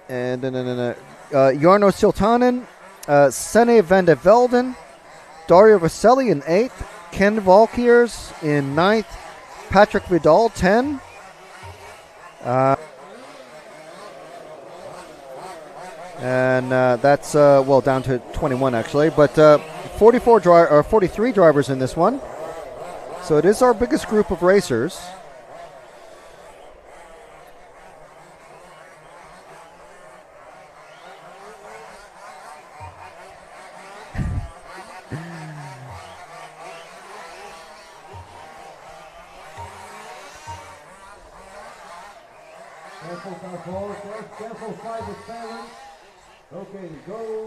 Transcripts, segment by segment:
And then Jarno Siltanen, Sene van der Velden, Dario Vaselli in 8th, Ken Valkiers in 9th, Patrick Vidal 10. And that's down to 21 actually, but 43 drivers in this one. So it is our biggest group of racers.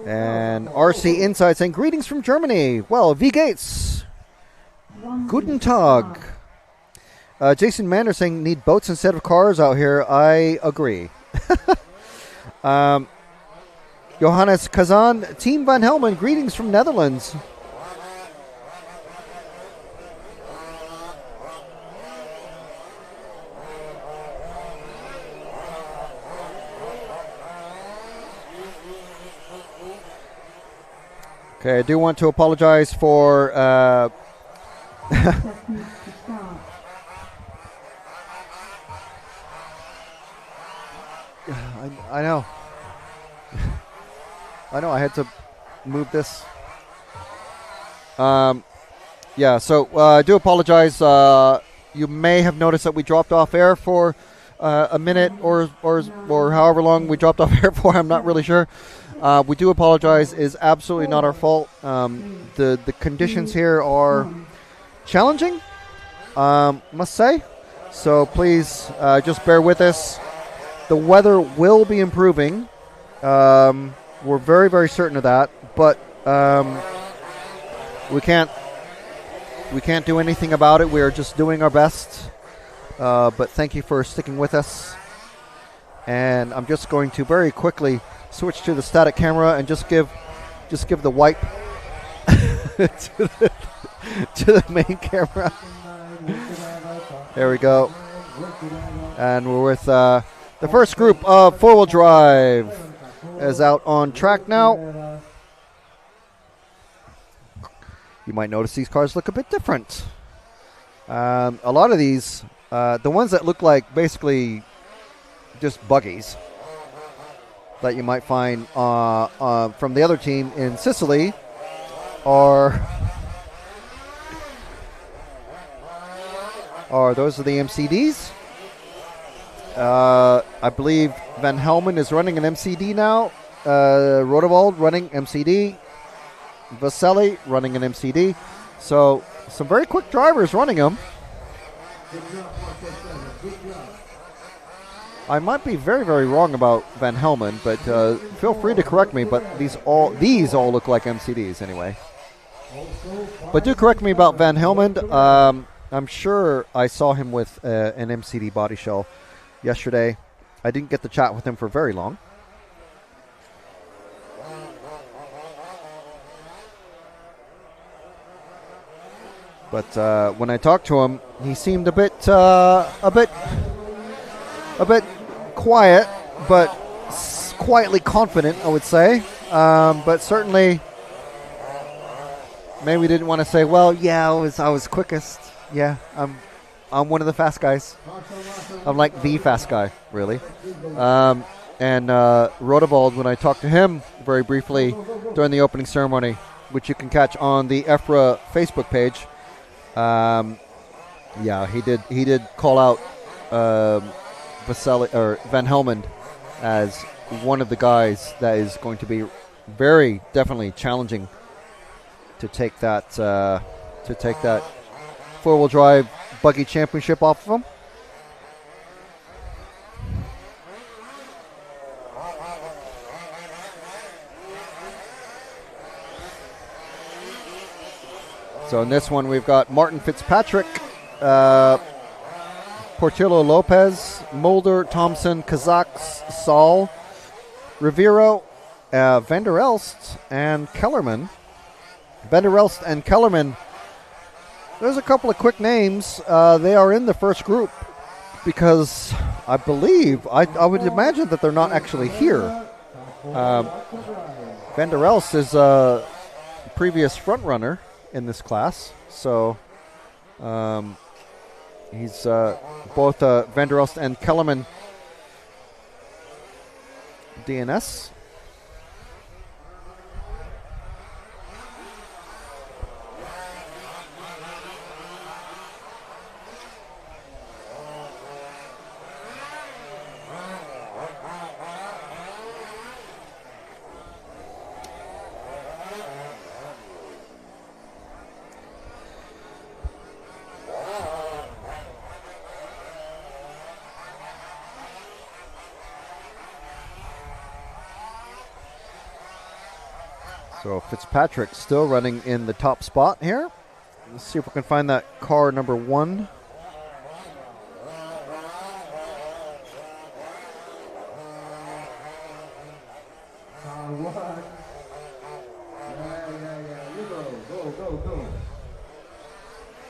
And RC Inside saying greetings from Germany. Well, V Gates. Guten Tag. Jason Mander saying need boats instead of cars out here. I agree. Johannes Kazan, Team Van Helmen, greetings from Netherlands. Okay, I do want to apologize for I know. I know I had to move this. Yeah, so I do apologize. You may have noticed that we dropped off air for a minute or however long we dropped off air for. I'm not really sure. We do apologize. Is absolutely not our fault. The conditions here are challenging, must say. So please just bear with us. The weather will be improving. We're very, very certain of that. But we can't do anything about it. We're just doing our best. But thank you for sticking with us. And I'm just going to very quickly switch to the static camera and just give the wipe to the main camera. There we go. And we're with the first group of 4-wheel drive is out on track now. You might notice these cars look a bit different. A lot of these, the ones that look like basically just buggies that you might find from the other team in Sicily are those are the MCDs. I believe Van Helmen is running an MCD now. Rodewald running MCD. Vaselli running an MCD. So some very quick drivers running them. I might be very, very wrong about Van Helmen, but feel free to correct me. But these all look like MCDs anyway. But do correct me about Van Helmen. I'm sure I saw him with an MCD body shell yesterday. I didn't get to chat with him for very long. But when I talked to him, he seemed a bit quiet, but quietly confident, I would say. But certainly, maybe didn't want to say, "Well, yeah, I was quickest. Yeah, I'm one of the fast guys. I'm like the fast guy, really." And Rodewald, when I talked to him very briefly during the opening ceremony, which you can catch on the EFRA Facebook page. Yeah, he did call out Vaselli or Van Helmen as one of the guys that is going to be very definitely challenging to take that 4-wheel drive buggy championship off of him. So in this one, we've got Martin Fitzpatrick, Portillo Lopez, Mulder, Thompson, Kazaks, Saul, Rivero, Van der Elst, and Kellerman. Van der Elst and Kellerman, there's a couple of quick names. They are in the first group. because I believe, I would imagine that they're not actually here. Van der Elst is a previous front runner in this class, so he's both Van der Elst and Kellerman DNS. So Fitzpatrick still running in the top spot here. Let's see if we can find that car number 1.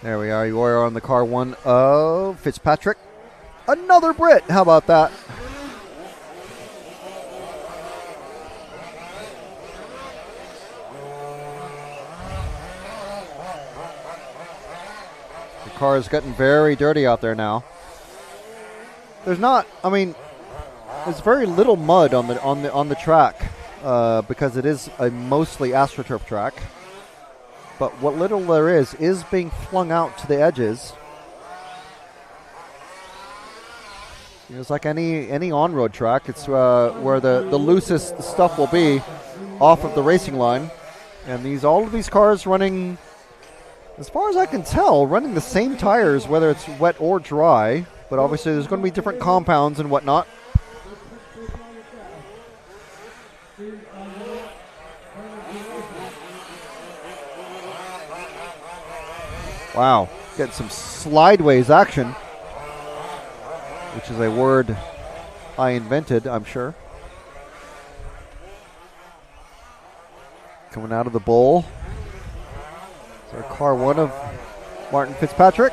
There we are. You are on the car 1 of Fitzpatrick. Another Brit. How about that? Car is getting very dirty out there now. There's not, I mean, there's very little mud on the track because it is a mostly AstroTurf track. But what little there is being flung out to the edges. It's like any on-road track. It's where the loosest stuff will be off of the racing line, and all of these cars running, as far as I can tell, running the same tires, whether it's wet or dry. But obviously there's going to be different compounds and whatnot. Wow, getting some slideways action, which is a word I invented, I'm sure. Coming out of the bowl. Our car 1 of Martin Fitzpatrick.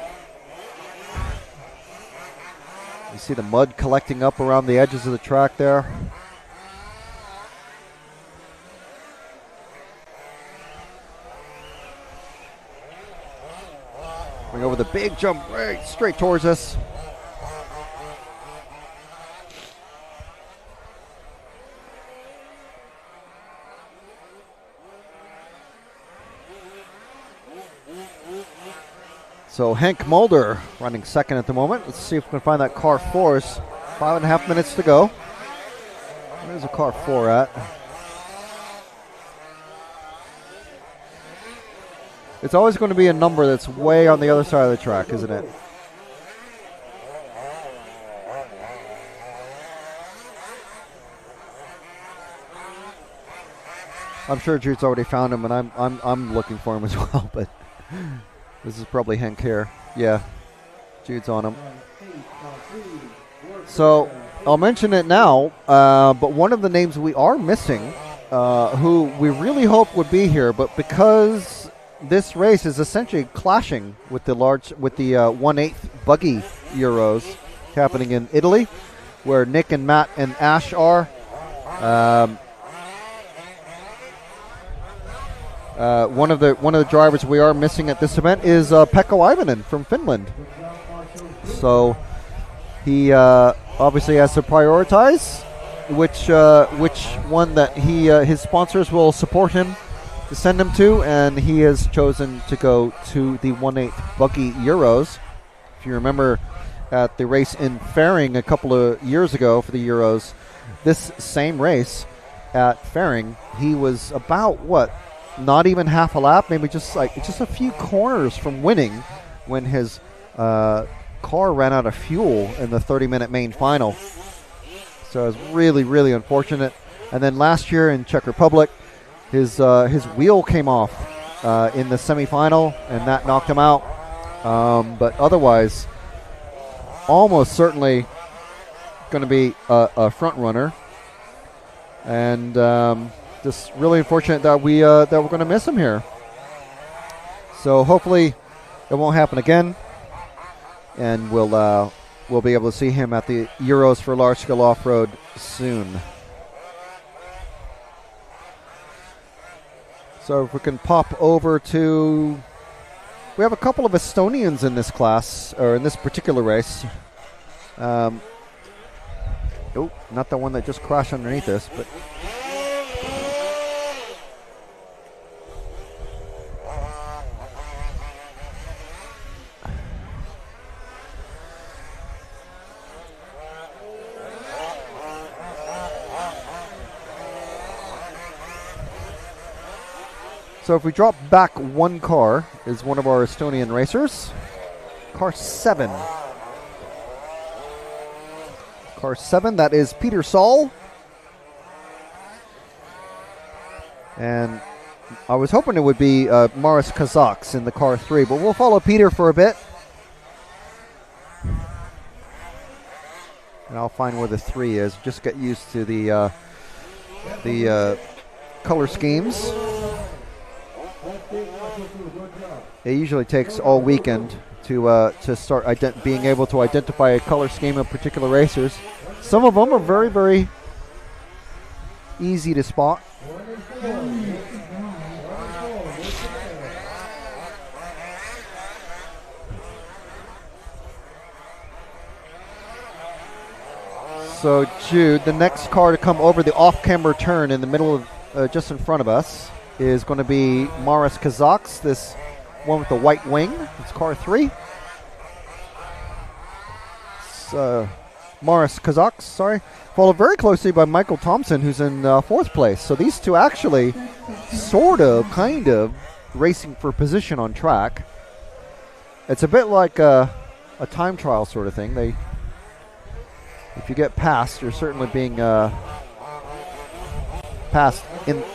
You see the mud collecting up around the edges of the track there. Going over the big jump right straight towards us. So Henk Mulder running second at the moment. Let's see if we can find that car 4. 5.5 minutes to go. Where's the car 4 at? It's always going to be a number that's way on the other side of the track, isn't it? I'm sure Jude's already found him, and I'm looking for him as well, but this is probably Henk here. Yeah, Jude's on him. So I'll mention it now, but one of the names we are missing, who we really hope would be here, but because this race is essentially clashing with the 1/8 buggy Euros happening in Italy, where Nick and Matt and Ash are. One of the drivers we are missing at this event is Pekka Ivanen from Finland. So he obviously has to prioritize which one that his sponsors will support him to send him to, and he has chosen to go to the 1/8 buggy Euros. If you remember at the race in Fairing a couple of years ago for the Euros, this same race at Fairing, he was about not even half a lap, maybe just a few corners from winning when his car ran out of fuel in the 30-minute main final. So it was really, really unfortunate. And then last year in Czech Republic, his wheel came off in the semifinal, and that knocked him out. But otherwise, almost certainly going to be a front runner. And just really unfortunate that we're going to miss him here. So hopefully it won't happen again, and we'll we'll be able to see him at the Euros for large scale off-road soon. So if we can pop over to, we have a couple of Estonians in this class, or in this particular race. Oh, not the one that just crashed underneath us, but so if we drop back one car, is one of our Estonian racers. Car 7. Car 7, that is Peter Saul. And I was hoping it would be Maris Kazaks in the car 3, but we'll follow Peter for a bit. And I'll find where the 3 is. Just get used to the color schemes. It usually takes all weekend to start being able to identify a color scheme of particular racers. Some of them are very, very easy to spot. So Jude, the next car to come over the off-camber turn in the middle of, just in front of us, is going to be Maris Kazaks, this one with the white wing. It's car 3. It's, Maris Kazaks, sorry. Followed very closely by Michael Thompson, who's in 4th place. So these two actually kind of racing for position on track. It's a bit like a time trial sort of thing. If you get passed, you're certainly being passed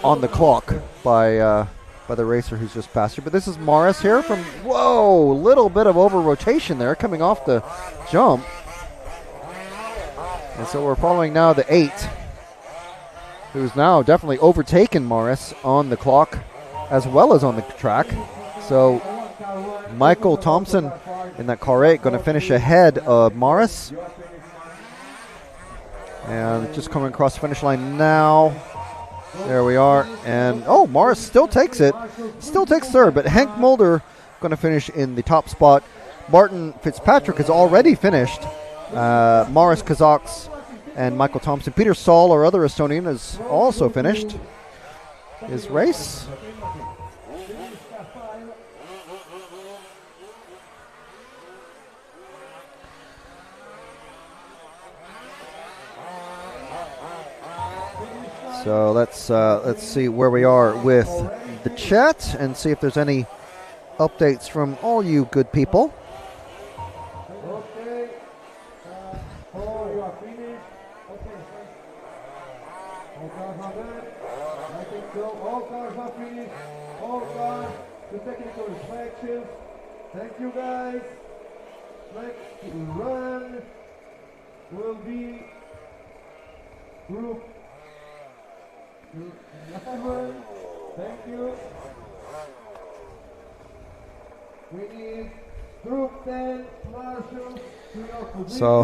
on the clock by the racer who's just passed you. But this is Maris here from, whoa, little bit of over rotation there coming off the jump. And so we're following now the 8, who's now definitely overtaken Maris on the clock as well as on the track. So Michael Thompson in that car 8 going to finish ahead of Maris. And just coming across the finish line now. There we are. And, oh, Maris still takes it. Still takes 3rd, but Henk Mulder going to finish in the top spot. Martin Fitzpatrick has already finished. Maris Kazaks and Michael Thompson. Peter Saul, our other Estonian, has also finished his race. So let's see where we are with the chat and see if there's any updates from all you good people. Okay. Oh, you are finished. Okay. All cars are done. I think so. All cars are finished. All cars to technical inspections. Thank you guys. Next run will be group 11. Thank you. We need group 10 marshals to your position. So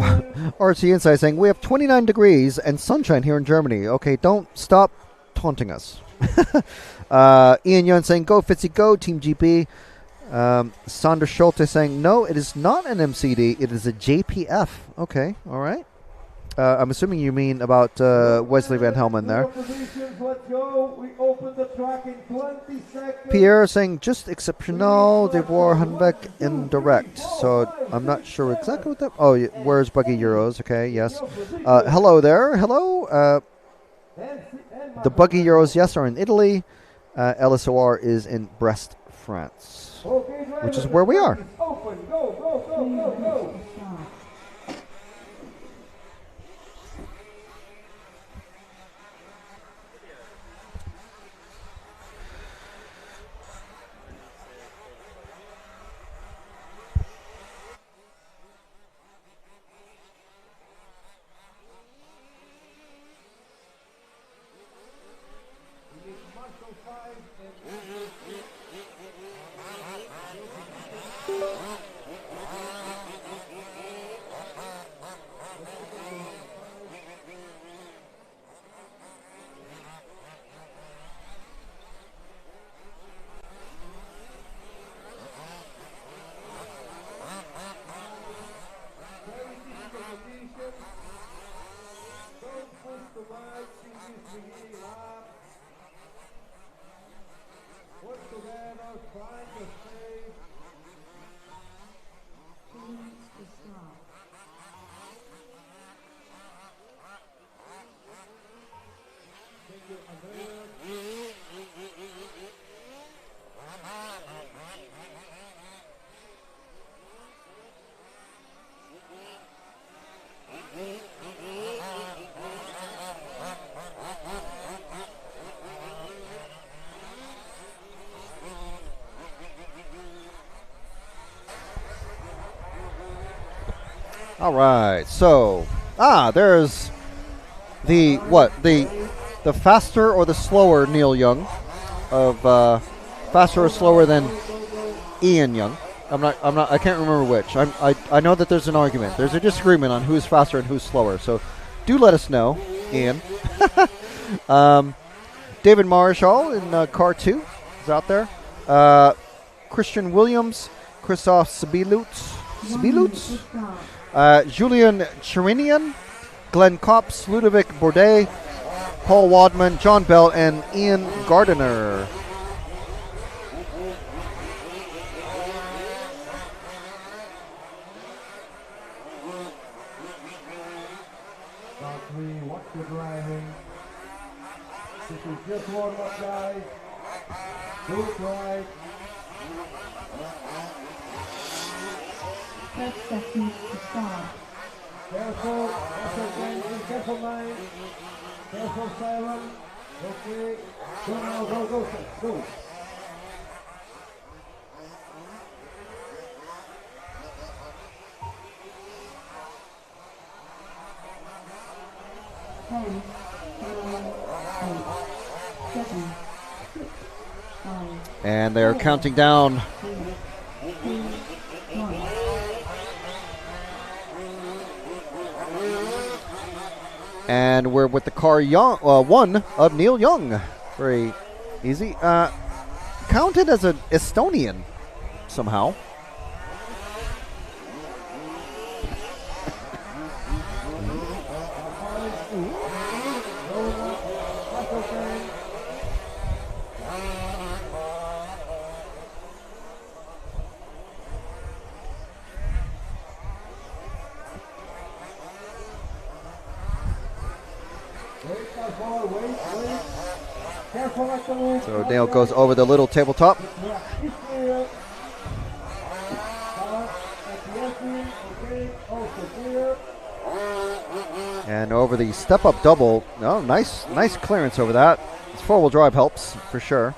RC Inside saying we have 29 degrees and sunshine here in Germany. Okay, don't stop taunting us. Ian Yun saying go Fitzy, go Team GP. Sandra Schulte saying no, it is not an MCD, it is a JPF. Okay, all right. I'm assuming you mean about Wesley Van Helmen there. Let's go. We open the track in 20 seconds. Pierre saying just exceptional devoir Hanbeck indirect. So I'm not sure exactly what that. Oh, where's Buggy Euros? Okay, yes. Hello there. Hello. The Buggy Euros, yes, are in Italy. LSOR is in Brest, France, which is where we are. Open. Go, go, go, go, go. beginning lap. Work together, find the space. Thank you, Andreas. All right, so there's the the faster or the slower Neil Young, of faster or slower than Ian Young. I can't remember which. I know that there's an argument. There's a disagreement on who's faster and who's slower. So do let us know, Ian. David Marshall in car 2 is out there. Christian Williams, Christoph Sabilutz, Julian Cherinian, Glenn Kops, Ludovic Bourdais, Paul Wadman, John Bell, and Ian Gardiner. Round 3, watch the driving. This is just warm up, guys. Do it right. 12 seconds to start. Careful, careful 9, careful 7. Okay, go now, go. Ten, 9, 8, 7, 6, 5. And they're counting down. 3, 2, 1. And we're with the car 1 of Neil Young. Very easy. Counted as an Estonian somehow. So Neil goes over the little tabletop. And over the step-up double. Oh, nice clearance over that. This four-wheel drive helps for sure.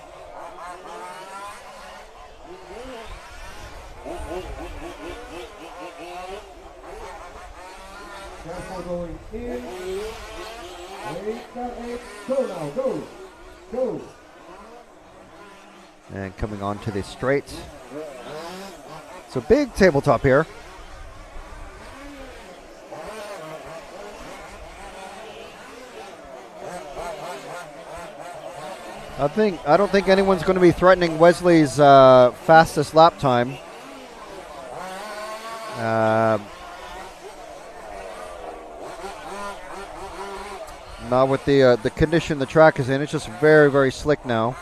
Careful going in. Go now, go. And coming on to the straight. So big tabletop here. I don't think anyone's going to be threatening Wesley's fastest lap time. Not with the condition the track is in. It's just very, very slick now.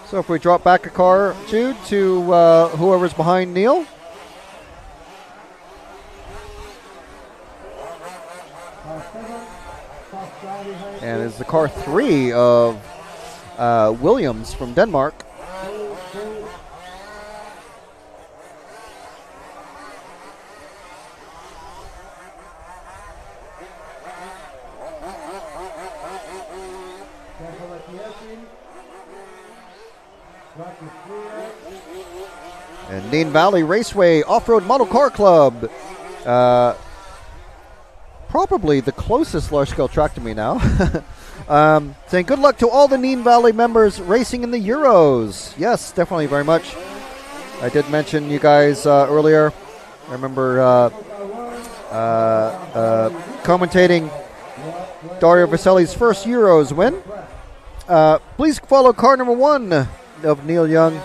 So if we drop back a car, Jude, to whoever's behind Neil. And it's the car 3 of Williams from Denmark. And Dean Valley Raceway Off-Road Model Car Club. Probably the closest large-scale track to me now. Saying good luck to all the Neen Valley members racing in the Euros. Yes, definitely, very much. I did mention you guys earlier. I remember commentating Dario Vaselli's first Euros win. Please follow car number 1 of Neil Young,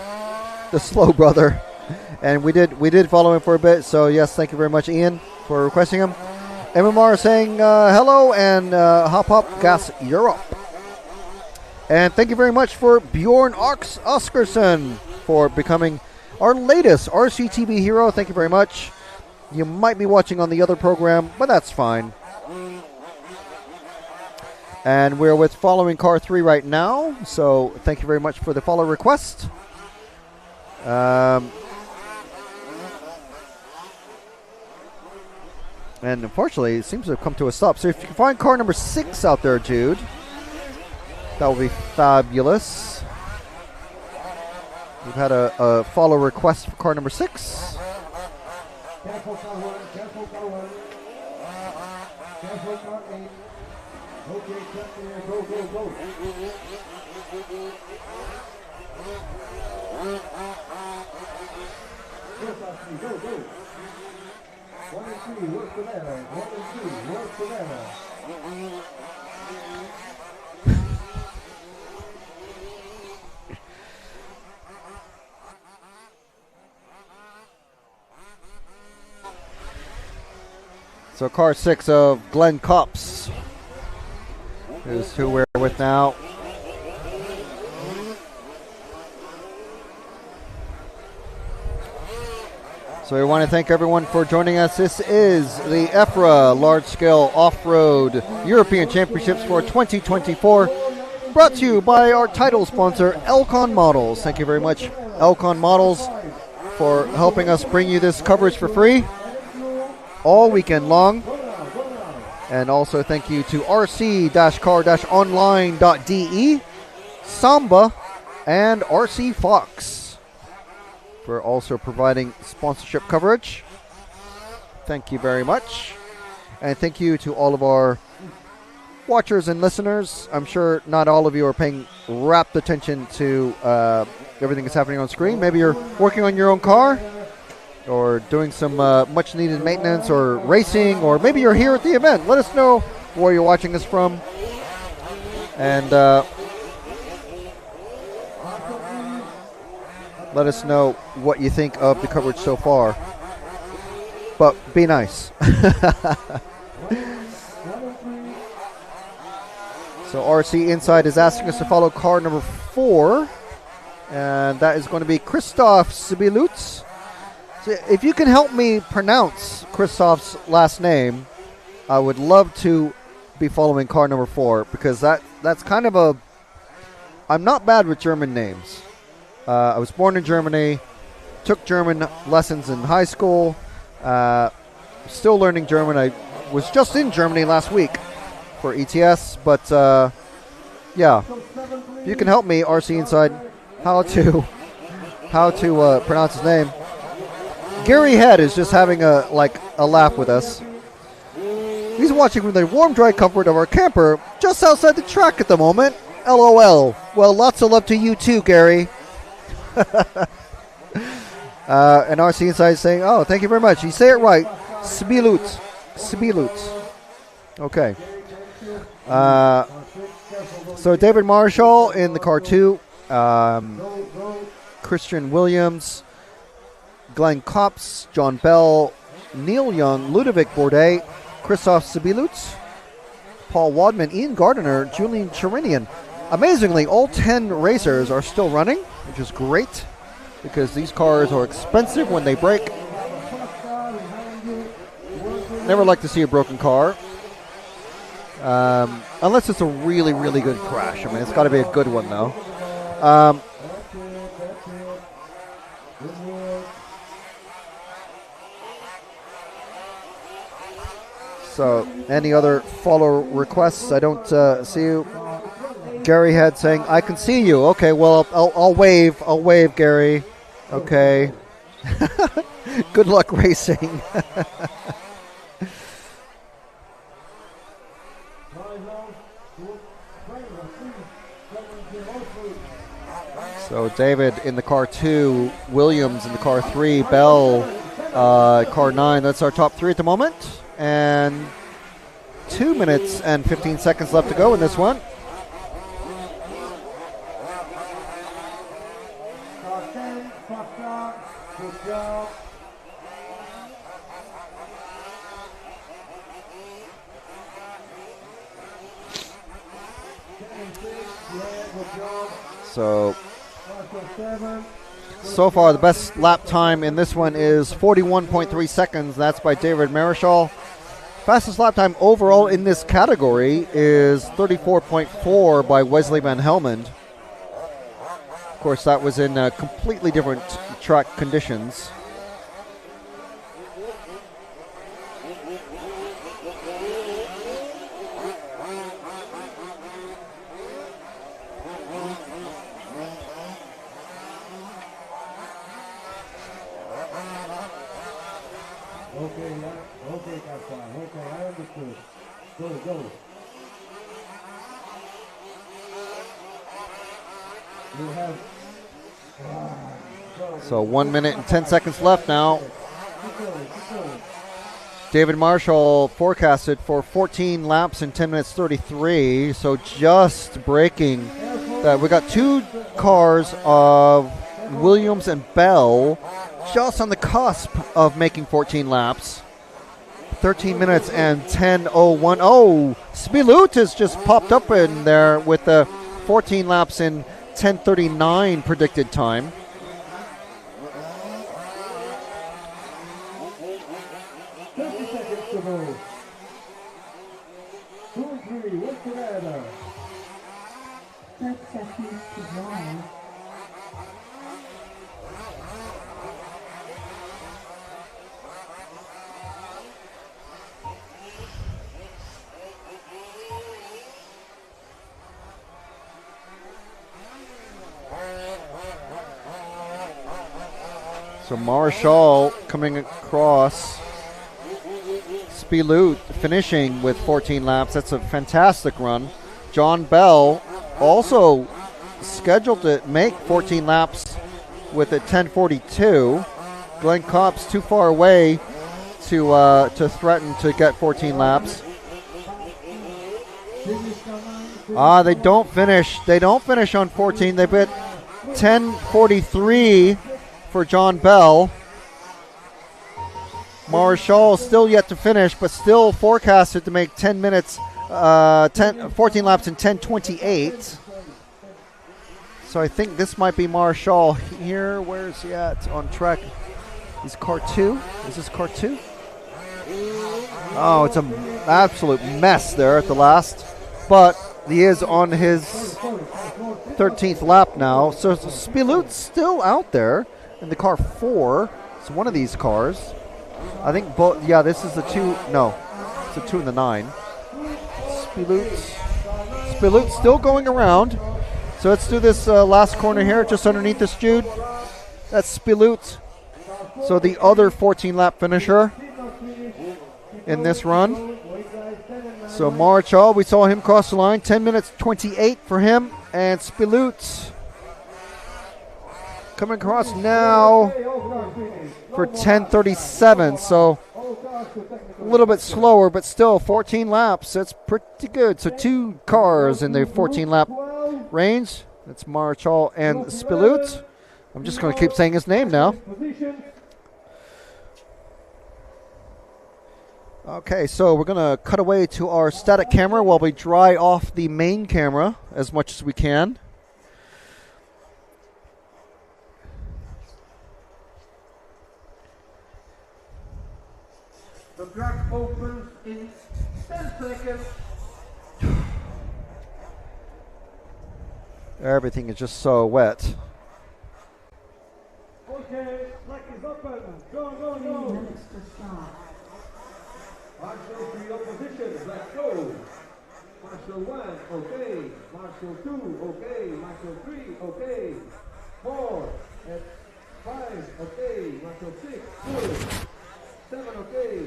the slow brother. And we did follow him for a bit, so yes, thank you very much, Ian, for requesting him. MMR saying hello and hop hop gas Europe. And thank you very much for Bjorn Oscarsson for becoming our latest RCTV hero. Thank you very much. You might be watching on the other program, but that's fine. And we're with following car 3 right now, so thank you very much for the follow request. And unfortunately, it seems to have come to a stop. So if you can find car number 6 out there, Jude, that would be fabulous. We've had a follow request for car number 6. Careful car 1, careful car 1. Careful car 8. Okay, check there, go, go, go. Go, go. 1 and 3, work together. 1 and 3, work together. So car 6 of Glenn Copps is who we're with now. So we want to thank everyone for joining us. This is the EFRA Large-Scale Off-Road European Championships for 2024, brought to you by our title sponsor, Elcon Models. Thank you very much, Elcon Models, for helping us bring you this coverage for free all weekend long. And also thank you to rc-car-online.de, Samba, and RC Fox for also providing sponsorship coverage. Thank you very much. And thank you to all of our watchers and listeners. I'm sure not all of you are paying rapt attention to everything that's happening on screen. Maybe you're working on your own car, or doing some much needed maintenance, or racing, or maybe you're here at the event. Let us know where you're watching us from. And let us know what you think of the coverage so far. But be nice. So RC Inside is asking us to follow car number 4. And that is going to be Christoph Sibilutz. So if you can help me pronounce Christoph's last name, I would love to be following car number 4, because that's kind of a... I'm not bad with German names. I was born in Germany, took German lessons in high school, still learning German. I was just in Germany last week for ETS, but yeah, if you can help me, RC Inside, how to pronounce his name. Gary Head is just having a laugh with us. He's watching from the warm, dry comfort of our camper just outside the track at the moment. LOL. Well, lots of love to you too, Gary. And RC Inside is saying, oh, thank you very much. You say it right. Sbilutz. Okay. So David Marshall in the car 2. Christian Williams, Glenn Copps, John Bell, Neil Young, Ludovic Bourdais, Christoph Sibilutz, Paul Wadman, Ian Gardiner, Julian Cherinian. Amazingly, all 10 racers are still running, which is great, because these cars are expensive when they break. Never like to see a broken car. Unless it's a really, really good crash. I mean, it's got to be a good one, though. So, any other follow requests? I don't see you. Gary Head saying, I can see you. Okay, well, I'll wave. I'll wave, Gary. Okay. Good luck racing. So, David in the car 2, Williams in the car 3, Bell, car 9. That's our top 3 at the moment. And 2 minutes and 15 seconds left to go in this one. Car 10, Foxtrot, good job. So far, the best lap time in this one is 41.3 seconds. That's by David Marischal. Fastest lap time overall in this category is 34.4 by Wesley Van Helmond. Of course, that was in completely different track conditions. Okay, that's fine. Okay, I understood. Go. You have. So 1 minute and 10 seconds left now. Keep going. David Marshall forecasted for 14 laps in 10 minutes 33. So just breaking that. We got 2 cars of Williams and Bell just on the cusp of making 14 laps. 13 minutes and 10:01. Oh, Spilut has just popped up in there with the 14 laps in 10:39 predicted time. To go. 2 and 3, work together. 30 seconds to drive. So Marshall coming across. Spilut finishing with 14 laps. That's a fantastic run. John Bell also scheduled to make 14 laps with a 10:42. Glenn Kopp's too far away to threaten to get 14 laps. They don't finish. They don't finish on 14. They bit 10:43 for John Bell. Marshall still yet to finish, but still forecasted to make 14 laps in 10:28. So I think this might be Marshall here. Where is he at on track? He's car 2. Is this car 2? Oh, it's an absolute mess there at the last. But he is on his 13th lap now. So Spilut's still out there in the car 4. It's one of these cars. I think both. Yeah, this is the 2. No, it's the 2 and the 9. Spilut's still going around. So let's do this last corner here, just underneath this, Jude. That's Spilut. So the other 14-lap finisher in this run. So Marshall, we saw him cross the line. 10 minutes 28 for him. And Spilut coming across now for 10:37. So a little bit slower, but still 14 laps. That's pretty good. So 2 cars in the 14-lap range. That's Marshall and Spilut. I'm just going to keep saying his name now. Okay, so we're going to cut away to our static camera while we dry off the main camera as much as we can. The track opens in 10 seconds. Everything is just so wet. Okay, track is open. Go. 3 minutes to start. Marshall to your position. Let's go. Marshall 1, okay. Marshall 2, okay. Marshall 3, okay. 4, and 5, okay. Marshall 6, good. 7, okay.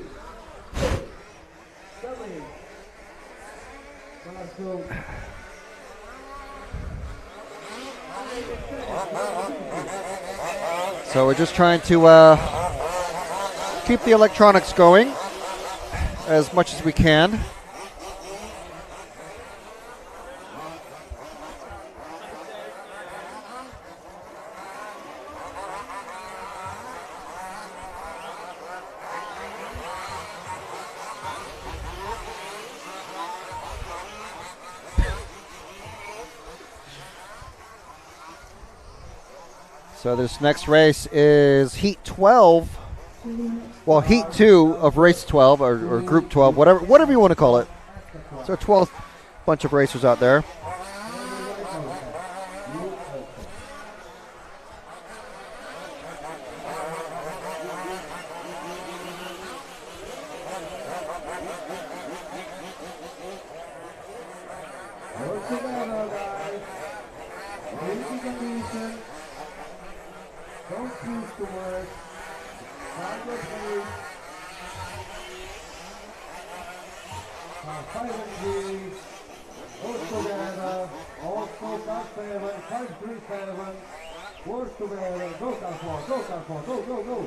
8, 7. Marshall. So we're just trying to keep the electronics going as much as we can. So this next race is Heat 12. Well, Heat 2 of Race 12 or Group 12, whatever you want to call it. So 12th bunch of racers out there. Work together, guys. Easy condition. Don't choose to work. Find your pace. 5 and 3. Work together. Also car 7. 5, 3, 7. Work together. Go car 4. Go car 4. Go, go, go.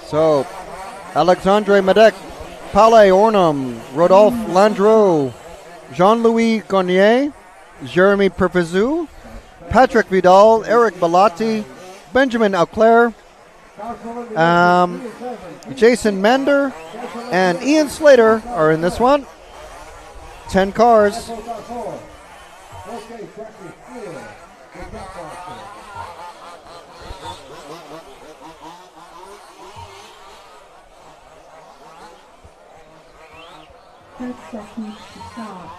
So, Alexandre Medec, Palais Ornum, Rodolphe Landreau, Jean-Louis Garnier, Jeremy Perpezou, Patrick Vidal, Eric Bellotti, Benjamin Auclair, Jason Mander, and Ian Slater are in this one. 10 cars. Okay, practice clear. Good job, Foster. Third seconds to start.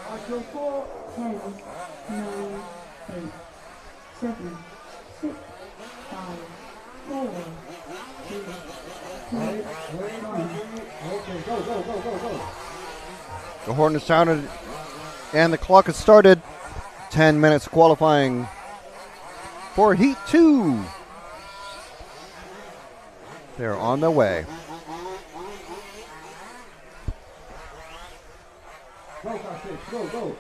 Action 4. 10, 9, 8, 7, 6, 5, 4, 3, 2, Wait, 1. Okay, go, go, go, go, go. The horn is sounded and the clock has started. 10 minutes qualifying for Heat 2. They're on their way. Go, car 6. Go, go.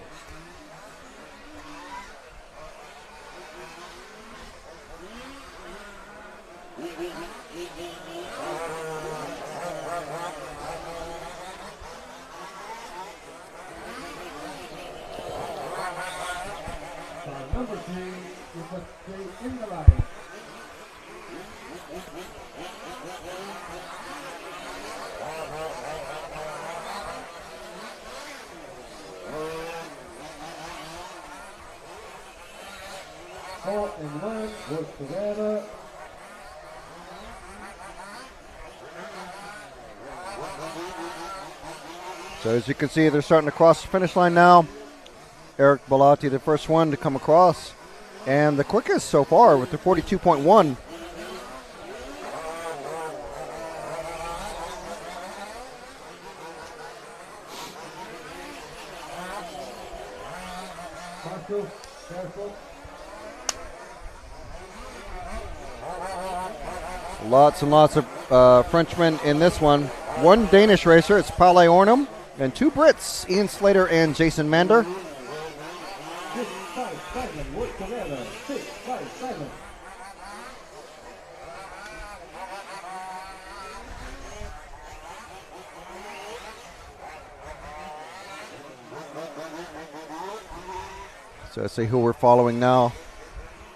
Number 3 is the stay in the line. Four and 1 work together. So as you can see, they're starting to cross the finish line now. Eric Bellotti, the first one to come across, and the quickest so far with the 42.1. Marshall, careful. Lots and lots of Frenchmen in this one. One Danish racer, it's Palais Ornum, and 2 Brits, Ian Slater and Jason Mander. 6, 5, 7, work together. 6, 5, 7. So let's see who we're following now.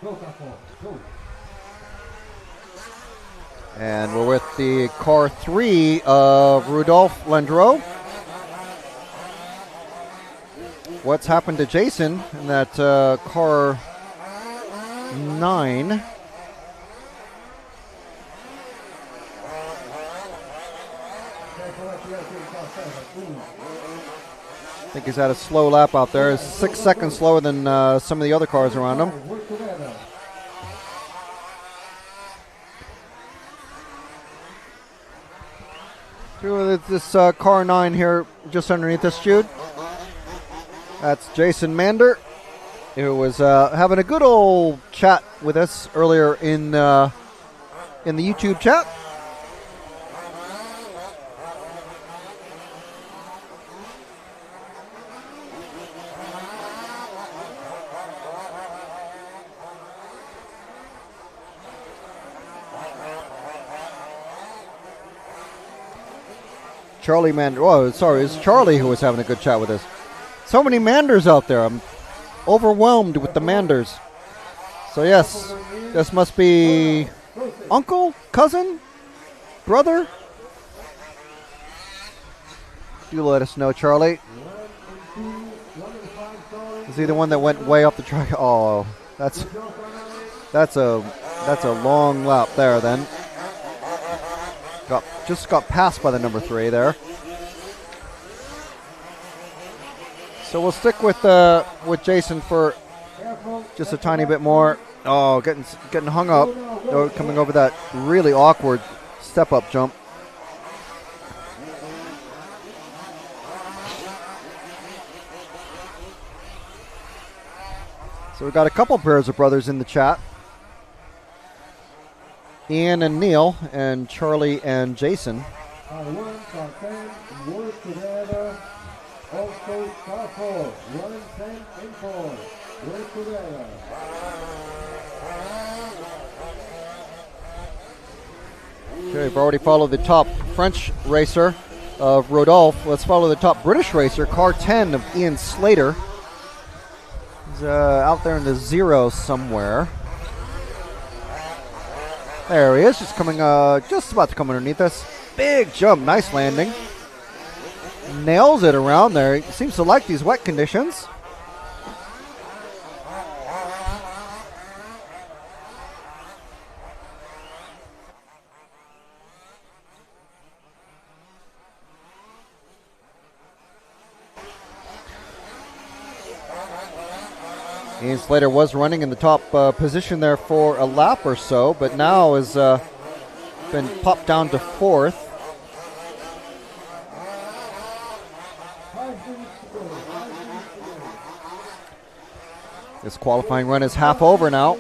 Go, car 4. Go. And we're with the car 3 of Rodolphe Landreau. What's happened to Jason in that car 9? I think he's had a slow lap out there. It's 6 seconds slower than some of the other cars around him. Work together. This car 9 here, just underneath us, Jude. That's Jason Mander, who was having a good old chat with us earlier in the YouTube chat. Charlie Mander. Oh, sorry, it's Charlie who was having a good chat with us. So many Manders out there. I'm overwhelmed with the Manders. So yes, this must be uncle, cousin, brother. Do let us know, Charlie. Is he the one that went way up the track? Oh, that's a long lap there then. Just got passed by the number 3 there. So we'll stick with Jason for just a tiny bit more. Oh, getting hung up. Oh, coming over that really awkward step-up jump. So we've got a couple pairs of brothers in the chat. Ian and Neil, and Charlie and Jason. Car 1, car 10, work together. Also, car 4, 1, 10, and 4. Work together. Okay, we've already followed the top French racer of Rodolphe. Let's follow the top British racer, car 10 of Ian Slater. He's out there in the 0 somewhere. There he is, just coming, just about to come underneath us. Big jump, nice landing. Nails it around there. He seems to like these wet conditions. Ian Slater was running in the top position there for a lap or so, but now has been popped down to 4th. This qualifying run is half over now.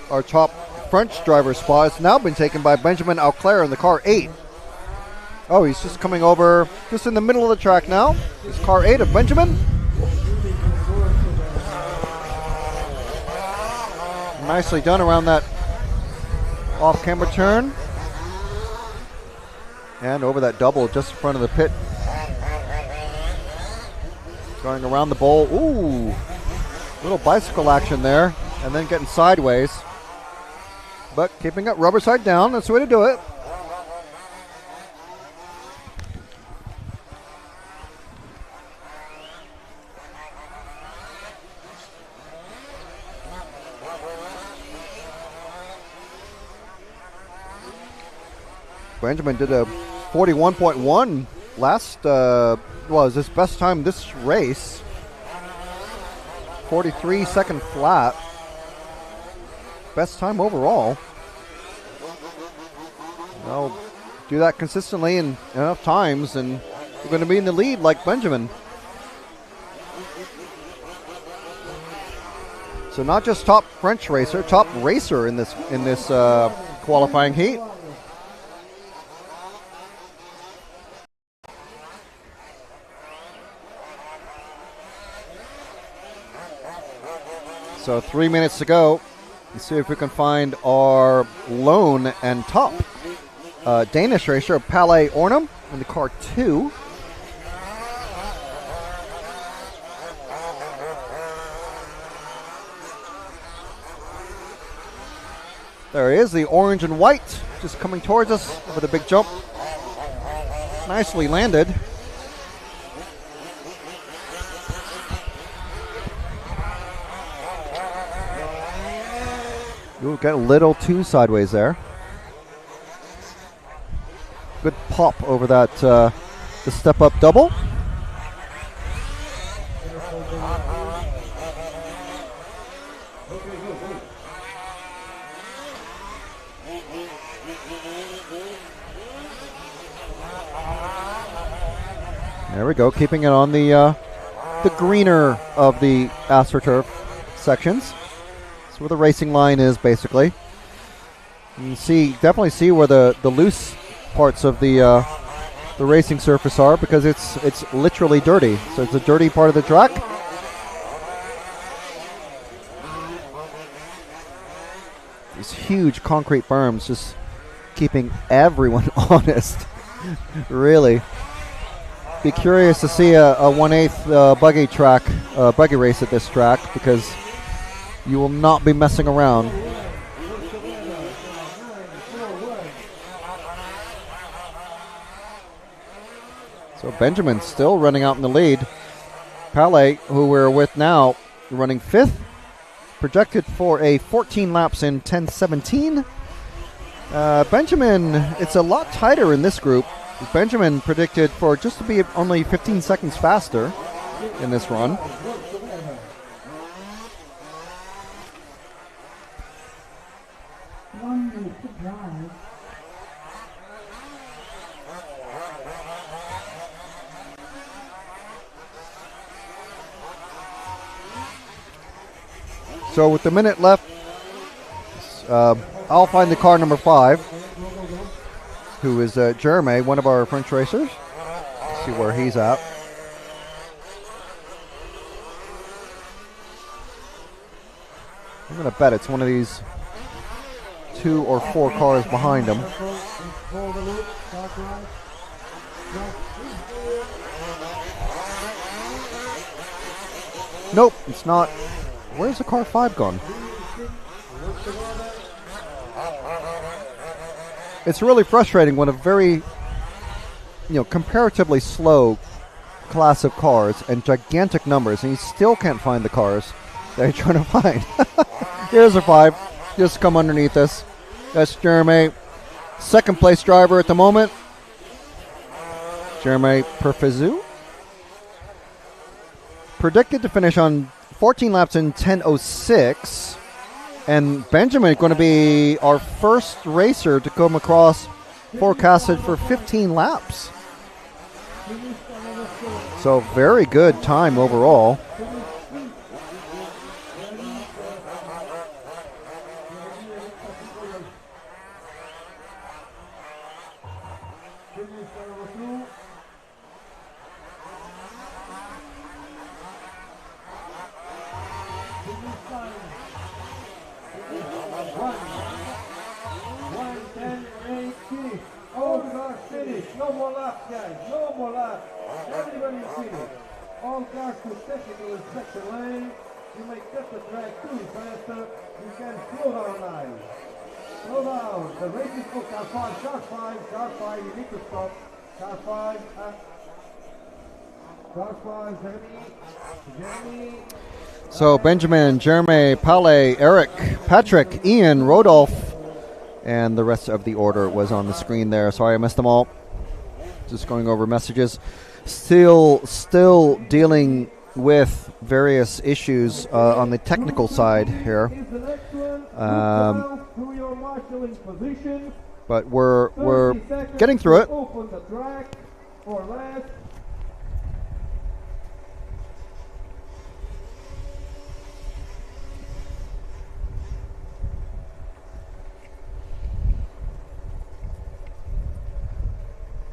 Our top French driver spot has now been taken by Benjamin Auclair in the car 8. Oh, he's just coming over just in the middle of the track now. It's car 8 of Benjamin. Nicely done around that off-camber turn. And over that double just in front of the pit. Going around the bowl. Ooh, little bicycle action there. And then getting sideways. But keeping it rubber side down. That's the way to do it. Benjamin did a 41.1 last, was his best time this race. 43 second flat. Best time overall. Well, do that consistently and enough times, and we're going to be in the lead like Benjamin. So not just top French racer, top racer in this qualifying heat. So 3 minutes to go. Let's see if we can find our lone and top Danish racer, Palle Ornum, in the car 2. There he is, the orange and white, just coming towards us with a big jump. Nicely landed. Ooh, got a little too sideways there. Good pop over that the step up double. There we go, keeping it on the greener of the AstroTurf sections. That's where the racing line is, basically. You can definitely see where the loose parts of the racing surface are, because it's literally dirty. So it's a dirty part of the track. These huge concrete berms just keeping everyone honest. Really. Be curious to see a 1/8 buggy race at this track, because you will not be messing around. So Benjamin still running out in the lead. Palais, who we're with now, running 5th, projected for a 14 laps in 10:17. Benjamin, it's a lot tighter in this group. Benjamin predicted for just to be only 15 seconds faster in this run. 1 minute to drive. So with the minute left, I'll find the car number 5, who is Jeremy, one of our French racers. Let's see where he's at. I'm going to bet it's one of these 2 or 4 cars behind him. Nope, it's not. Where's the car 5 gone? It's really frustrating when a very, comparatively slow class of cars and gigantic numbers, and you still can't find the cars that you're trying to find. Here's a 5. Just come underneath us. That's Jeremy, second place driver at the moment. Jeremy Perfizou. Predicted to finish on 14 laps in 10:06. And Benjamin is going to be our first racer to come across forecasted for 15 laps. So very good time overall. No more laps, guys. No more laps. Everybody finish. All cars to technical inspection lane. You may cut the track too faster. You can slow down now. Slow down. The race is for car 5. Car 5. Car 5. You need to stop. Car 5. Car 5. Jeremy. So Benjamin, Jeremy, Palais, Eric, Patrick, Ian, Rodolphe, and the rest of the order was on the screen there. Sorry I missed them all. Just going over messages. Still dealing with various issues on the technical side here. But we're getting through it. Open the track for last.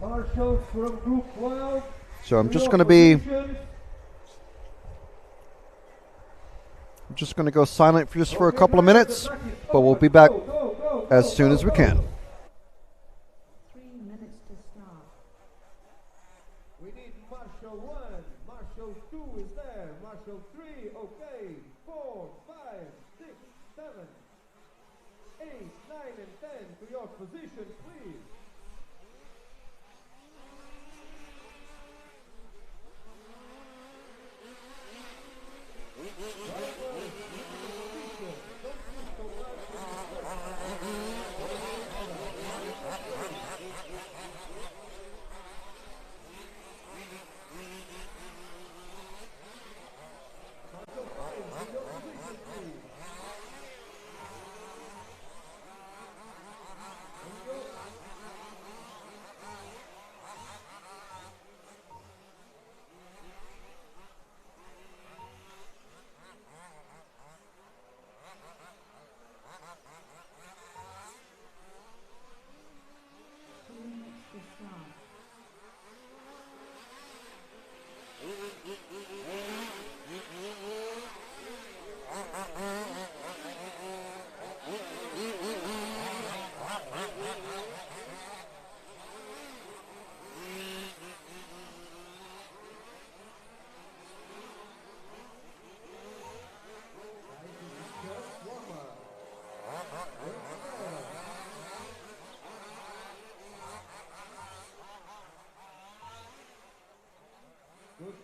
Marshals from Group 12. So I'm just going to be. I'm just going to go silent for just for a couple of minutes, but we'll be back as soon as we can. 3 minutes to start. We need Marshal 1, Marshal 2 is there, Marshal 3, okay, 4, 5, 6, 7, 8, 9, and 10 to your positions, please. Don't push so much.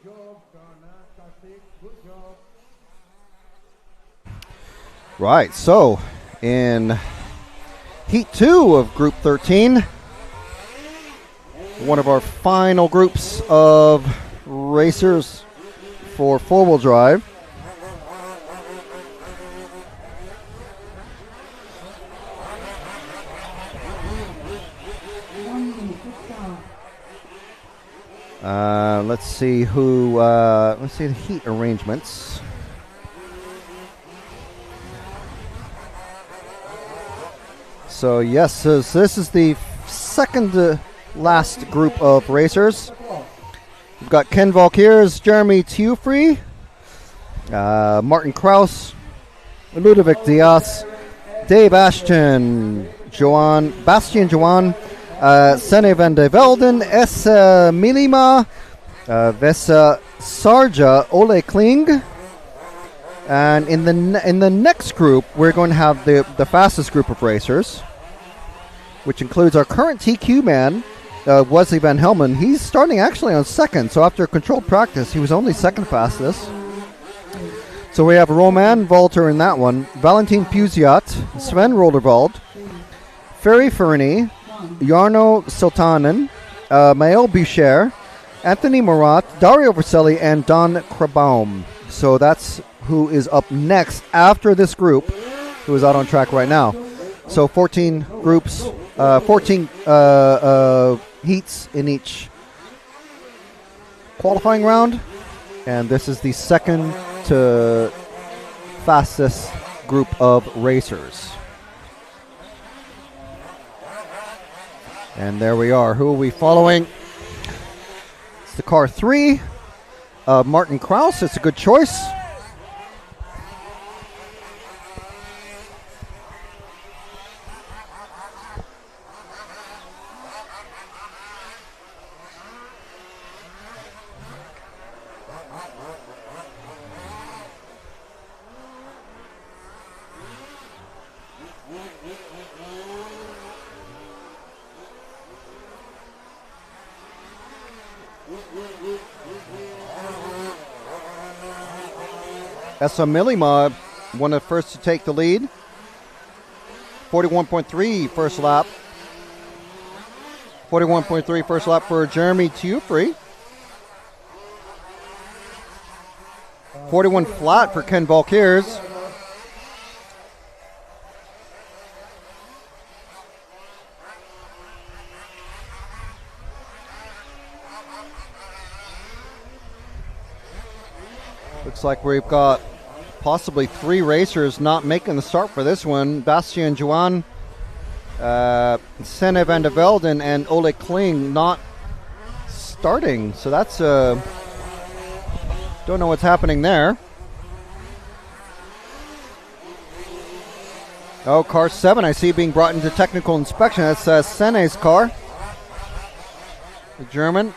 job, fantastic. Good job. Right, so in Heat 2 of Group 13, one of our final groups of racers for four-wheel drive. Let's see who. Let's see the heat arrangements. So yes, so this is the second to last group of racers. We've got Ken Valkiers, Jeremy Teufrey, Martin Kraus, Ludovic Diaz, Dave Ashton, Bastian Johan, Sene van de Velden, Essa Milima, Vesa Sarja, Ole Kling. And in the next group, we're going to have the fastest group of racers, which includes our current TQ man, Wesley Van Helmen. He's starting actually on second, so after controlled practice, he was only second fastest. So we have Roman Walter in that one, Valentin Puziat, Sven Rodervald, Ferry Fernie, Jarno Sultanen, Maël Boucher, Anthony Murat, Dario Verselli, and Don Krabaum. So that's who is up next after this group, who is out on track right now. So 14 groups, 14 heats in each qualifying round, and this is the second to fastest group of racers. And there we are. Who are we following? It's the car 3. Martin Kraus. It's a good choice. Essa Milima, one of the first to take the lead. 41.3 first lap. 41.3 first lap for Jeremy Teufrey. 41 flat for Ken Valkiers. Looks like we've got possibly 3 racers not making the start for this one. Bastian Johan, Sene van de Velden, and Ole Kling not starting. So that's, don't know what's happening there. Oh, car 7 I see being brought into technical inspection. That's Sene's car, the German.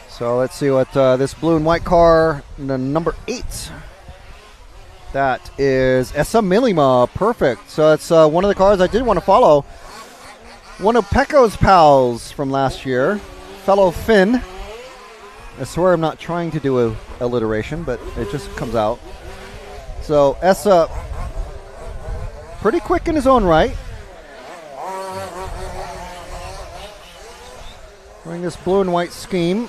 So let's see what this blue and white car, number 8. That is Essa Milima. Perfect. So it's one of the cars I did want to follow. One of Pecco's pals from last year, fellow Finn. I swear I'm not trying to do a alliteration, but it just comes out. So Essa, pretty quick in his own right. Wearing this blue and white scheme.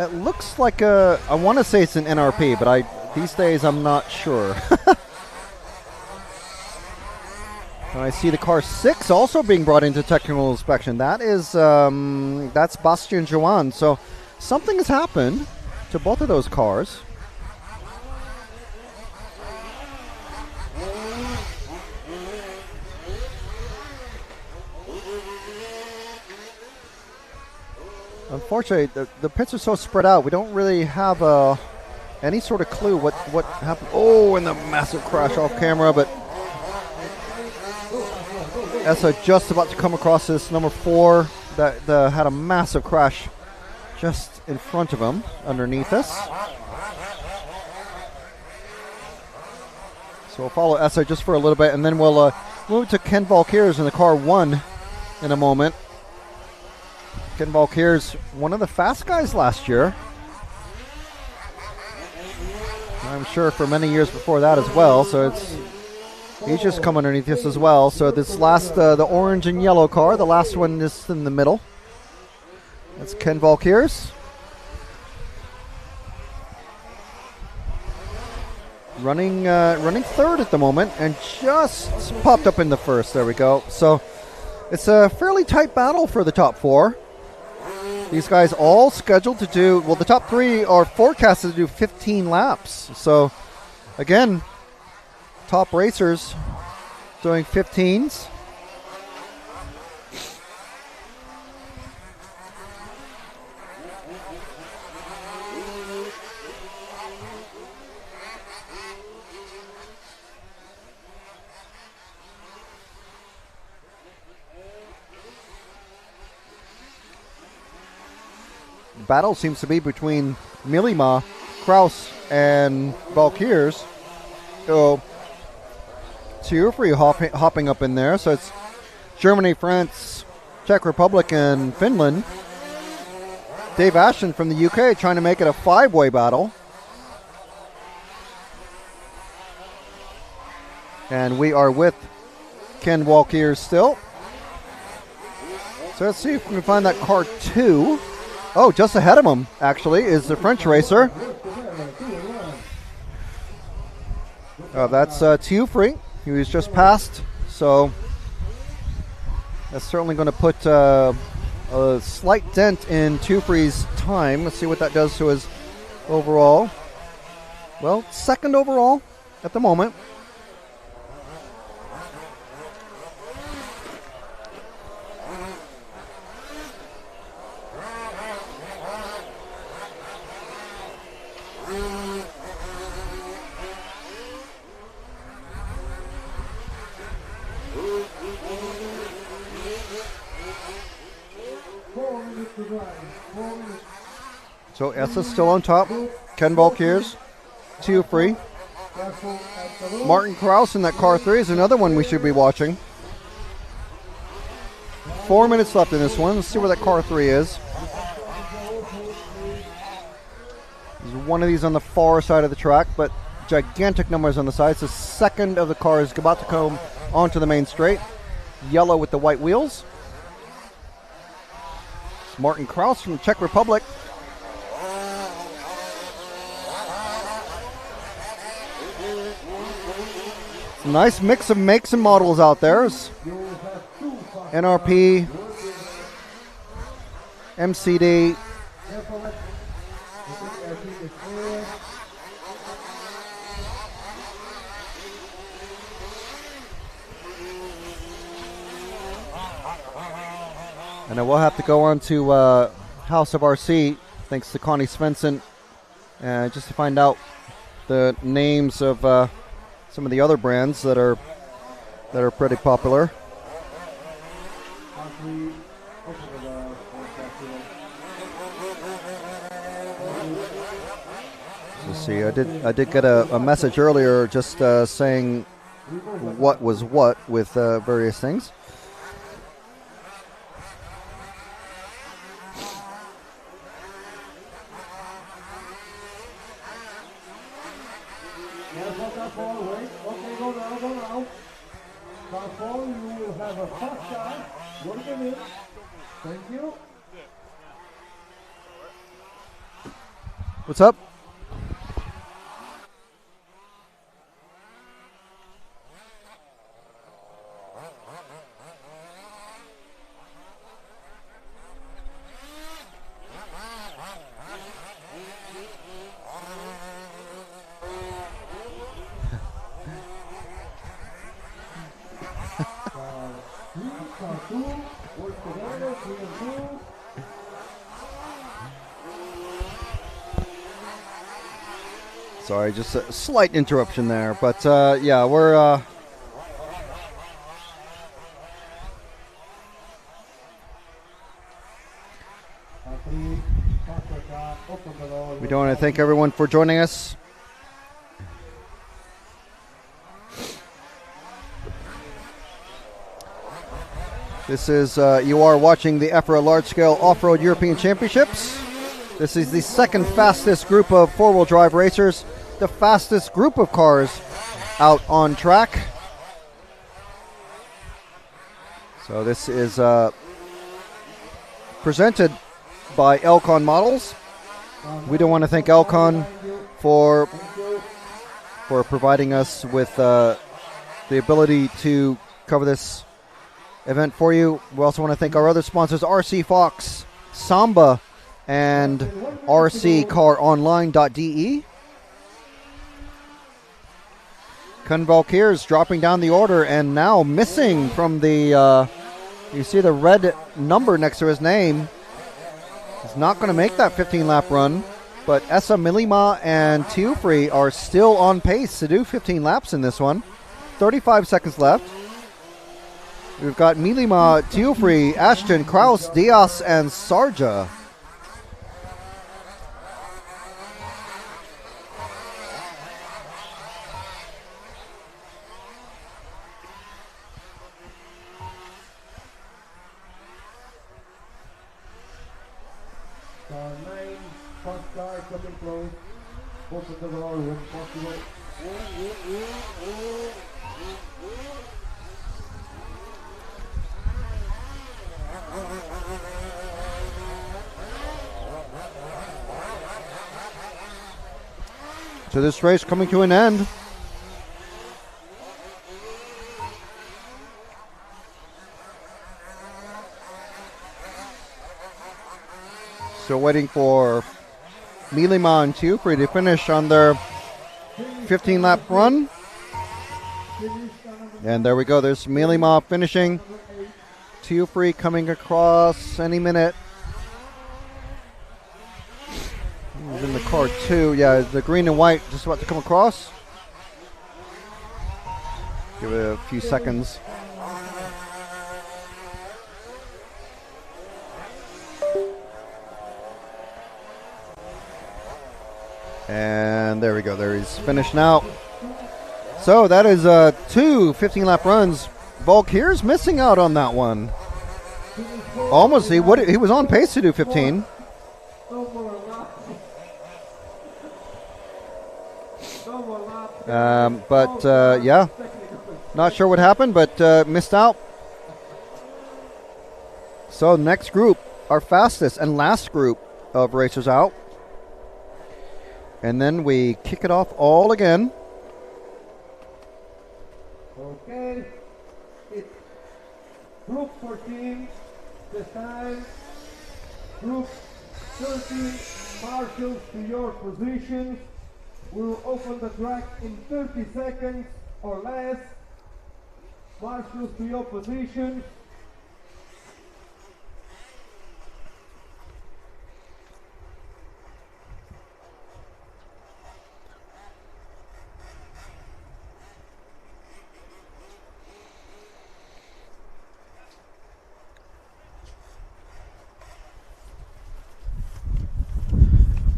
It looks like I want to say it's an NRP, but these days I'm not sure. And I see the car 6 also being brought into technical inspection. That is, that's Bastian Johan. So something has happened to both of those cars. Unfortunately, the pits are so spread out, we don't really have any sort of clue what happened. Oh, and the massive crash off camera, but Essa just about to come across this number 4 that had a massive crash just in front of him, underneath us. So we'll follow Essa just for a little bit, and then we'll move to Ken Valkiers in the car 1 in a moment. Ken Valkyr's one of the fast guys last year. I'm sure for many years before that as well. So he's just come underneath this as well. So this last, the orange and yellow car, the last one is in the middle. That's Ken Valkyr's. Running third at the moment and just popped up in the first. There we go. So it's a fairly tight battle for the top four. These guys all scheduled to do, well, the top three are forecasted to do 15 laps. So again, top racers doing 15s. Battle seems to be between Millima, Kraus, and Valkyrs. So Tiufri hopping up in there. So it's Germany, France, Czech Republic, and Finland. Dave Ashton from the UK trying to make it a five-way battle. And we are with Ken Valkyr still. So let's see if we can find that car 2. Oh, just ahead of him, actually, is the French racer. That's Tiufri. He was just passed, so that's certainly going to put a slight dent in Tiufri's time. Let's see what that does to his overall. Well, second overall at the moment. So Essa's still on top. Ken Valkyrs, Tiufri. Martin Kraus in that car 3 is another one we should be watching. 4 minutes left in this one. Let's see where that car 3 is. There's one of these on the far side of the track, but gigantic numbers on the sides. The second of the cars about to come onto the main straight. Yellow with the white wheels. It's Martin Kraus from the Czech Republic. Nice mix of makes and models out there. NRP, MCD. And then we'll have to go on to House of RC, thanks to Connie Svensson, just to find out the names of some of the other brands that are pretty popular. Let's see. I did get a message earlier just saying what was what with various things. Thank you. What's up? Sorry, just a slight interruption there, but yeah, we're we do want to thank everyone for joining us. This is, you are watching the EFRA Large Scale Off-Road European Championships. This is the second fastest group of four-wheel drive racers, the fastest group of cars out on track. So this is presented by Elcon Models. We do want to thank Elcon for providing us with the ability to cover this event for you. We also want to thank our other sponsors, RC Fox, Samba, and rccaronline.de. Kun Valkyrs dropping down the order and now missing from the, you see the red number next to his name. He's not going to make that 15-lap run, but Essa Milima and Teofri are still on pace to do 15 laps in this one. 35 seconds left. We've got Milima, Teofri, Ashton, Kraus, Diaz, and Sarja. Car 9, first car coming close. Open the door when possible. So this race coming to an end. Still waiting for Milima and Teofri to finish on their 15-lap run. And there we go. There's Milima finishing. Teofri coming across any minute. He's in the car too. Yeah, the green and white just about to come across. Give it a few seconds. And there we go. There he's finished now. So that is two 15-lap runs. Valkyr's missing out on that one. Almost, he was on pace to do 15. Yeah, not sure what happened, but missed out. So next group, our fastest and last group of racers out. And then we kick it off all again. Okay, it's group 14, this time. Group 13, marshals to your positions. We'll open the track in 30 seconds or less. Marshals to your positions.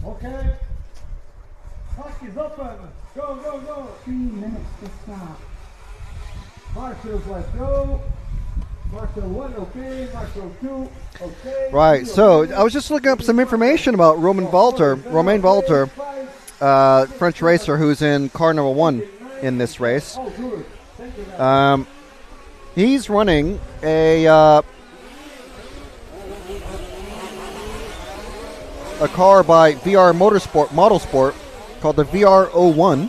Okay. Puck is open. Go, go, go. 3 minutes to stop. Marshals, let's go. Marshal 1, okay. Marshal 2, okay. Right, so I was just looking up some information about Romain Valter, French racer who's in car number 1 in this race. Oh, good. Thank you. He's running a car by VR Motorsport Model Sport called the VR01.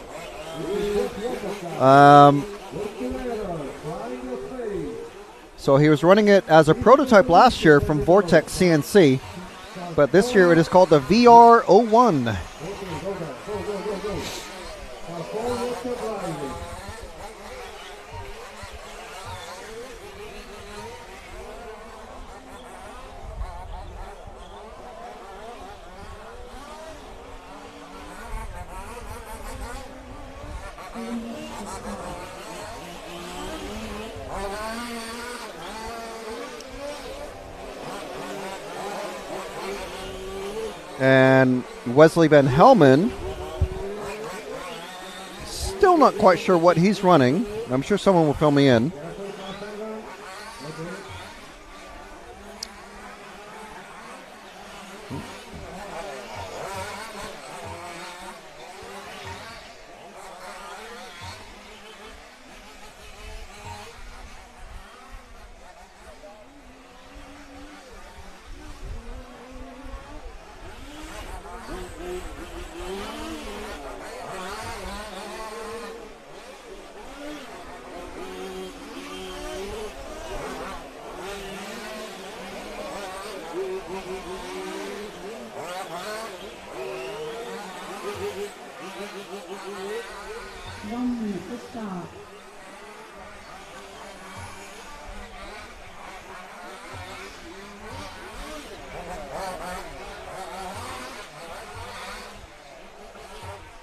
So he was running it as a prototype last year from Vortex CNC, but this year it is called the VR01. And Wesley Van Helmen, still not quite sure what he's running. I'm sure someone will fill me in. 1 minute to start.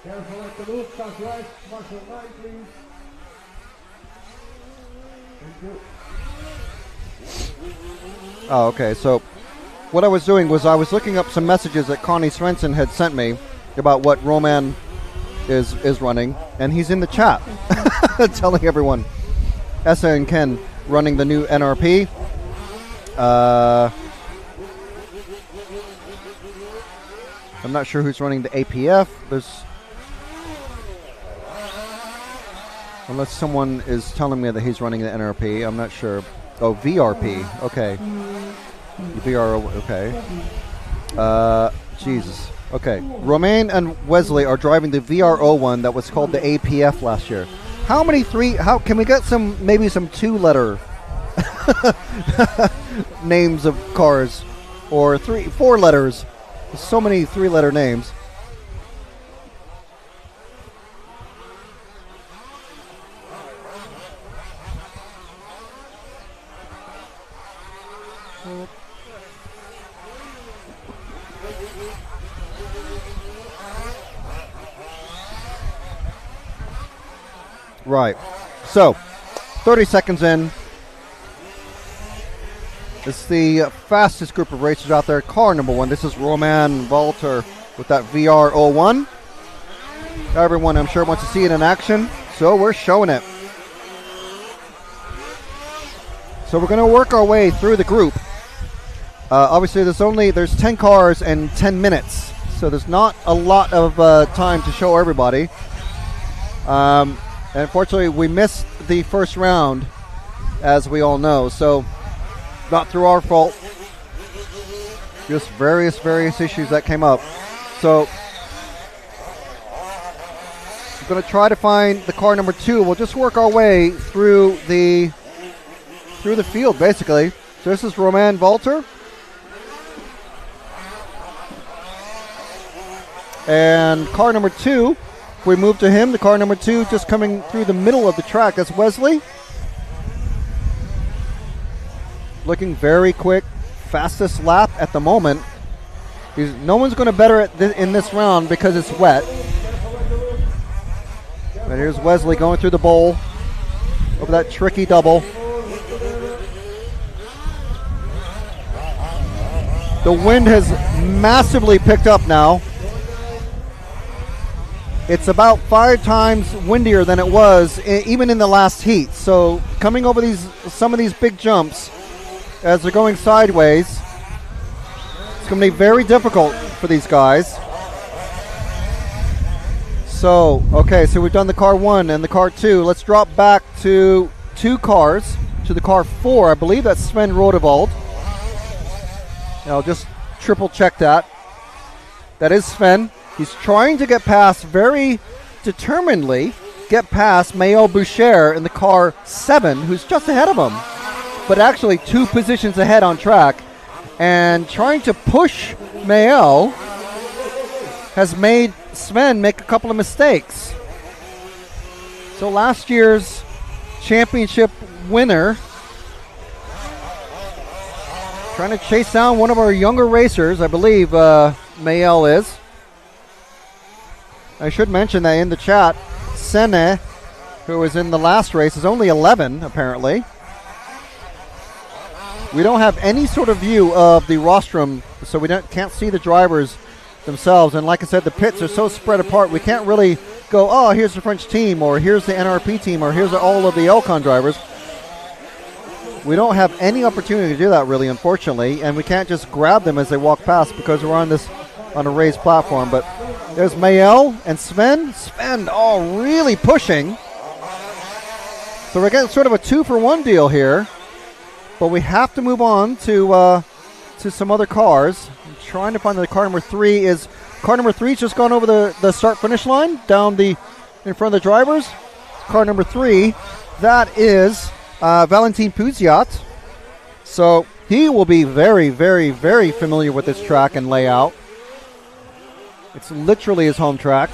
Careful at the loop, that's right. Marshal 9, please. Thank you. Oh, okay. So what I was doing was I was looking up some messages that Connie Svensson had sent me about what Roman is running, and he's in the chat telling everyone. Essa and Ken running the new NRP. I'm not sure who's running the APF. Unless someone is telling me that he's running the NRP, I'm not sure. Oh, VRP. Okay. VRO. Okay. Jesus. Okay. Romain and Wesley are driving the VRO one that was called the APF last year. How many how can we get maybe some 2-letter names of cars, or 4 letters? There's so many 3-letter names. Right. So, 30 seconds in. It's the fastest group of racers out there. Car number 1. This is Roman Walter with that VR01. Everyone, I'm sure, wants to see it in action, so we're showing it. So we're going to work our way through the group. Obviously, there's 10 cars and 10 minutes, so there's not a lot of time to show everybody. And unfortunately, we missed the first round, as we all know. So, not through our fault. Just various issues that came up. So, I'm going to try to find the car number 2. We'll just work our way through the field, basically. So this is Roman Walter. And car number 2. If we move to him, the car number 2 just coming through the middle of the track. That's Wesley. Looking very quick. Fastest lap at the moment. No one's going to better it in this round because it's wet. And here's Wesley going through the bowl over that tricky double. The wind has massively picked up now. It's about 5 times windier than it was even in the last heat. So coming over some of these big jumps as they're going sideways, it's going to be very difficult for these guys. So, okay, so we've done the car 1 and the car 2. Let's drop back to 2 cars, to the car 4. I believe that's Sven Rodevald. I'll just triple check that. That is Sven. He's trying to get past, very determinedly, get past Maël Boucher in the car 7, who's just ahead of him, but actually 2 positions ahead on track. And trying to push Maël has made Sven make a couple of mistakes. So last year's championship winner, trying to chase down one of our younger racers, I believe Maël is. I should mention that in the chat, Sene, who was in the last race, is only 11, apparently. We don't have any sort of view of the rostrum, so we can't see the drivers themselves. And like I said, the pits are so spread apart, we can't really go, oh, here's the French team, or here's the NRP team, or here's all of the Elcon drivers. We don't have any opportunity to do that, really, unfortunately, and we can't just grab them as they walk past because we're on a raised platform. But there's Maël and Sven. Sven, really pushing. So we're getting sort of a 2-for-1 deal here. But we have to move on to some other cars. I'm trying to find the car number 3 is. Car number 3's just gone over the start-finish line, in front of the drivers. Car number 3, that is Valentin Pouziat. So he will be very, very, very familiar with this track and layout. It's literally his home track.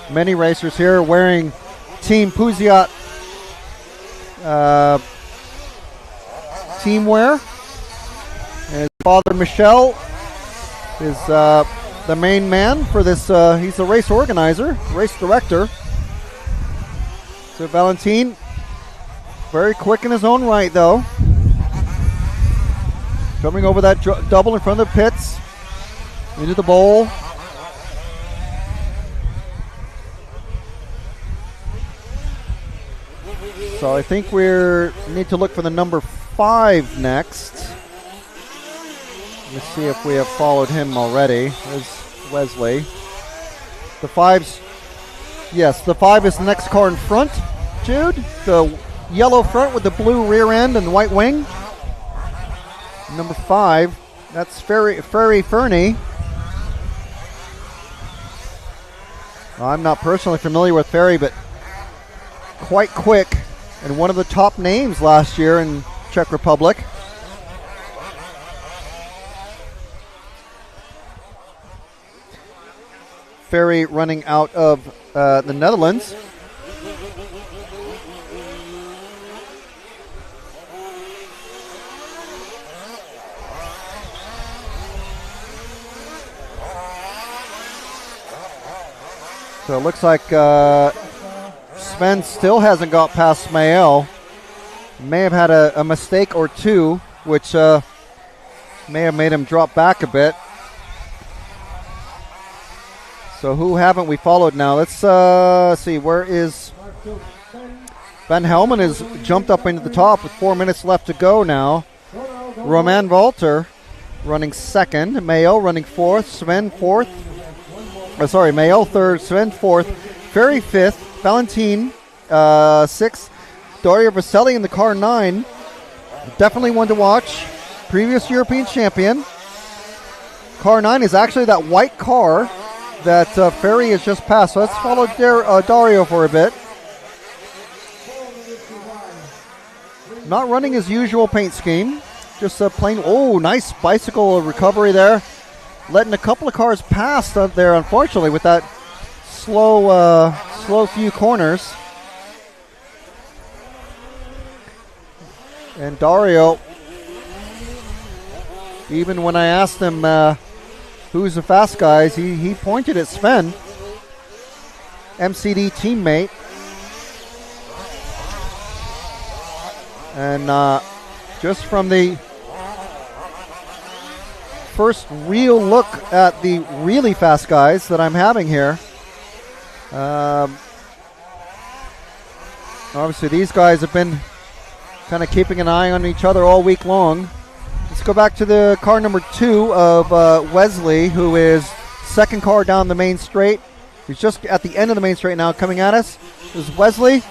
many racers here wearing Team Pousiot team wear. And his father, Michel, is the main man for this. He's the race organizer, race director. So Valentin, very quick in his own right, though. Coming over that double in front of the pits, into the bowl. So I think we need to look for the number 5 next. Let's see if we have followed him already. There's Wesley. The 5's, yes, the 5 is the next car in front, Jude. The yellow front with the blue rear end and the white wing. Number 5, that's Ferry Fernie. I'm not personally familiar with Ferry, but quite quick and one of the top names last year in Czech Republic. Ferry running out of the Netherlands. So it looks like Sven still hasn't got past Mael. May have had a mistake or two, which may have made him drop back a bit. So who haven't we followed now? Let's see, where is Van Helmen has jumped up into the top with 4 minutes left to go now. Roman Walter running second, Mael running fourth, Sven fourth. Mael third, Sven fourth, Ferry fifth, Valentin sixth, Dario Vaselli in the car 9. Definitely one to watch. Previous European champion. Car 9 is actually that white car that Ferry has just passed. So let's follow Dario for a bit. Not running his usual paint scheme. Just a plain, nice bicycle recovery there. Letting a couple of cars pass up there, unfortunately, with that slow few corners. And Dario, even when I asked him who's the fast guys, he pointed at Sven, MCD teammate. And just from the first real look at the really fast guys that I'm having here, obviously these guys have been kind of keeping an eye on each other all week long. Let's go back to the car number 2 of Wesley, who is second car down the main straight. He's just at the end of the main straight now, coming at us. This is Wesley,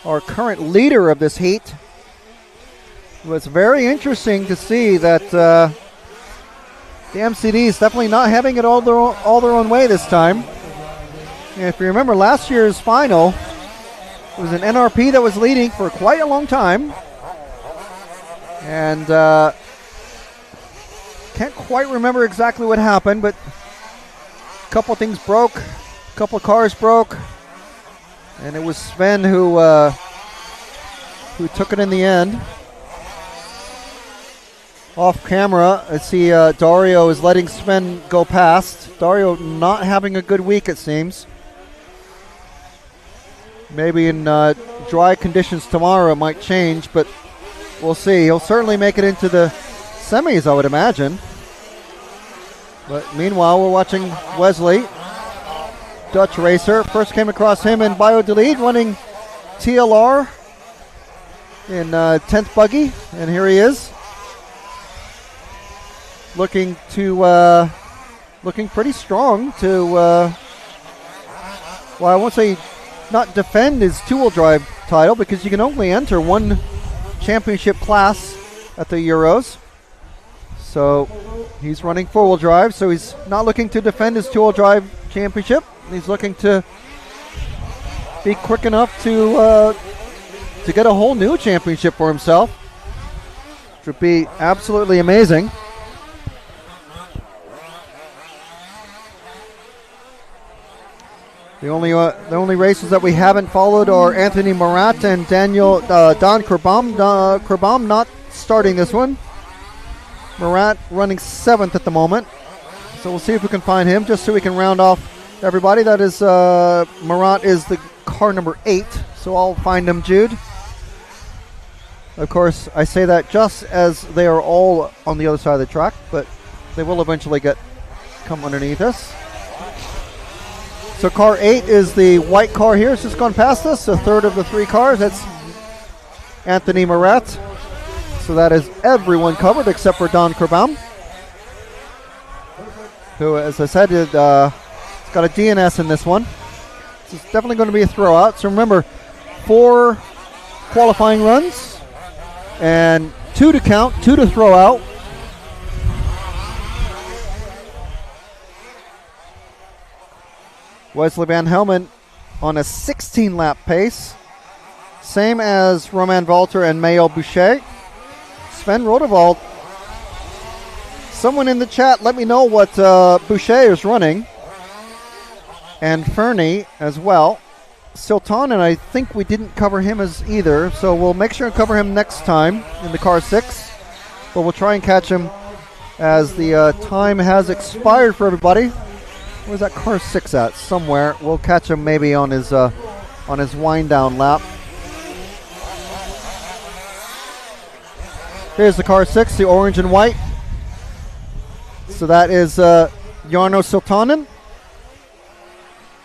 our current leader of this heat. It was very interesting to see that the MCD is definitely not having it all their own way this time. And if you remember last year's final, it was an NRP that was leading for quite a long time. And can't quite remember exactly what happened, but a couple things broke, a couple cars broke, and it was Sven who took it in the end. Off camera, I see Dario is letting Sven go past. Dario not having a good week, it seems. Maybe in dry conditions tomorrow it might change, but we'll see. He'll certainly make it into the semis, I would imagine. But meanwhile, we're watching Wesley, Dutch racer. First came across him in Bio Delete, running TLR in 10th buggy, and here he is. Looking pretty strong to, well, I won't say not defend his two-wheel drive title, because you can only enter one championship class at the Euros. So he's running four-wheel drive, so he's not looking to defend his two-wheel drive championship. He's looking to be quick enough to get a whole new championship for himself, which would be absolutely amazing. The only races that we haven't followed are Anthony Murat and Don Kerbam. Kerbam not starting this one. Murat running 7th at the moment. So we'll see if we can find him just so we can round off everybody. That is, Murat is the car number 8. So I'll find him, Jude. Of course, I say that just as they are all on the other side of the track, but they will eventually come underneath us. So car 8 is the white car here. It's just gone past us. A third of the 3 cars. That's Anthony Murat. So that is everyone covered except for Don Kerbam, who, as I said, has got a DNS in this one. It's definitely going to be a throwout. So remember, 4 qualifying runs and 2 to count, 2 to throw out. Wesley Van Helmen on a 16-lap pace, same as Romain Walter and Maël Boucher. Sven Rodewald, someone in the chat, let me know what Boucher is running, and Fernie as well. Siltanen, I think we didn't cover him as either, so we'll make sure and cover him next time in the car 6, but we'll try and catch him as the time has expired for everybody. Where's that car 6 at? Somewhere. We'll catch him maybe on his wind down lap. Here's the car 6, the orange and white. So that is Jarno Siltanen,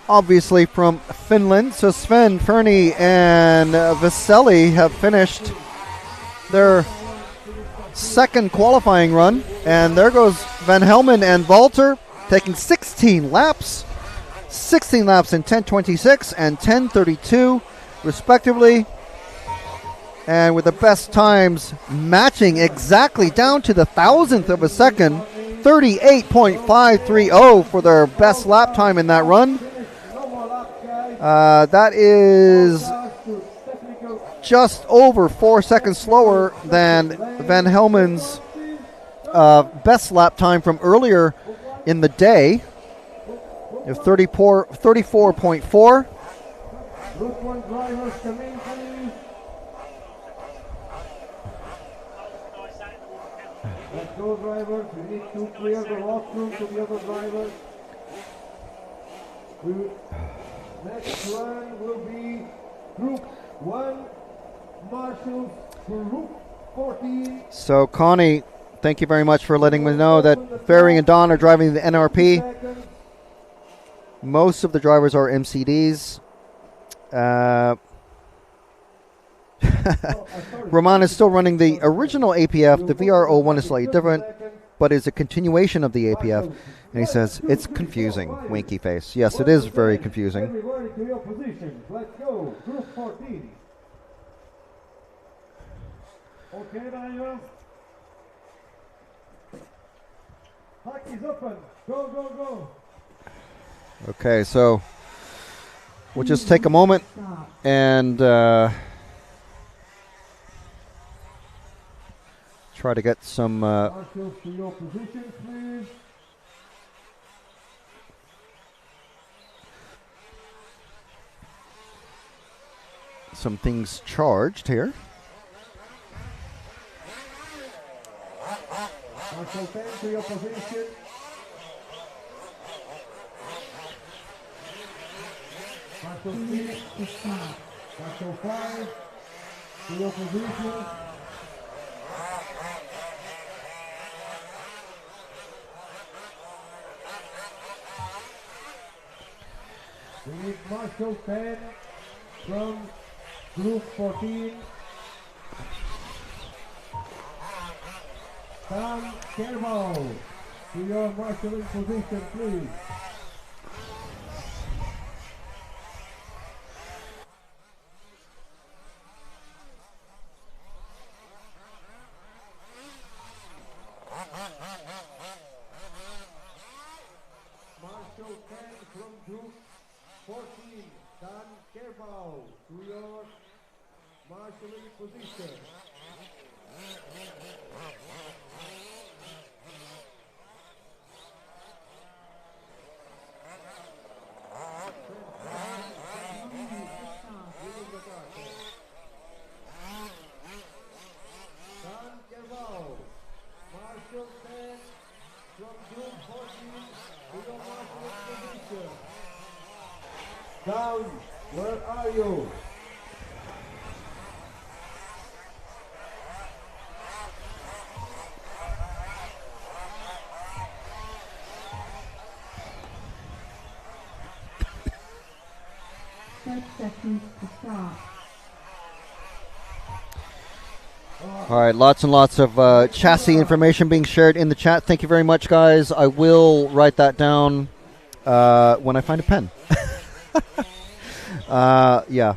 obviously from Finland. So Sven, Fernie, and Vesely have finished their 2nd qualifying run, and there goes Van Helmen and Walter, taking 16 laps in 10:26 and 10:32 respectively, and with the best times matching exactly down to the 1,000th of a second, 38.530 for their best lap time in that run. That is just over 4 seconds slower than Van Helmen's best lap time from earlier in the day of 34.4. Group 1 drivers come in, please. Let's go, drivers. We need to clear the walkthrough to the other drivers. Next one will be Group 1 Marshals, Group 14. So Connie, thank you very much for letting me know that Ferry and Don are driving the NRP. Most of the drivers are MCDs. Roman is still running the original APF. The VRO1 is slightly different, but is a continuation of the APF. And he says, it's confusing, winky face. Yes, it is very confusing. Everybody to your positions. Let's go. Group 14. Okay, Daniel. Hack is open. Go, go, go. Okay, so we'll just take a moment and try to get some Marshals to your positions, please. some things charged here. Marshal 10 to your position. Marshal 6. Marshal 5 to your position. We need Marshal 10 from Group 14. Sam Kermo to your marshalling position, please. Marshal 10 from Group 14, Dan Kerbau to your marshalling position. Down, where are you? Seconds to start. All right, lots and lots of chassis information being shared in the chat. Thank you very much, guys. I will write that down when I find a pen. Yeah.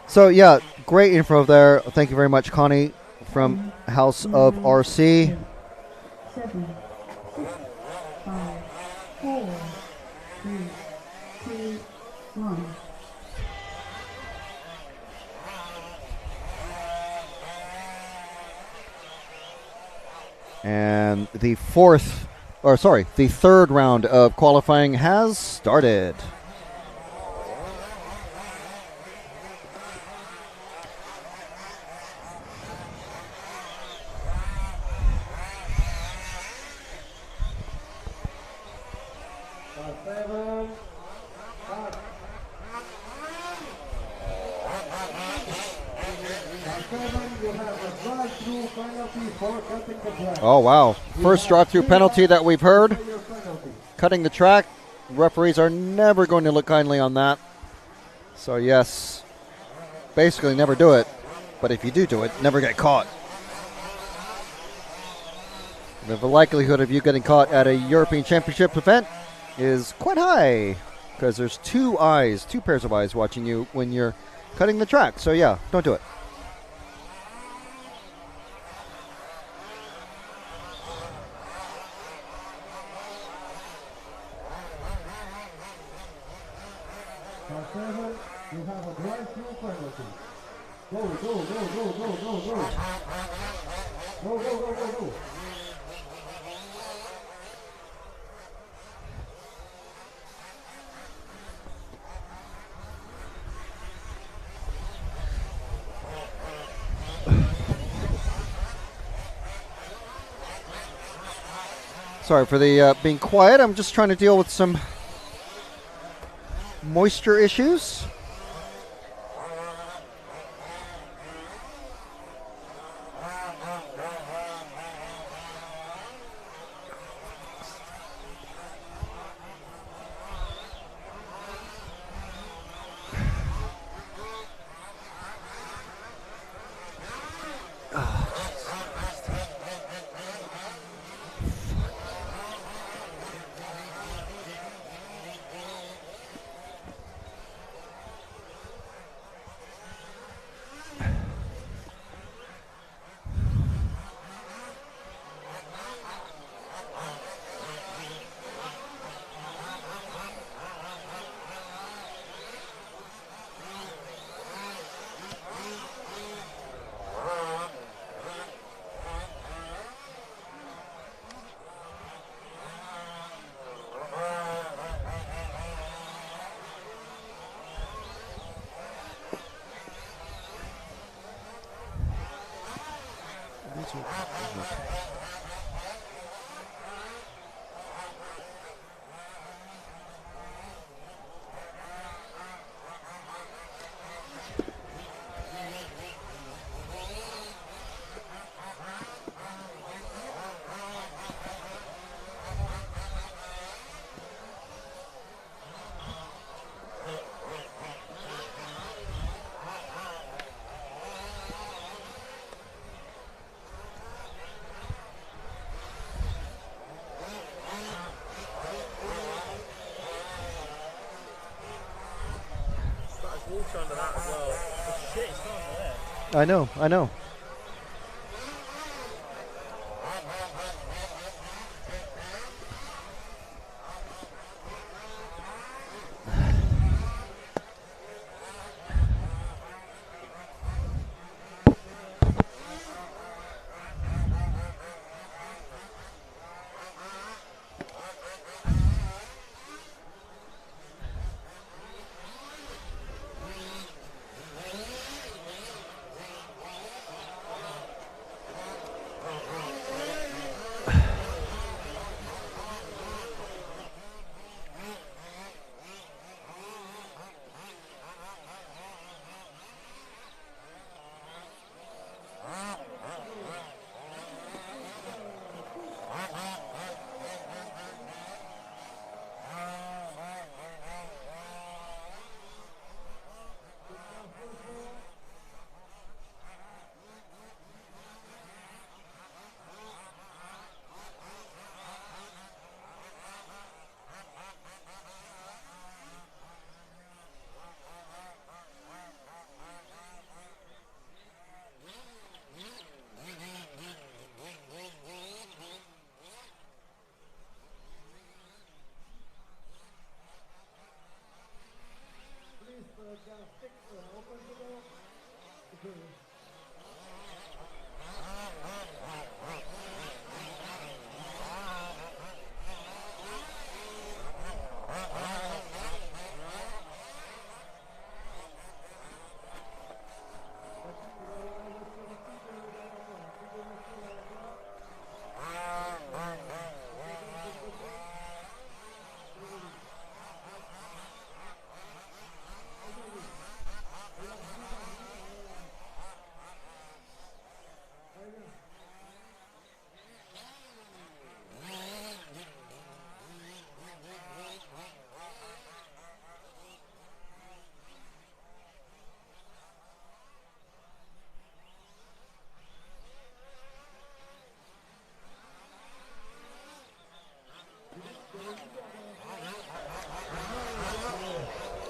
So, yeah, great info there. Thank you very much, Connie, from House of RC. 7, 6, 5, 4, 3, 2, 1. And the third round of qualifying has started. Oh, wow. First drive-through penalty that we've heard. Cutting the track. Referees are never going to look kindly on that. So, yes, basically never do it. But if you do it, never get caught. The likelihood of you getting caught at a European Championship event is quite high because there's two pairs of eyes watching you when you're cutting the track. So, yeah, don't do it. You have a drive-through penalty. Go, go, go, go, go, go, go. Go, go, go, go, go. Sorry for the being quiet. I'm just trying to deal with some moisture issues. Under that as well. Oh, shit, it's not there. I know.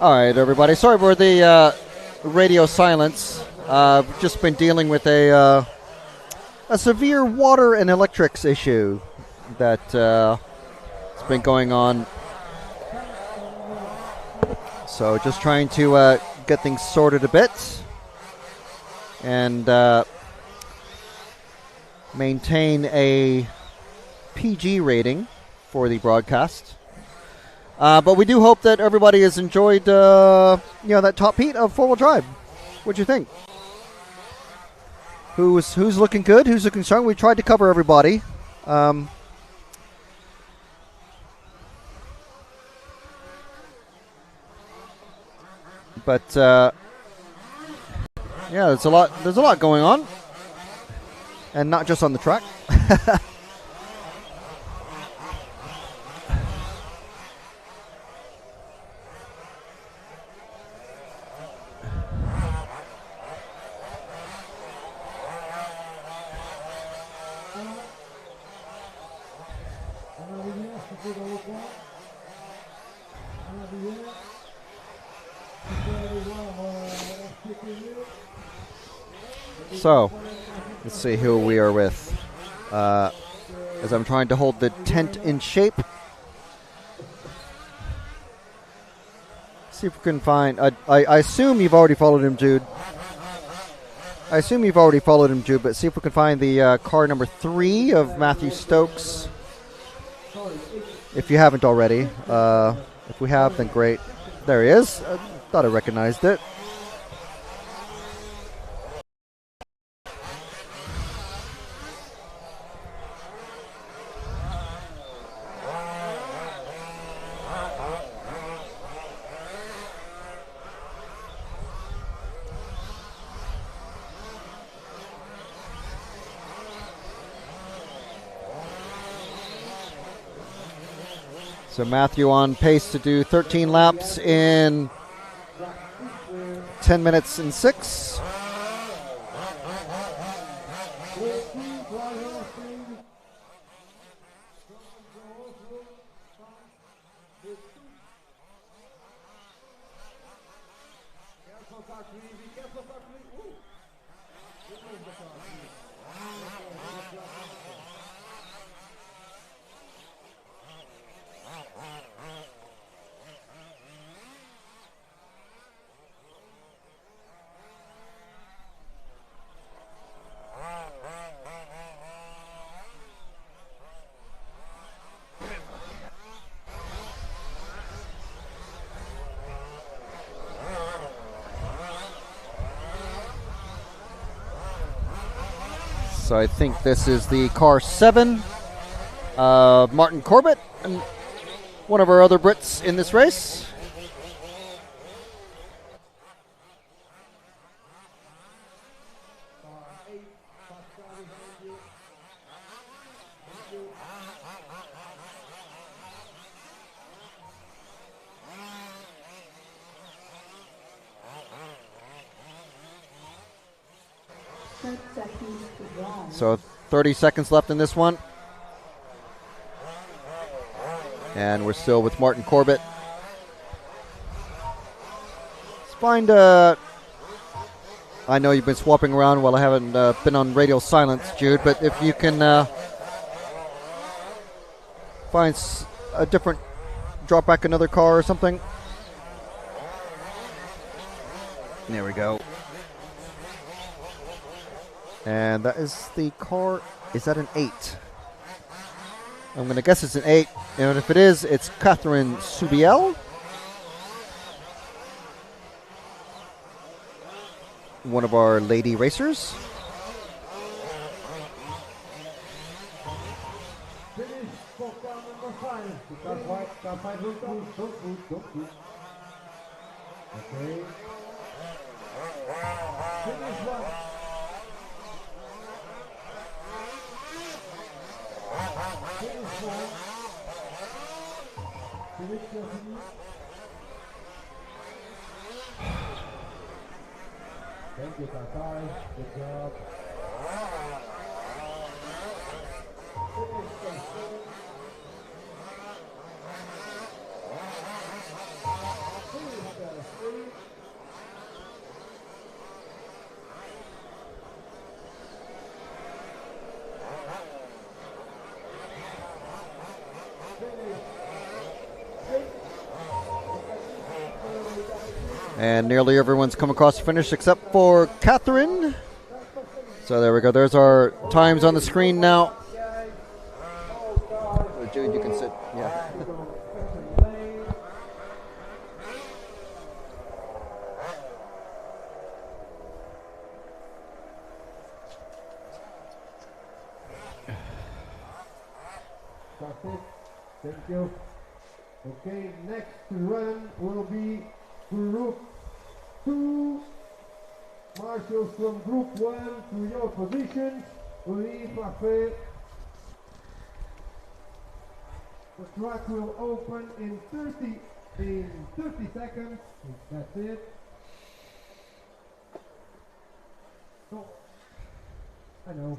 All right, everybody. Sorry for the radio silence. We've just been dealing with a severe water and electrics issue that has been going on. So just trying to get things sorted a bit and maintain a PG rating for the broadcast. But we do hope that everybody has enjoyed, that top heat of four-wheel drive. What do you think? Who's looking good? Who's looking strong? We tried to cover everybody. But there's a lot going on, and not just on the track. So, let's see who we are with. As I'm trying to hold the tent in shape. See if we can find. I assume you've already followed him, Jude. But see if we can find the car number 3 of Matthew Stokes. If you haven't already. If we have, then great. There he is. I thought I recognized it. So Matthew on pace to do 13 laps in 10 minutes and 6. So I think this is the car 7, Martin Corbett, and one of our other Brits in this race. So 30 seconds left in this one. And we're still with Martin Corbett. Let's find I know you've been swapping around while I haven't been on radio silence, Jude, but if you can find a different, drop back another car or something. There we go. And that is the car. Is that an 8? I'm going to guess it's an 8. And if it is, it's Catherine Subiel. One of our lady racers. Finish for car number 5. Car 5, don't push. Okay. Finish 1. Finish 4. Finish 4. Thank you, car 5. Good job. Finish car 7. Finish car 3. And nearly everyone's come across the finish except for Catherine. So there we go. There's our times on the screen now. So Jude, you can sit. Yeah. That's it. Thank you. Okay, next run will be Group 2. Marshals from Group 1 to your positions. Leave Buffet. The track will open in 30 seconds. That's it. Oh, I know.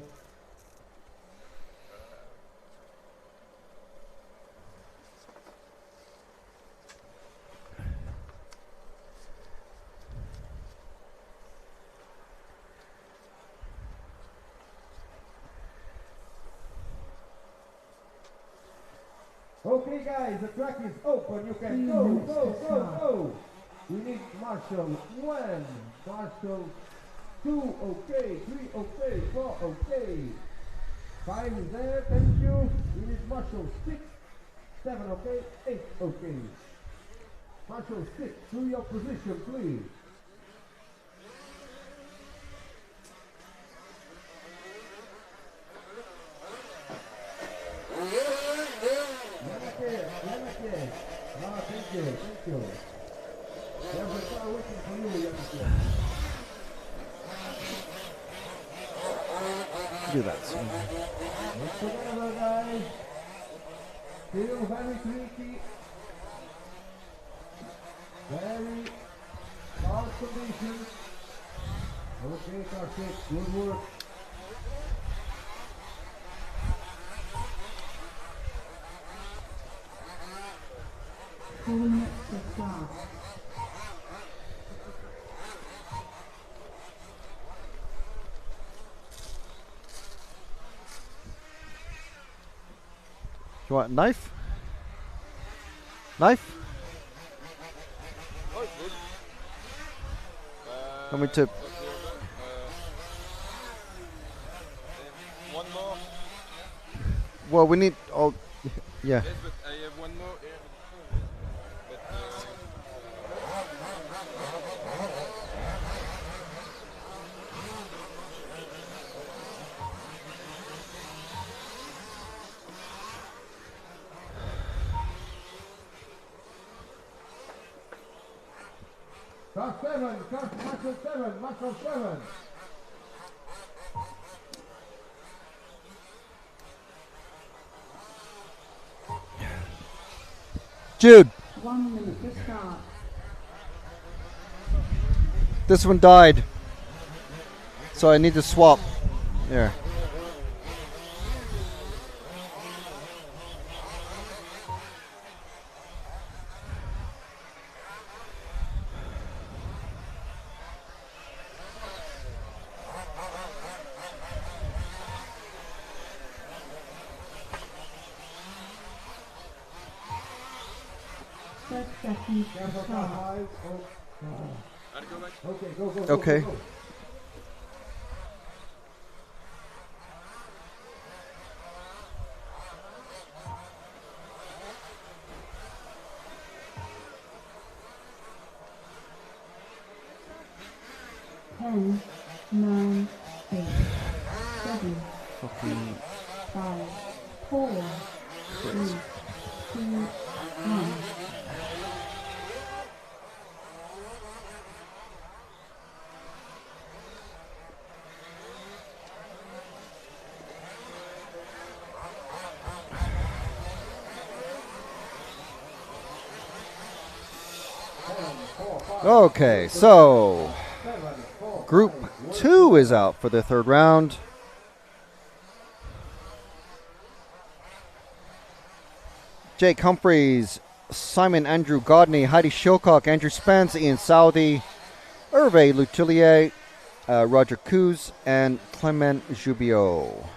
Okay guys, the track is open, you can go. We need Marshal 1, Marshal 2, okay, 3, okay, 4, okay. 5 is there, thank you. We need Marshal 6, 7, okay, 8, okay. Marshal 6, to your position, please. Thank you. There's a car waiting for you, Yannick. Do that. It's together, guys. Still very tricky. Very hard conditions. Okay, car 6, good work. Warmup to start. You want a knife? Knife? Oh, it's good. Want me to? One more. Well, we need all. Yeah. Yes, but I have one more here. But, Car 7, Marshal 7, Marshal 7. Jude, 1 minute to start. this one died. So I need to swap. There. Seconds to Careful, start. car 5. Oh. Okay, go. Okay. Go. 10, 9, 8, 7, Fucking 5, 4, 3, 2, 1. Okay, so Group 2 is out for the third round. Jake Humphreys, Simon Andrew Godney, Heidi Shilcock, Andrew Spence, Ian Saudi, Hervé Lutillier, Roger Couz, and Clement Jubio.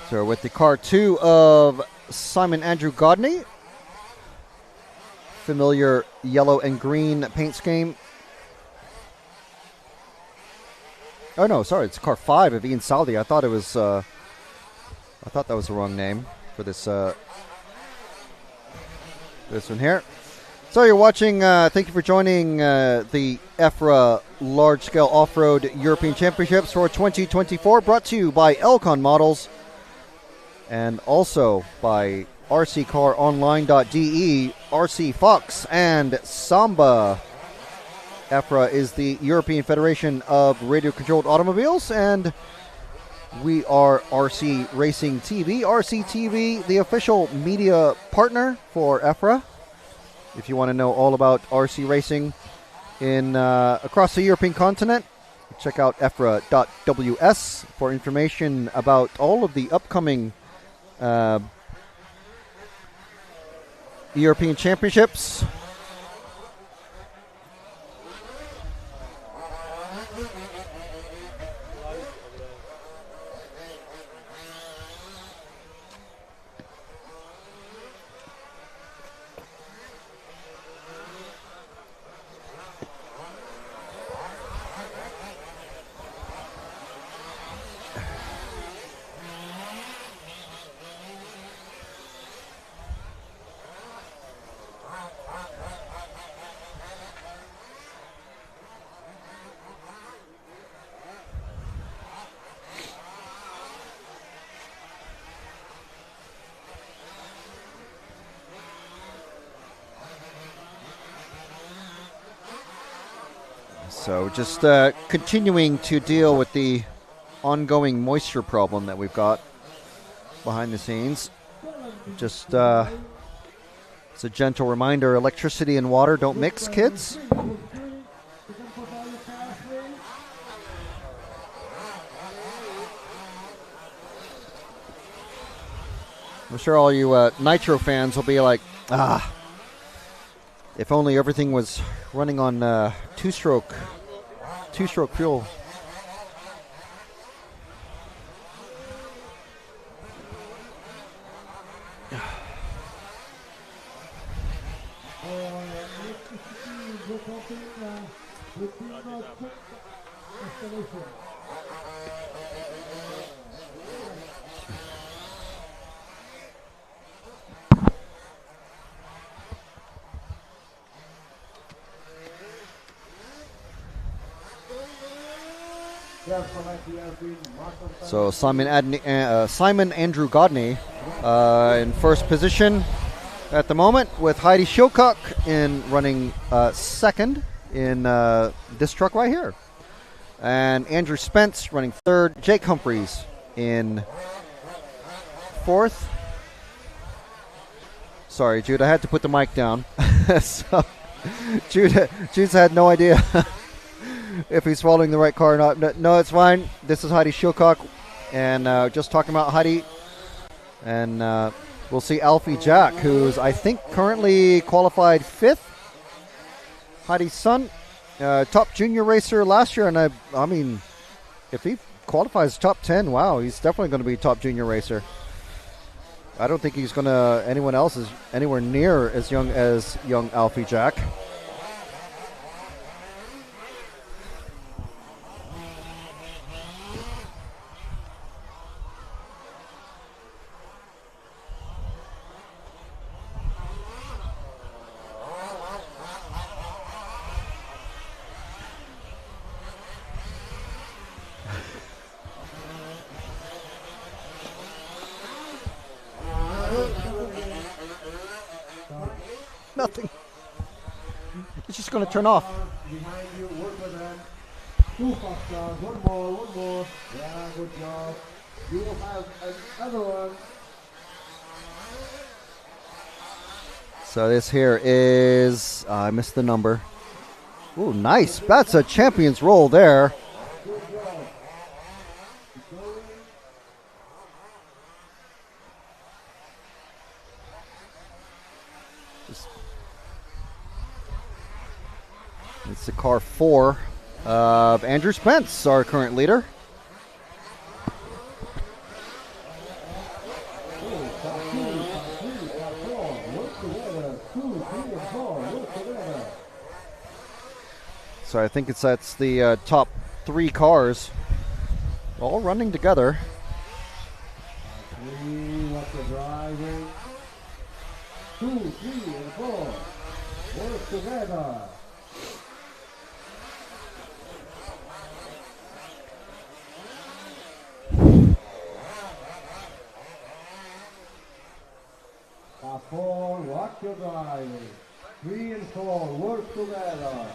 So with the car 2 of Simon Andrew Godney, familiar yellow and green paint scheme. Oh no, sorry, it's car 5 of Ian Saudi. I thought it was I thought that was the wrong name for this this one here. So you're watching, thank you for joining the EFRA Large Scale Off-Road European Championships for 2024, brought to you by Elcon Models and also by rccaronline.de, RC Fox, and Samba. EFRA is the European Federation of Radio-Controlled Automobiles, and we are RC Racing TV. RC TV, the official media partner for EFRA. If you want to know all about RC racing in across the European continent, check out efra.ws for information about all of the upcoming European Championships. So just continuing to deal with the ongoing moisture problem that we've got behind the scenes. Just it's a gentle reminder, electricity and water don't mix, kids. I'm sure all you Nitro fans will be like, if only everything was running on two-stroke fuel. So Simon Andrew Godney in first position at the moment, with Heidi Shilcock in running second in this truck right here, and Andrew Spence running third. Jake Humphreys in fourth. Sorry, Jude, I had to put the mic down. So Jude's had no idea if he's following the right car or not. No, it's fine. This is Heidi Shilcock, and just talking about Heidi. And we'll see Alfie Jack, who's, I think, currently qualified 5th. Heidi's son, top junior racer last year. And I mean, if he qualifies top 10, wow, he's definitely going to be a top junior racer. I don't think he's going to, anyone else is anywhere near as young Alfie Jack. Nothing. It's just going to turn off. Behind you, work with them. 2 fast cars, one more. Yeah, good job. You will have another one. So this here is, I missed the number. Ooh, nice. That's a champion's roll there. Good job. Keep going. It's the car 4 of Andrew Spence, our current leader. Top 2, top 3, top 4. Work together. 2, 3, and 4. Work together. So I think that's the top 3 cars all running together. 3, what's the driving? 2, 3, and 4. Work together. Car 4, watch your driving. 3 and 4, work together.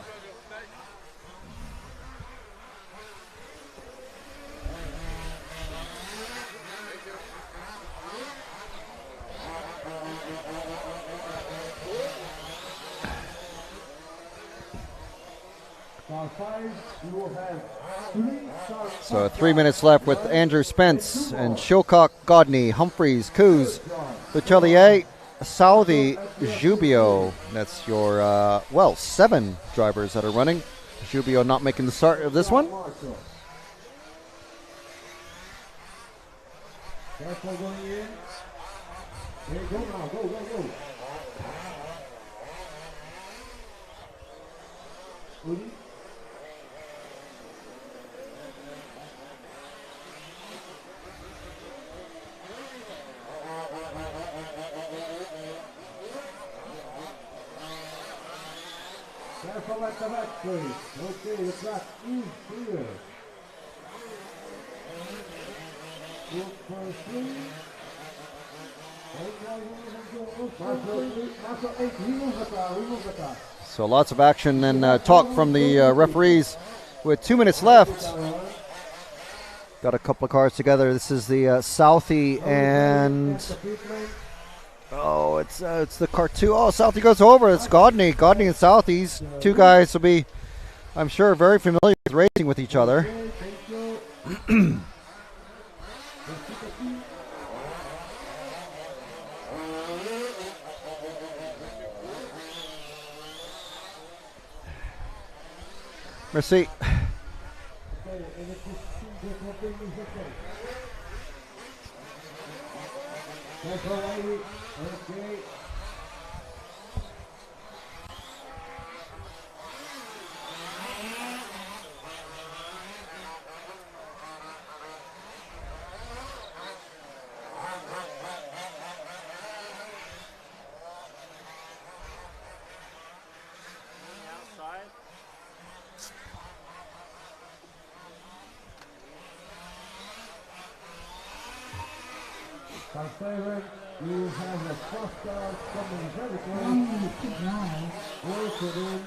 Car 5, you will have 3 cars. So 3 minutes left with Andrew Spence and Shilcock, Godney, Humphreys, Coos, Letelier, Southey, Jubio. That's your, 7 drivers that are running. Jubio not making the start of this one. Careful going in. Here, go now, go. Woody? Careful at the back, please. Okay, the track is clear. Look for 3. Marshal 8, remove the car. So lots of action and talk from the referees with 2 minutes left. Got a couple of cars together. This is the Southey and it's the car 2. Oh, Southey goes over. It's Godney and Southey. These 2 guys will be, I'm sure, very familiar with racing with each other. Merci. Okay. Outside. Car 7, you have the first car coming very close. Good drive. Work it in.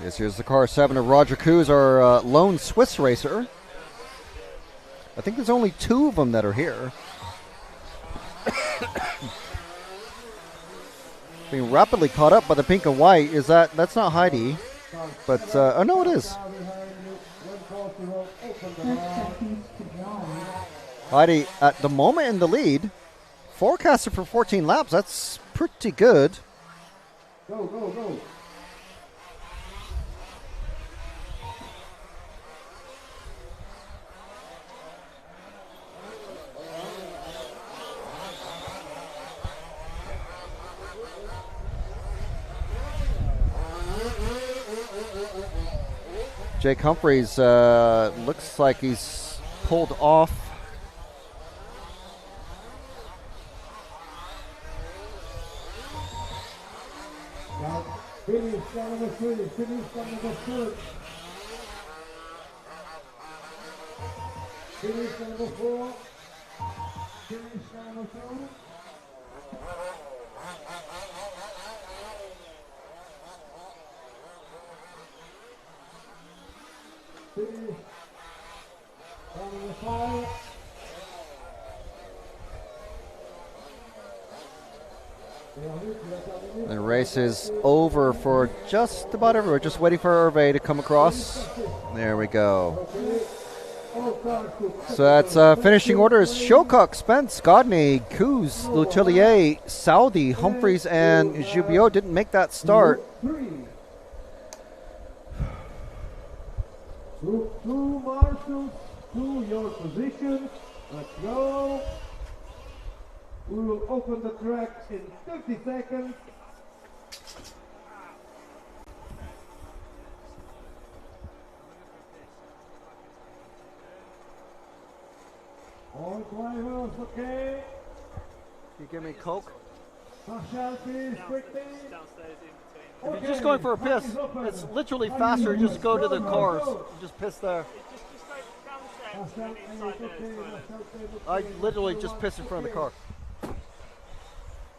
Yes, here's the car 7 of Roger Coos, our lone Swiss racer. I think there's only 2 of them that are here. Being rapidly caught up by the pink and white. That's not Heidi, but oh no, it is. Car behind you. When called to roll, open the 30 bar. seconds to drive. Heidi at the moment in the lead. Forecasted for 14 laps. That's pretty good. Go, go, go. Jake Humphreys looks like he's pulled off. Now, finish car number 3. Finish car number 4. Finish car number 4. Finish car number 2. Finish car number 5. The race is over for just about everywhere. Just waiting for Hervé to come across. There we go. So that's finishing orders. Showcock, Spence, Godney, Coos, Letellier, Saudi, Humphreys, and Jubio didn't make that start. Two marshals to your position. Let's go. We will open the track in 30 seconds. All drivers, okay? You give me Coke? Specialties, quickly. Downstairs in between. If you're just going for a piss, it's literally faster. Just go to the cars. Just piss there. Just go down the steps and inside there. I literally just piss in front of the car.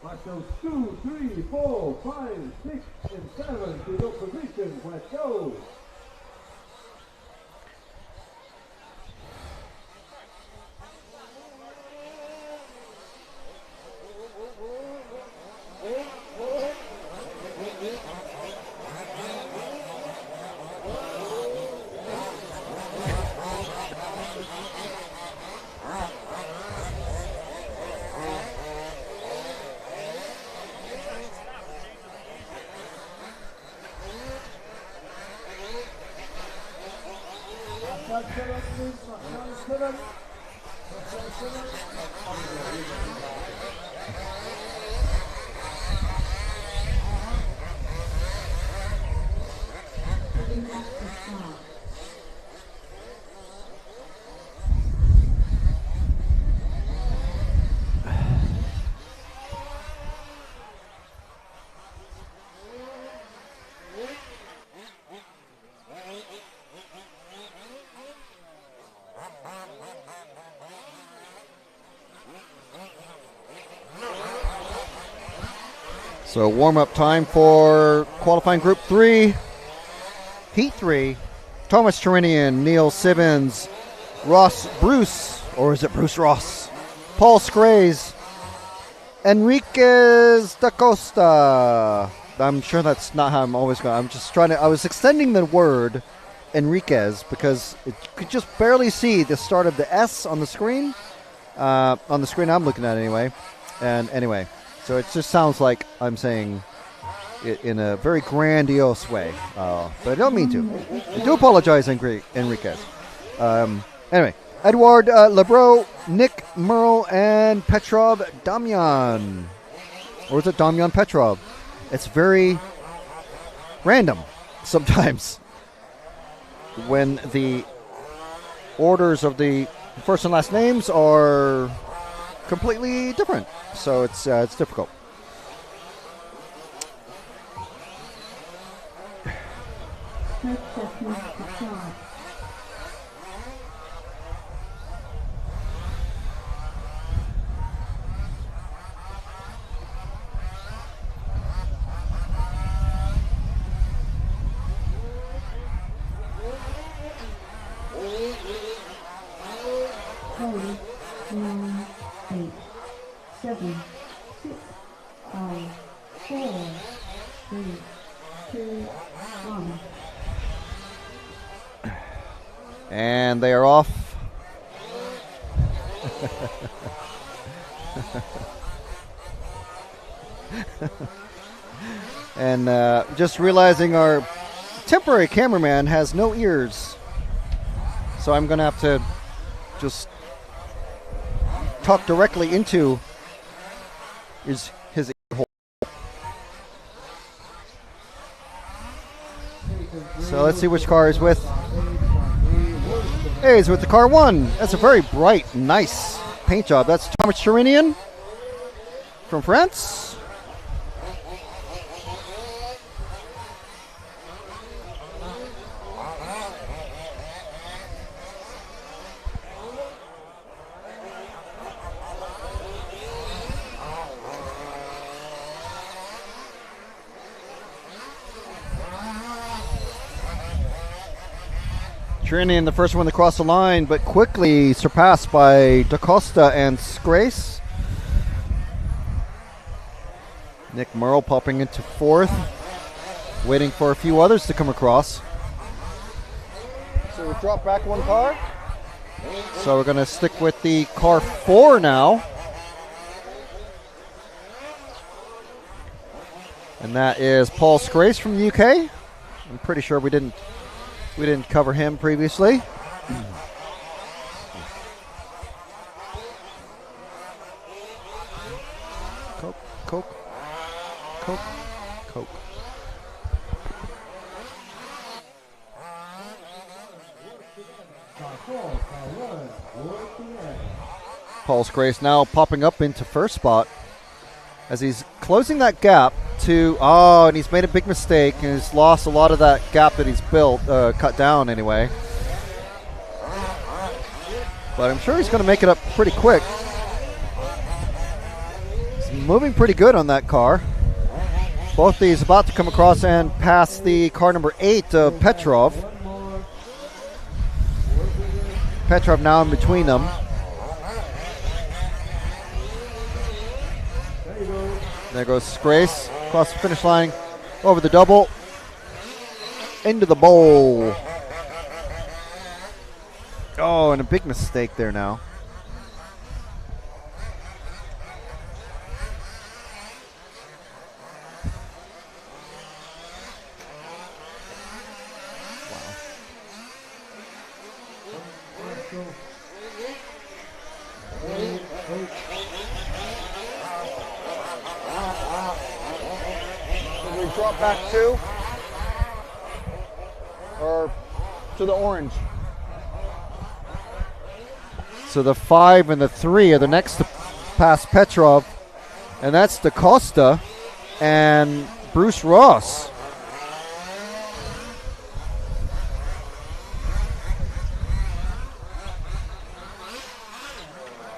Marshals 2, 3, 4, 5, 6, and 7 to your position. Let's go. So warm-up time for qualifying Group 3. Heat 3. Thomas Charinian, Neil Simmons, Ross Bruce, or is it Bruce Ross? Paul Scrays, Enriquez da Costa. I'm sure that's not how I'm always going. I'm just trying to, I was extending the word Enriquez because you could just barely see the start of the S on the screen. On the screen I'm looking at anyway. And anyway, so it just sounds like I'm saying it in a very grandiose way. But I don't mean to. I do apologize, Enriquez. Anyway, Edward Lebreau, Nick Merle, and Petrov Damian. Or is it Damian Petrov? It's very random sometimes when the orders of the first and last names are completely different. So it's difficult. Seven, 6, 5, 4, 2, 1. And they are off. And just realizing our temporary cameraman has no ears. So I'm going to have to just talk directly into his ear hole. So let's see which car he's with. Hey, he's with the car 1. That's a very bright, nice paint job. That's Thomas Cherinian from France. Trini, the first one to cross the line, but quickly surpassed by DaCosta and Scrace. Nick Merle popping into 4th, waiting for a few others to come across. So we drop back 1 car. So we're going to stick with the car 4 now. And that is Paul Scrace from the UK. I'm pretty sure we didn't cover him previously. Coke, Coke, Coke, Coke. Paul Scrace now popping up into 1st spot as he's closing that gap to, and he's made a big mistake and he's lost a lot of that gap that he's built, cut down anyway. But I'm sure he's going to make it up pretty quick. He's moving pretty good on that car. Both these about to come across and pass the car number 8 of Petrov. Petrov now in between them. There goes Scrace across the finish line, over the double, into the bowl. Oh, and a big mistake there now. Drop back 2 or to the orange. So the 5 and the 3 are the next to pass Petrov, and that's DaCosta and Bruce Ross.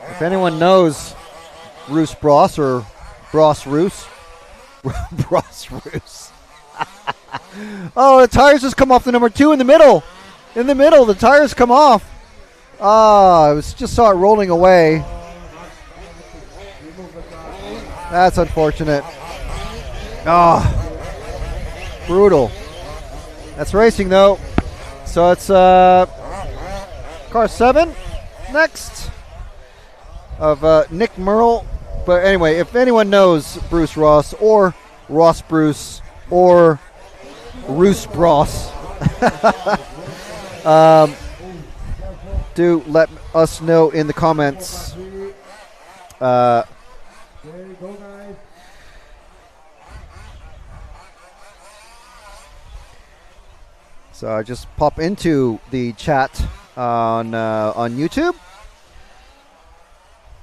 If anyone knows Roos Bross or Bross Roos, Bross Roos. Oh, the tires just come off the number 2 in the middle. In the middle, the tires come off. I just saw it rolling away. That's unfortunate. Brutal. That's racing though. So it's car 7 next of Nick Merle. But anyway, if anyone knows Bruce Ross or Ross Bruce or Roos Bross, do let us know in the comments. There you go, guys. So I just pop into the chat on YouTube.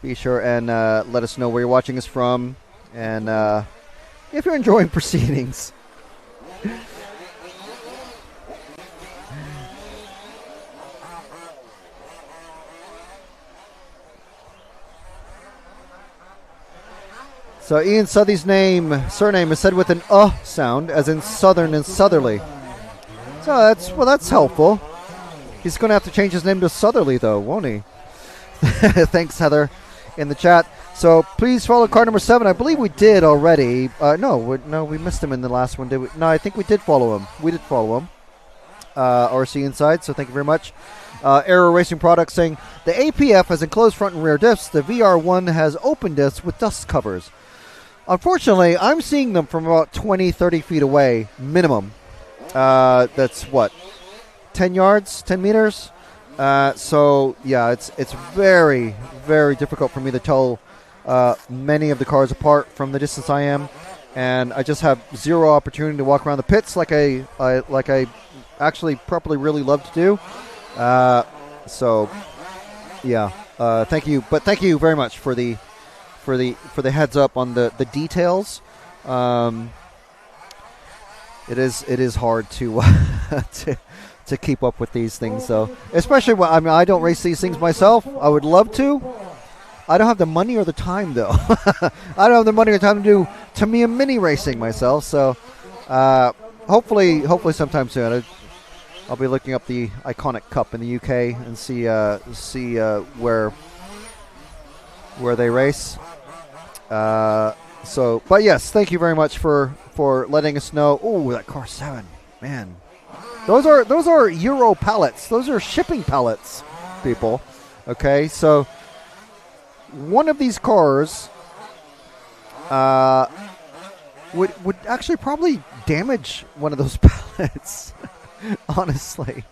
Be sure and let us know where you're watching us from, and if you're enjoying proceedings. So Ian Southey's surname is said with an sound, as in southern and southerly. So that's helpful. He's going to have to change his name to Southerly though, won't he? Thanks, Heather, in the chat. So please follow car number 7. I believe we did already. No, we missed him in the last one, did we? No, I think we did follow him. We did follow him. RC Inside, so thank you very much. Aero Racing Products saying, the APF has enclosed front and rear diffs. The VR1 has open diffs with dust covers. Unfortunately, I'm seeing them from about 20, 30 feet away, minimum. That's what, 10 yards, 10 meters? So, yeah, it's very, very difficult for me to tell many of the cars apart from the distance I am. And I just have zero opportunity to walk around the pits like I actually properly really love to do. So, yeah, thank you. But thank you very much for the heads up on the details. It is hard to to keep up with these things, though. Especially when I don't race these things myself. I would love to. I don't have the money or the time, though. I don't have the money or time to do Tamiya mini racing myself. So, hopefully sometime soon. I'll be looking up the Iconic Cup in the UK and see where they race. But yes, thank you very much for letting us know. Oh, that car 7, man, those are Euro pallets. Those are shipping pallets, people. Okay, so one of these cars would actually probably damage one of those pallets. Honestly.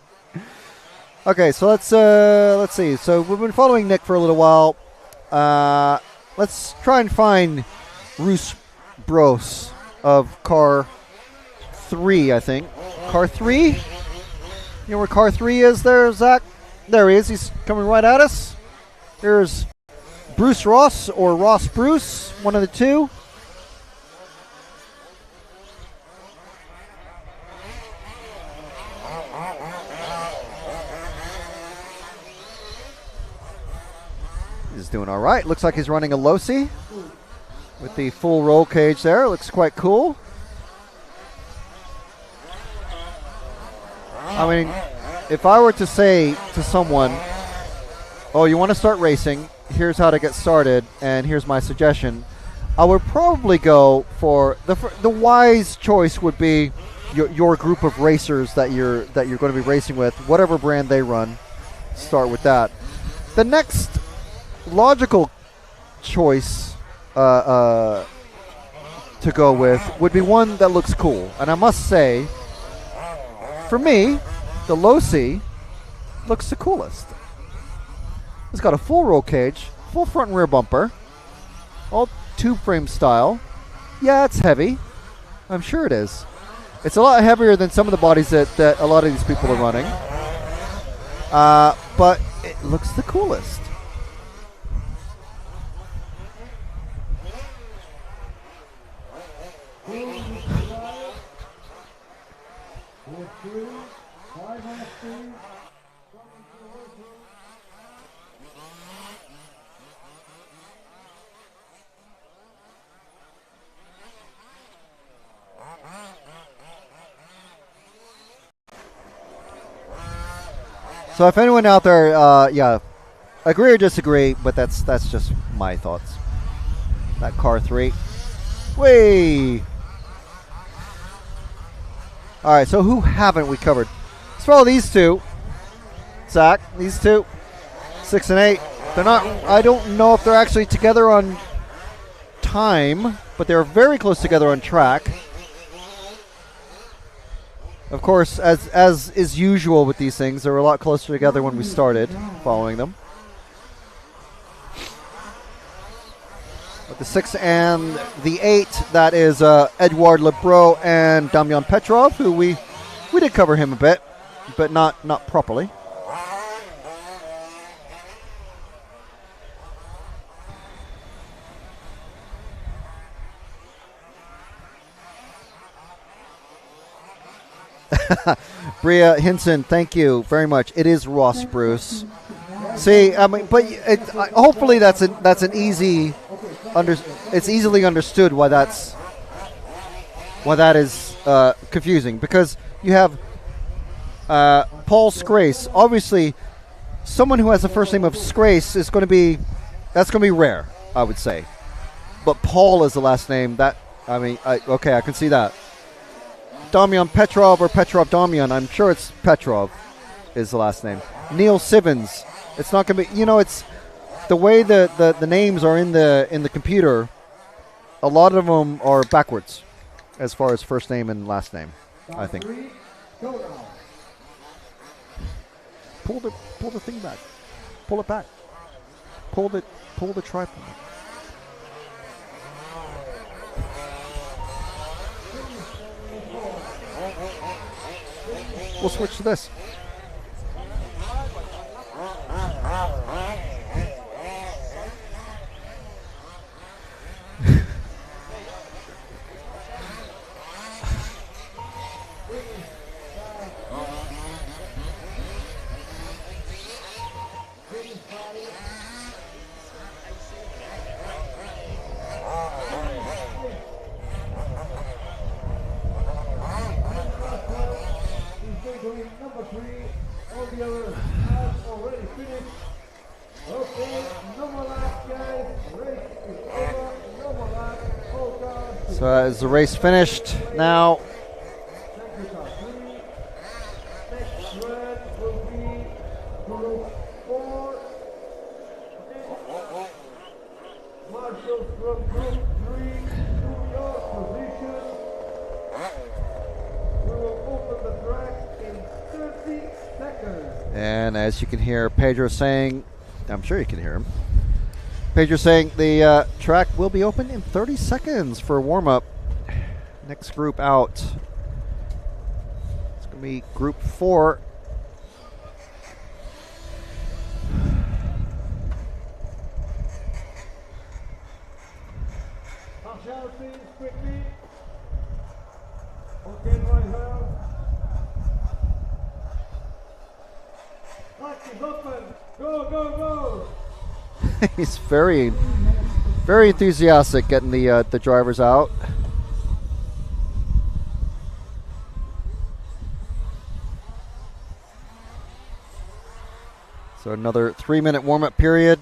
Okay, so let's see. So we've been following Nick for a little while. Let's try and find Roos Bros of car 3, I think. Car 3? You know where car 3 is there, Zach? There he is. He's coming right at us. Here's Bruce Ross or Ross Bruce, one of the two. He's doing all right. Looks like he's running a Losi with the full roll cage there. Looks quite cool. I mean, if I were to say to someone, oh, you want to start racing, here's how to get started, and here's my suggestion, I would probably go for the wise choice would be your group of racers that you're going to be racing with, whatever brand they run. Start with that. The next logical choice to go with would be one that looks cool, and I must say, for me, the Losi looks the coolest. It's got a full roll cage, full front and rear bumper, all tube frame style. Yeah, it's heavy. I'm sure it is. It's a lot heavier than some of the bodies that a lot of these people are running. But it looks the coolest. So if anyone out there, yeah, agree or disagree, but that's just my thoughts. That car 3. Way. All right, so who haven't we covered? Let's follow these two. Zach, these two, 6 and 8. They're not. I don't know if they're actually together on time, but they're very close together on track. Of course, as is usual with these things, they were a lot closer together when we started following them. But the 6 and the 8, that is Edouard Lebreau and Damian Petrov, who we did cover him a bit, but not properly. Bria Hinson, thank you very much. It is Ross Bruce. See, I mean, but hopefully that's an easy it's easily understood why that is confusing, because you have Paul Scrace. Obviously, someone who has the first name of Scrace is going to be rare. I would say. But Paul is the last name. That okay, I can see that. Damian Petrov or Petrov Damian. I'm sure it's Petrov is the last name. Neil Sivens. It's not going to be, it's the way the names are in the computer, a lot of them are backwards as far as first name and last name, I think. Pull the thing back. Pull it back. Pull the tripod. We'll switch to this. Number 3, all the others have already finished. Okay, no more laps, guys. Race is over. No more laps. All cars. So is the race finished now? Next run will be Group 4. Marshals from Group 3 to your position. We will open the track in 30 seconds. And as you can hear Pedro saying, I'm sure you can hear him. Pedro saying the track will be open in 30 seconds for warm-up. Next group out. It's going to be Group 4. Partiality quickly. Okay, right here. Track is open. Go, go, go. He's very enthusiastic getting the drivers out. So another 3-minute warm-up period.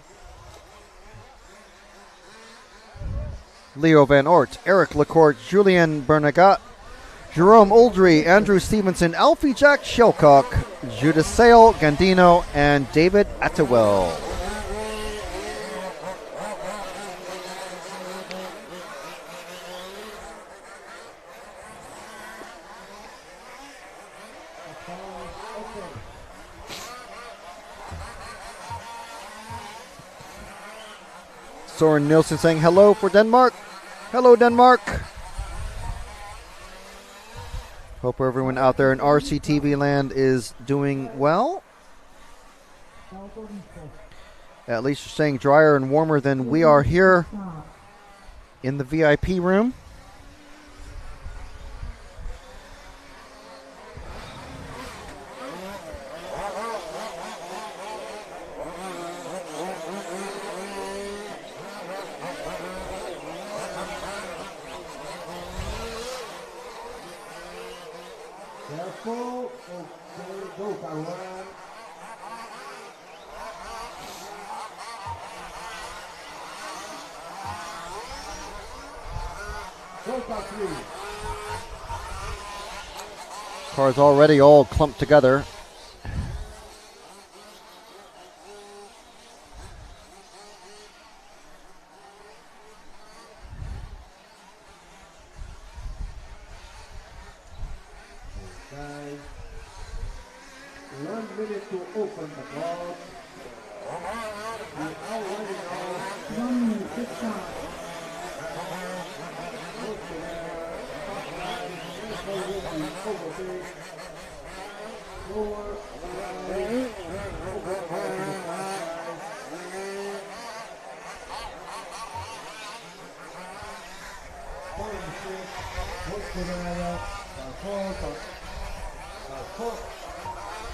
Leo Van Oort, Eric Lacourt, Julien Bernagat, Jerome Oldry, Andrew Stevenson, Alfie Jack Shilcock, Judith Sale, Gandino, and David Attewell. Soren Nielsen saying hello for Denmark. Hello, Denmark. Hope everyone out there in RCTV land is doing well. At least you're staying drier and warmer than we are here in the VIP room. Careful. Okay, go, Caroline. Go, Patrick. Cars already all clumped together. Guys, 1 minute to open the clock. We already know. 1 minute to start.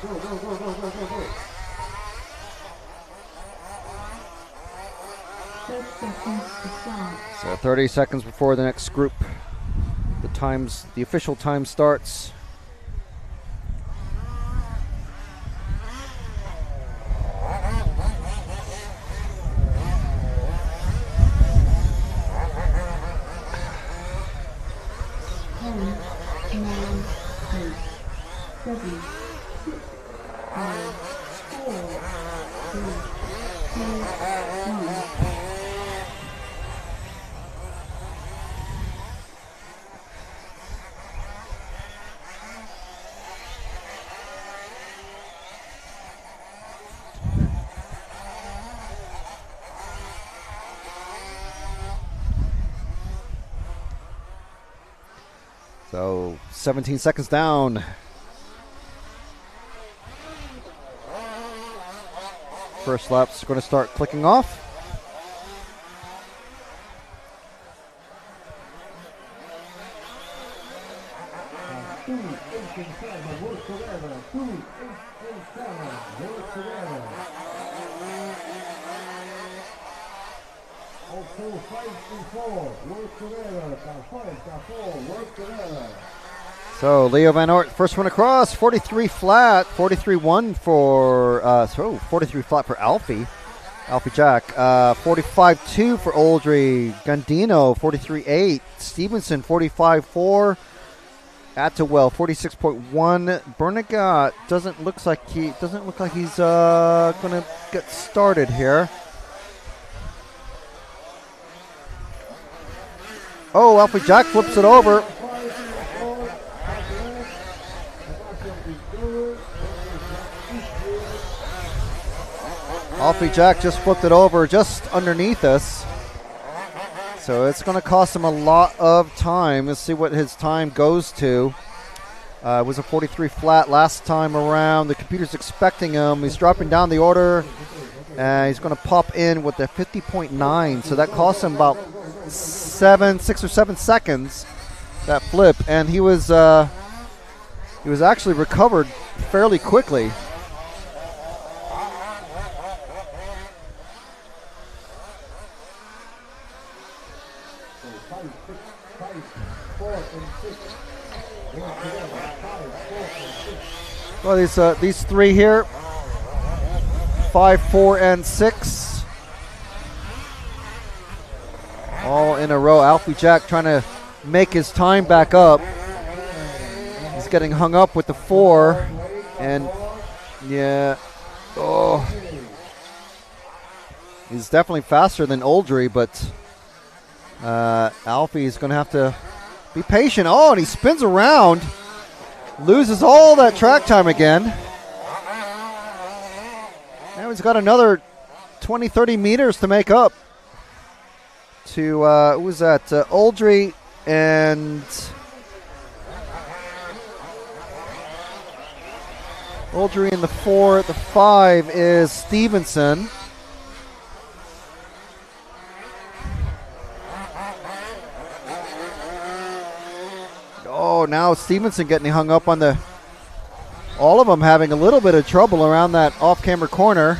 Go, go, go, go, go, go, go. 30 seconds to start. So 30 seconds before the next group. The official time starts. 8, 7, 6, 5, 4, 3, 2, 1. So 17 seconds down. First lap's going to start clicking off. Two, 8, and 7, work together. 2, 8, and 7, work together. Also 5 and 4, work together. Car 5, car 4, work together. So Leo Van Ort, first one across, 43 flat, 43-1 for, 43 flat for Alfie Jack, 45-2 for Oldry, Gandino, 43-8, Stevenson, 45-4, Attewell, 46.1, Bernagat doesn't look like he's gonna get started here. Oh, Alfie Jack flips it over. Alfie Jack just flipped it over just underneath us. So it's going to cost him a lot of time. Let's see what his time goes to. It was a 43 flat last time around. The computer's expecting him. He's dropping down the order. And he's going to pop in with a 50.9. So that cost him about 6 or 7 seconds, that flip. And he was actually recovered fairly quickly. Well, these three here, 5, 4, and 6, all in a row. Alfie Jack trying to make his time back up. He's getting hung up with the 4, and yeah, oh, he's definitely faster than Oldry, but Alfie is going to have to be patient. Oh, and he spins around. Loses all that track time again. Now he's got another 20, 30 meters to make up to, who was that? Oldry and the 4. The 5 is Stevenson. Oh, now Stevenson getting hung up on all of them having a little bit of trouble around that off-camera corner.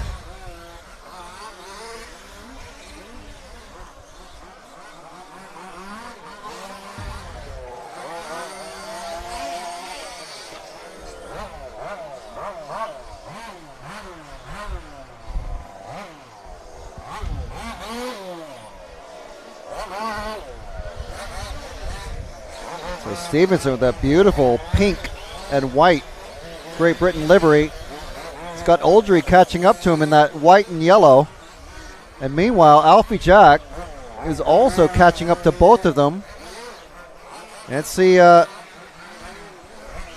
So Stevenson with that beautiful pink and white Great Britain livery. He's got Oldry catching up to him in that white and yellow. And meanwhile, Alfie Jack is also catching up to both of them. Let's see.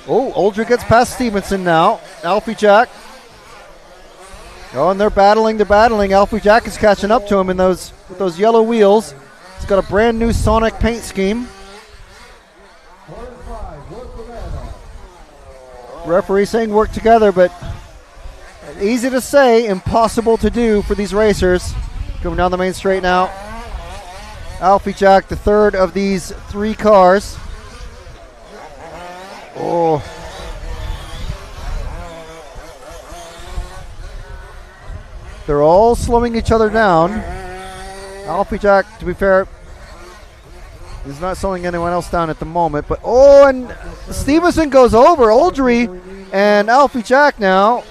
Oldry gets past Stevenson now. Alfie Jack. Oh, and they're battling. Alfie Jack is catching up to him in with those yellow wheels. He's got a brand new Sonic paint scheme. Referee saying work together, but easy to say, impossible to do for these racers. Coming down the main straight now. Alfie Jack, the third of these 3 cars. Oh. They're all slowing each other down. Alfie Jack, to be fair, he's not slowing anyone else down at the moment. But and Stevenson goes over Oldry and Alfie Jack now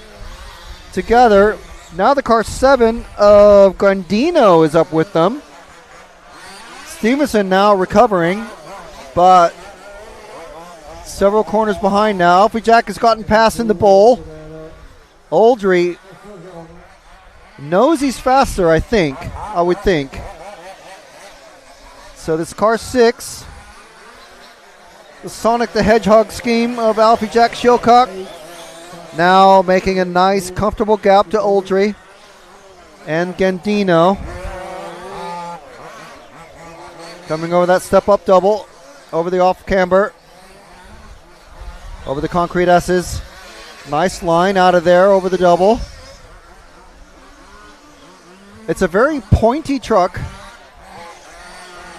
together. Now the car 7 of Gandino is up with them. Stevenson now recovering, but several corners behind now. Alfie Jack has gotten past in the bowl. Oldry knows he's faster, I would think. So this car 6, the Sonic the Hedgehog scheme of Alfie Jack Shilcock, now making a nice, comfortable gap to Oldry and Gandino. Coming over that step-up double, over the off-camber, over the concrete S's. Nice line out of there over the double. It's a very pointy truck,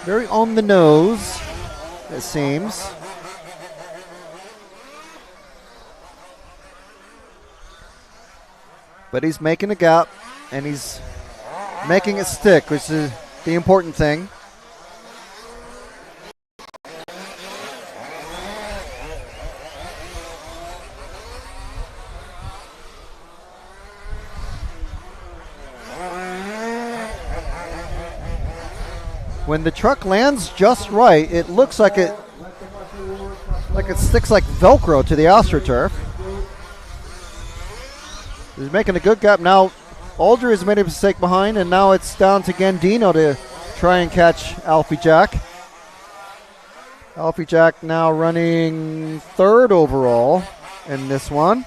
very on the nose, it seems. But he's making a gap, and he's making it stick, which is the important thing. When the truck lands just right, it looks like it sticks like Velcro to the AstroTurf. He's making a good gap now. Oldry has made a mistake behind, and now it's down to Gandino to try and catch Alfie Jack. Alfie Jack now running 3rd overall in this one.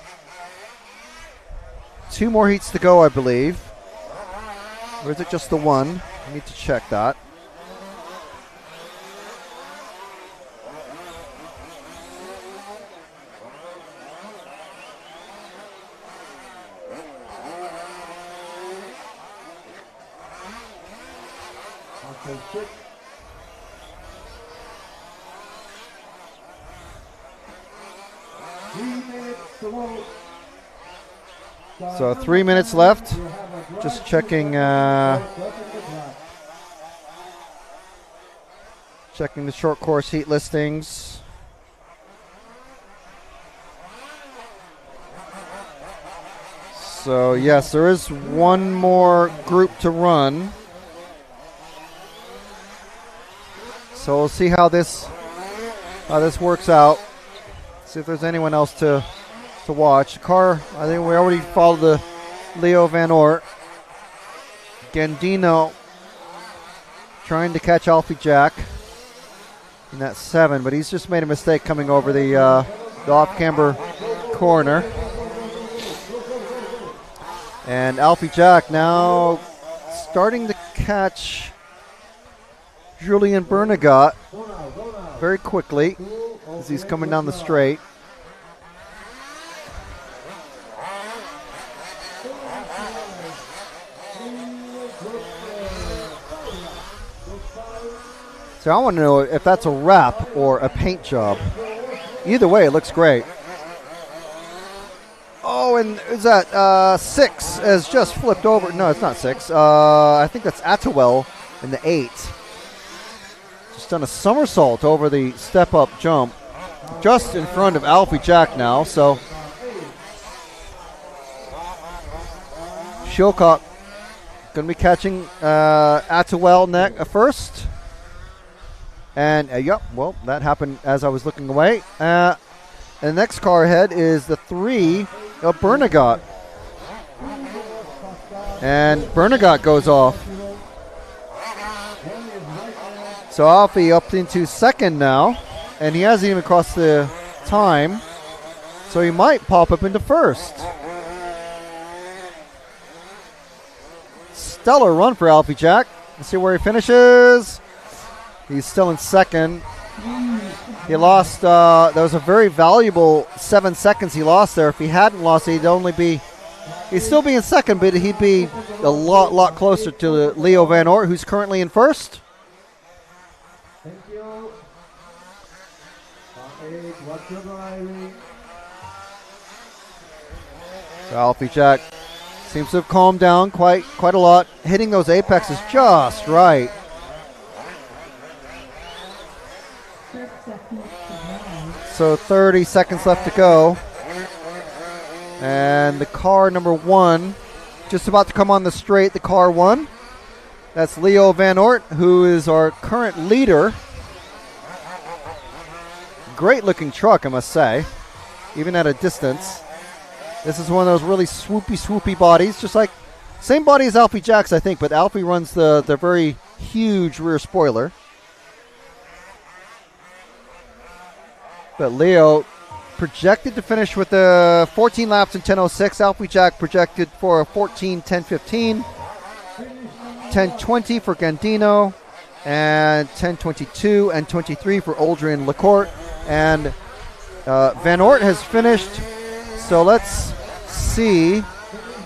2 more heats to go, I believe. Or is it just the one? I need to check that. So 3 minutes left. Just checking checking the short course heat listings. So yes, there is one more group to run. So we'll see how this works out. See if there's anyone else to watch. The car, I think we already followed the Leo Van Oort. Gandino trying to catch Alfie Jack in that 7, but he's just made a mistake coming over the off-camber corner. And Alfie Jack now starting to catch Julien Bernagat very quickly as he's coming down the straight. So I want to know if that's a wrap or a paint job. Either way, it looks great. Oh, and is that 6 has just flipped over? No, it's not 6. I think that's Atwell in the 8. Just done a somersault over the step-up jump, just in front of Alfie Jack now. So Shilcock going to be catching Atwell first. And, yep, well, that happened as I was looking away. And the next car ahead is the 3 of Bernagat. And Bernagat goes off. So Alfie up into 2nd now. And he hasn't even crossed the time. So he might pop up into 1st. Stellar run for Alfie Jack. Let's see where he finishes. He's still in 2nd. He lost, that was a very valuable 7 seconds he lost there. If he hadn't lost, he'd still be in 2nd, but he'd be a lot closer to Leo Van Oort, who's currently in 1st. Thank you. What's your driving? So Alfie Jack seems to have calmed down quite a lot, hitting those apexes just right. So 30 seconds left to go. And the car number 1 just about to come on the straight, the car 1. That's Leo Van Oort, who is our current leader. Great looking truck, I must say, even at a distance. This is one of those really swoopy bodies, just like same body as Alfie Jack's, I think, but Alfie runs the very huge rear spoiler. But Leo projected to finish with 14 laps in 10:06. Alfie Jack projected for a 14 10:15, 10:20 for Gandino, and 10:22 and 23 for Aldrin Lacourt. And Van Oort has finished. So let's see.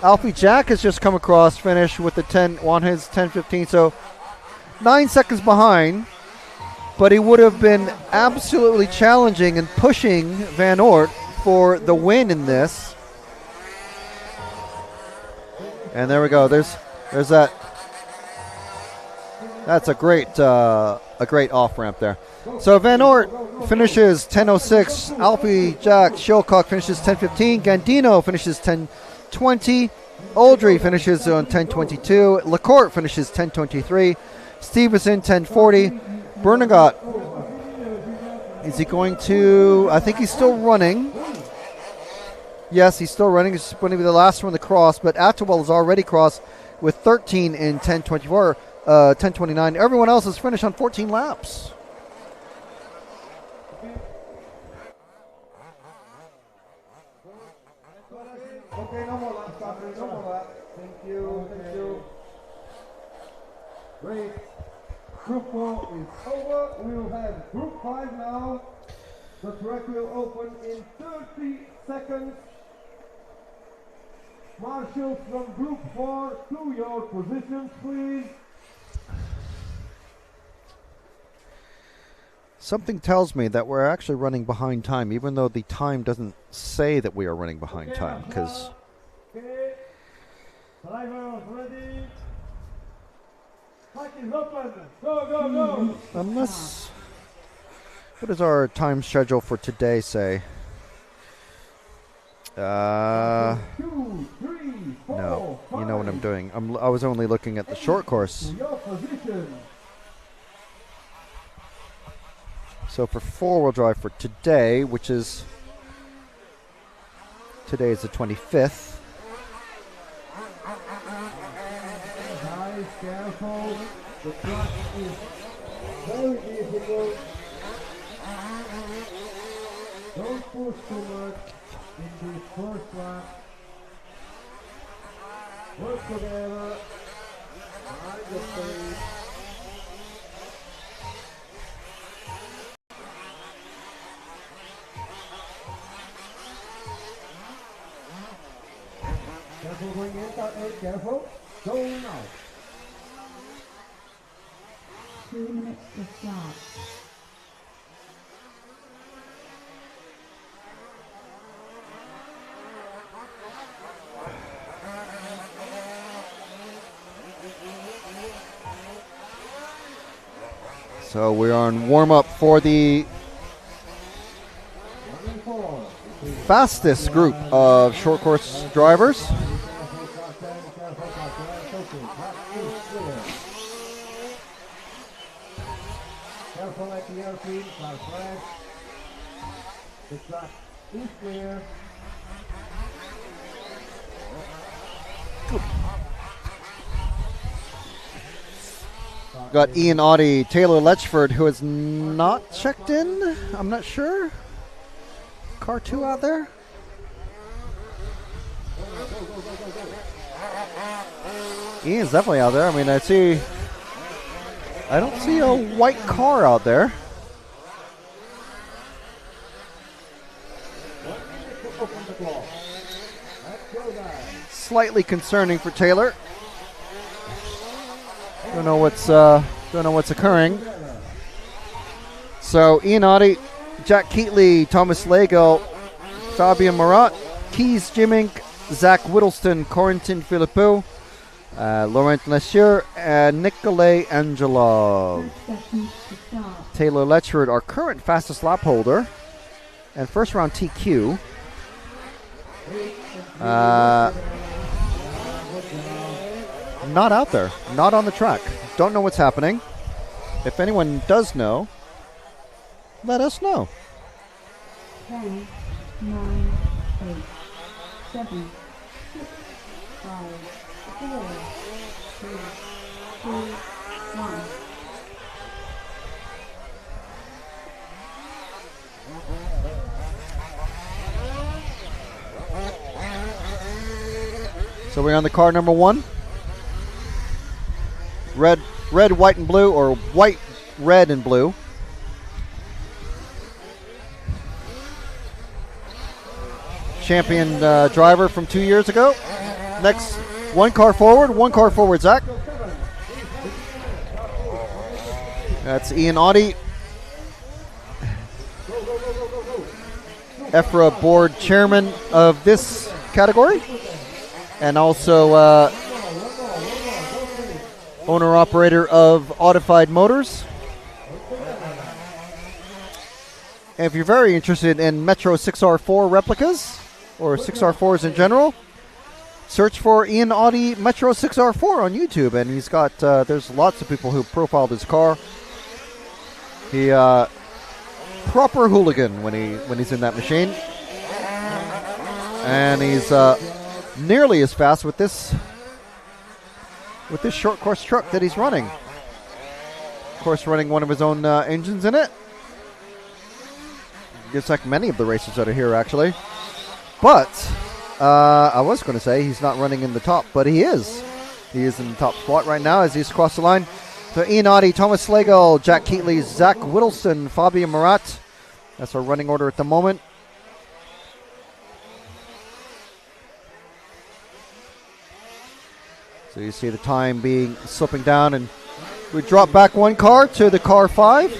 Alfie Jack has just come across, finished with the 10 on his 10:15. So 9 seconds behind. But he would have been absolutely challenging and pushing Van Oort for the win in this. And there we go. There's that. That's a great off ramp there. So Van Oort finishes 10:06. Alfie Jack Shilcock finishes 10:15. Gandino finishes 10:20. Aldry finishes on 10:22. Lacourt finishes 10:23. Stevenson 10:40. Bernagot, is he going to, I think he's still running. Yes, he's still running. He's going to be the last one to cross, but Attewell has already crossed with 13 in 10:24, 10:29. Everyone else has finished on 14 laps. Okay, no more laps, Doctor. No more laps. Thank you. Thank you. Great. Group 4 is over. We will have Group 5 now. The track will open in 30 seconds. Marshals from Group 4 to your positions, please. Something tells me that we're actually running behind time, even though the time doesn't say that we are running behind time. Because okay. Drivers ready. Track is open. Go, go, go. unless, what does our time schedule for today say? 2, 3, 4, No, you know what I'm 5. doing. I was only looking at the short course. To your position. So for four-wheel drive for today, which is, today is the 25th. Guys, careful. The track is very difficult. Don't push too much in this first lap. Work together. Mind the pace. Careful going in, careful. Go now. 2 minutes to start. So we're on warm-up for the fastest group of short course drivers. Careful at the airfield, car flash. The track is clear. Got Ian Audie, Taylor Letchford, who has not checked in. I'm not sure. Car 2 out there. Ian's definitely out there. I mean, I don't see a white car out there. Slightly concerning for Taylor. Don't know what's occurring. So Ian Audie, Jack Keatley, Thomas Lagill, Fabian Marat, Keys Jimmink, Zach Whittleston, Corentin Philippou, Laurent Lessieur, and Nikolay Angelov. Taylor Letchford, our current fastest lap holder, and first round TQ. Not out there, not on the track. Don't know what's happening. If anyone does know, let us know. 10, 9, 8, 7, 6, 5, 4, 3, 2, 1. So we're on the car number 1. Red, white, and blue, or white, red, and blue. Champion driver from 2 years ago. Next, one car forward, Zach. That's Ian Audie, EFRA board chairman of this category, and also owner-operator of Audified Motors. And if you're very interested in Metro 6R4 replicas, or 6R4s in general, search for Ian Audie Metro 6R4 on YouTube, and he's got, there's lots of people who profiled his car. He, proper hooligan when he's in that machine. And he's nearly as fast with this short course truck that he's running. Of course, running one of his own engines in it. Just like many of the racers that are here, actually. But I was going to say he's not running in the top, but he is. He is in the top spot right now as he's crossed the line. So Ian Audie, Thomas Slagle, Jack Keatley, Zach Whittleson, Fabio Marat. That's our running order at the moment. So you see the time being slipping down, and we drop back one car to the car 5.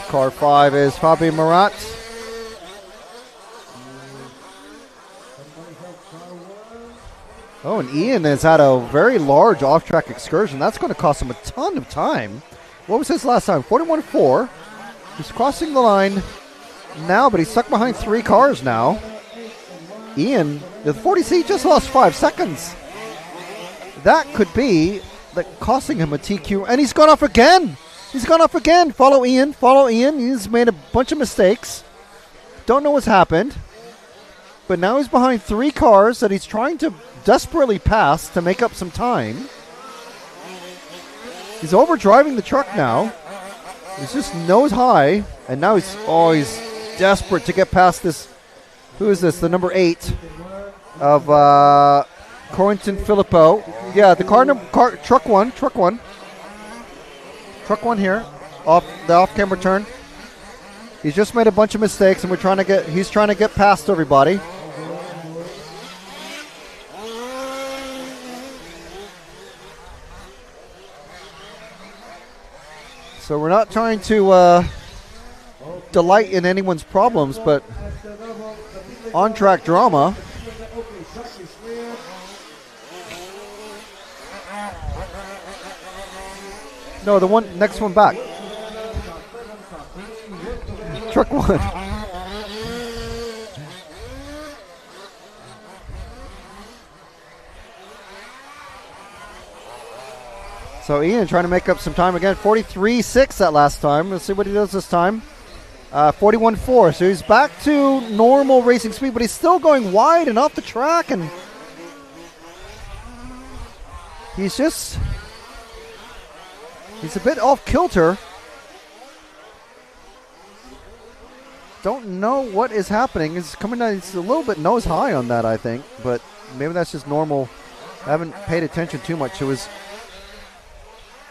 Car 5 is Fabio Marat. Oh, and Ian has had a very large off-track excursion. That's going to cost him a ton of time. What was his last time? 41.4. He's crossing the line now, but he's stuck behind 3 cars now. Ian, the 40C just lost 5 seconds. That could be costing him a TQ, and he's gone off again. He's gone off again. Follow Ian. He's made a bunch of mistakes. Don't know what's happened. But now he's behind 3 cars that he's trying to desperately pass to make up some time. He's overdriving the truck now. He's just nose high, and now he's desperate to get past this. Who is this? The number 8 of Corrington Filippo. Yeah, the truck one here, off-camera turn. He's just made a bunch of mistakes, and he's trying to get past everybody. So we're not trying to delight in anyone's problems, but on-track drama. No, the next one back. Truck 1. So Ian trying to make up some time again. 43.6 that last time. Let's see what he does this time. 41.4. So he's back to normal racing speed, but he's still going wide and off the track, and he's a bit off kilter. Don't know what is happening. It's coming down. It's a little bit nose high on that, I think, but maybe that's just normal. I haven't paid attention too much.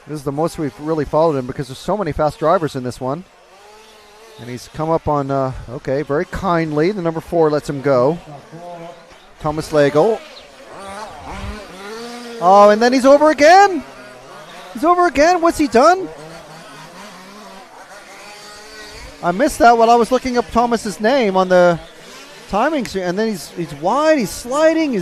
This is the most we've really followed him because there's so many fast drivers in this one. And he's come up on, very kindly. The number 4 lets him go. Thomas Slagle. Oh, and then he's over again. What's he done? I missed that while I was looking up Thomas's name on the timing screen. And then he's wide, he's sliding,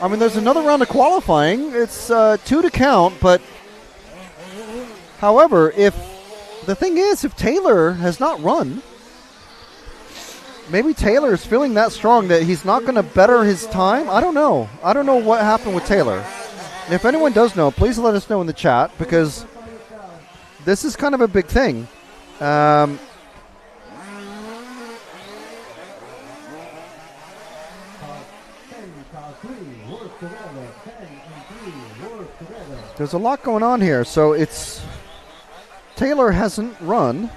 I mean, there's another round of qualifying. It's 2 to count, but however, if Taylor has not run, maybe Taylor is feeling that strong that he's not going to better his time. I don't know what happened with Taylor. And if anyone does know, please let us know in the chat, because this is kind of a big thing. 10, car 3, work together. 10 and 3, work together. There's a lot going on here. So it's Taylor hasn't run.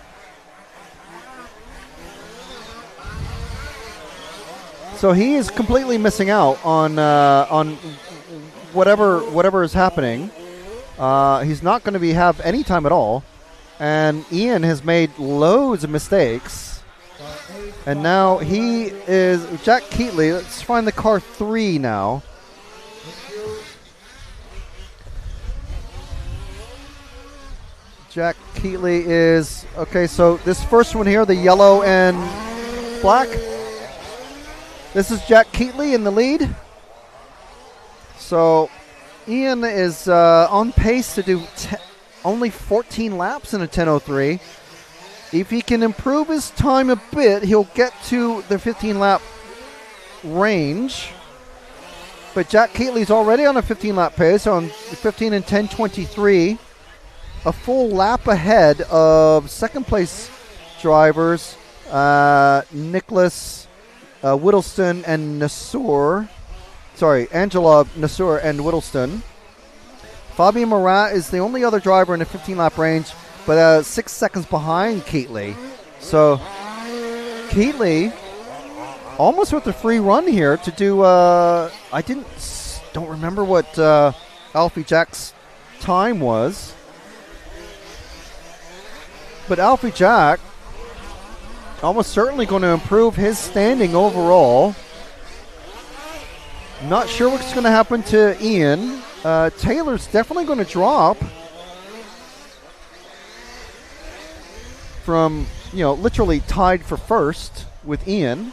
So he is completely missing out on whatever is happening. He's not going to have any time at all. And Ian has made loads of mistakes. And now he is Jack Keatley. Let's find the car 3 now. Jack Keatley is okay. So this first one here, the yellow and black. This is Jack Keatley in the lead. So Ian is on pace to do only 14 laps in a 10:03. If he can improve his time a bit, he'll get to the 15-lap range. But Jack Keatley's already on a 15-lap pace on 15 and 10:23. A full lap ahead of second-place drivers Nicholas Whittleston and Nassour. Sorry, Angela, Nassour, and Whittleston. Fabio Marat is the only other driver in the 15-lap range, but 6 seconds behind Keatley. So Keatley almost with a free run here to do. I don't remember what Alfie Jack's time was, but Alfie Jack almost certainly going to improve his standing overall. Not sure what's going to happen to Ian. Taylor's definitely going to drop from, literally tied for first with Ian.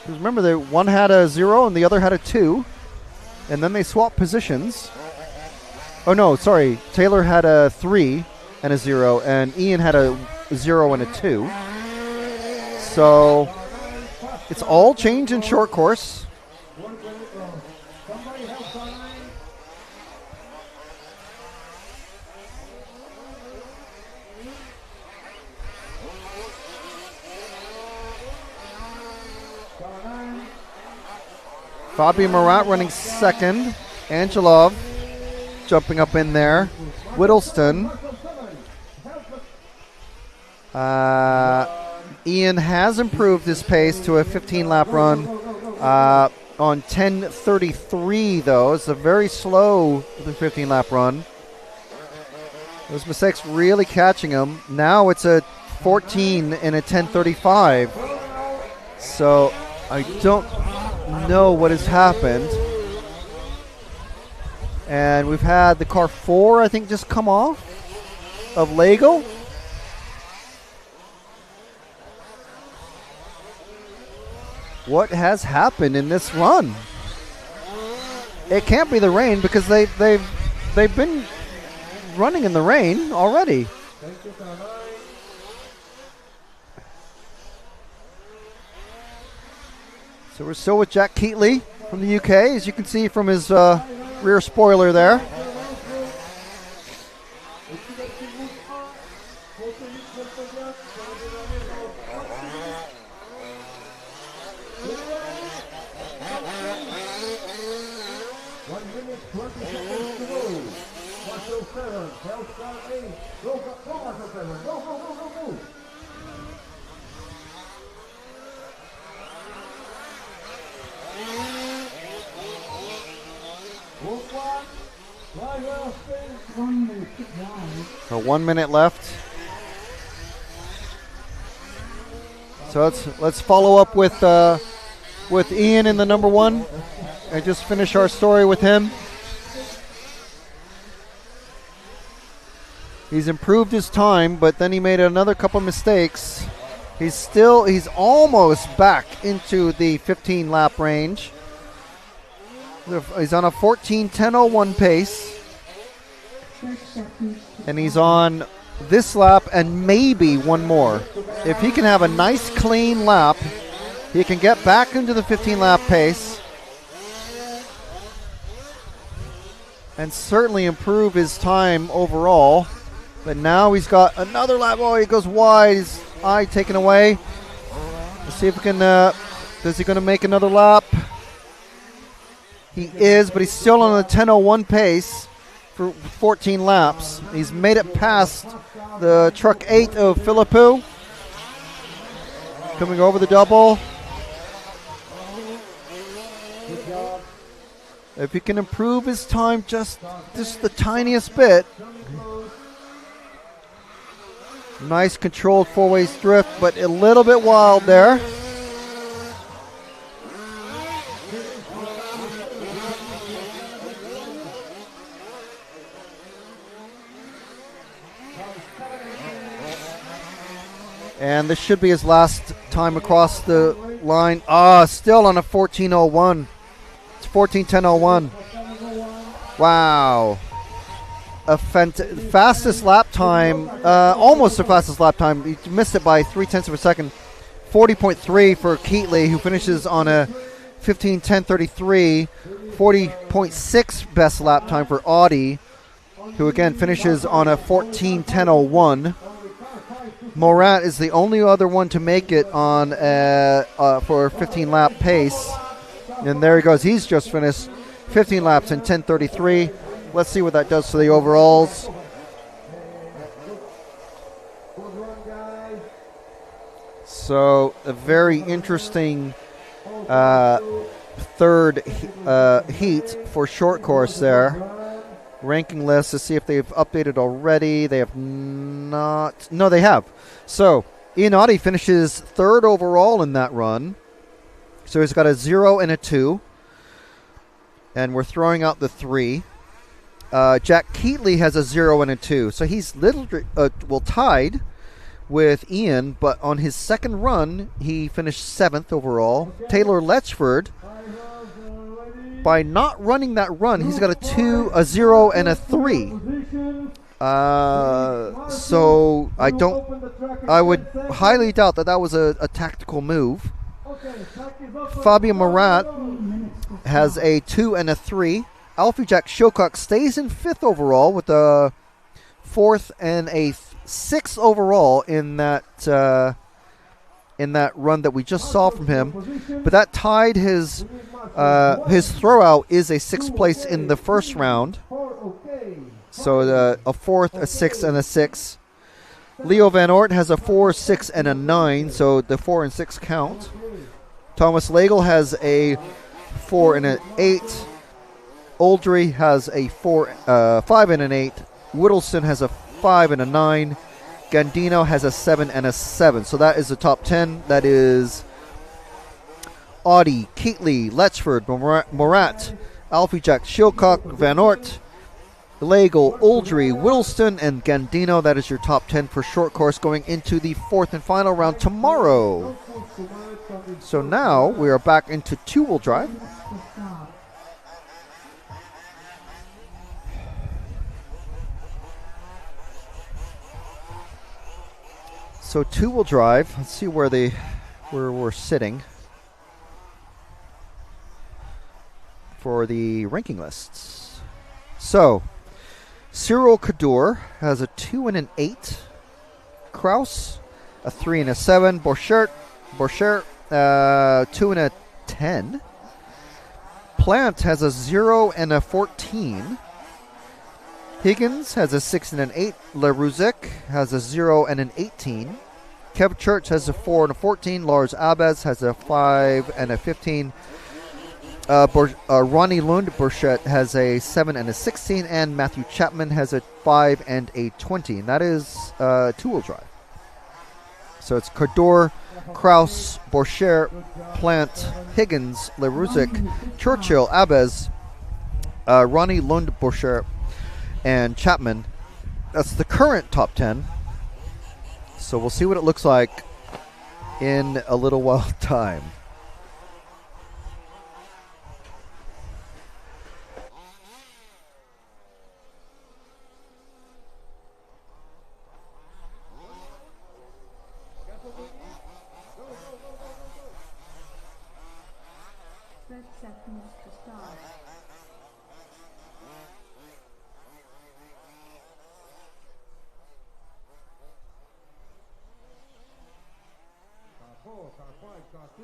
Because remember, one had a 0 and the other had a 2. And then they swapped positions. Oh, no, sorry. Taylor had a 3 and a 0, and Ian had a 0 and a 2. So it's all change in short course. Fabio Marat running second. Angelov jumping up in there. Whittleston. Ian has improved his pace to a 15-lap run on 10:33, though. It's a very slow 15-lap run. Those mistakes really catching him. Now it's a 14 in a 10:35. So I don't know what has happened. And we've had the car 4, I think, just come off of Lego. What has happened in this run? It can't be the rain, because they've been running in the rain already. So we're still with Jack Keatley from the UK, as you can see from his rear spoiler there. So 1 minute left. So let's follow up with Ian in the number 1 and just finish our story with him. He's improved his time, but then he made another couple mistakes. He's almost back into the 15-lap range. He's on a 14:10:01 pace. And he's on this lap and maybe one more. If he can have a nice clean lap, he can get back into the 15-lap pace and certainly improve his time overall. But now he's got another lap. Oh, he goes wide. His eye taken away. Let's see if we can. Is he going to make another lap? He is, but he's still on a 10:01 pace for 14 laps. He's made it past the truck 8 of Philippou. Coming over the double. If he can improve his time just the tiniest bit. Nice controlled four-ways drift, but a little bit wild there. And this should be his last time across the line. Still on a 14:01. It's 14:10:01. Wow. Fastest lap time, almost the fastest lap time. He missed it by 0.3 of a second. 40.3 for Keatley, who finishes on a 15:10:33. 40.6 best lap time for Audi, who again finishes on a 14:10:01. Morat is the only other one to make it on for a 15 lap pace. And there he goes. He's just finished 15 laps in 10:33. Let's see what that does to the overalls. So a very interesting third heat for short course there. Ranking list to see if they've updated already. They have not. No, they have. So Ian Audi finishes third overall in that run. So he's got a 0 and a 2. And we're throwing out the 3. Jack Keatley has a 0 and a 2. So he's tied with Ian, but on his second run, he finished 7th overall. Taylor Letchford, by not running that run, he's got a 2, a 0, and a 3. So I would highly doubt that was a tactical move. Fabio Morat has a 2 and a 3. Alfie Jack Shilcock stays in 5th overall with a 4th and a 6th overall in that run that we just saw from him. But that tied his throwout is a 6th place in the first round. So a 4th, a 6th, and a 6. Leo Van Oort has a 4, 6, and a 9, so the 4 and 6 count. Thomas Lagel has a 4 and an 8. Oldry has a 5 and an 8. Whittleston has a 5 and a 9. Gandino has a 7 and a 7. So that is the top 10. That is Audi, Keatley, Letchford, Morat, Alfie Jack Shilcock, Van Oort, Lagel, Oldry, Whittleston, and Gandino. That is your top 10 for short course going into the 4th and final round tomorrow. So now we are back into two-wheel drive. So two-wheel drive. Let's see where we're sitting for the ranking lists. So Cyril Cador has a 2 and an 8. Kraus a 3 and a 7. Borchert 2 and a 10. Plant has a 0 and a 14. Higgins has a 6 and an 8. LeRuzic has a 0 and an 18. Kev Church has a 4 and a 14. Lars Abes has a 5 and a 15. Ronnie Lund Burchett has a 7 and a 16. And Matthew Chapman has a 5 and a 20. And that is two-wheel drive. So it's Cador, Kraus, Borchert, Plant, Higgins, LeRuzic, Churchill, Abes, Ronnie Lund Burchett, and Chapman. That's the current top 10. So we'll see what it looks like in a little while time. 5, car 2.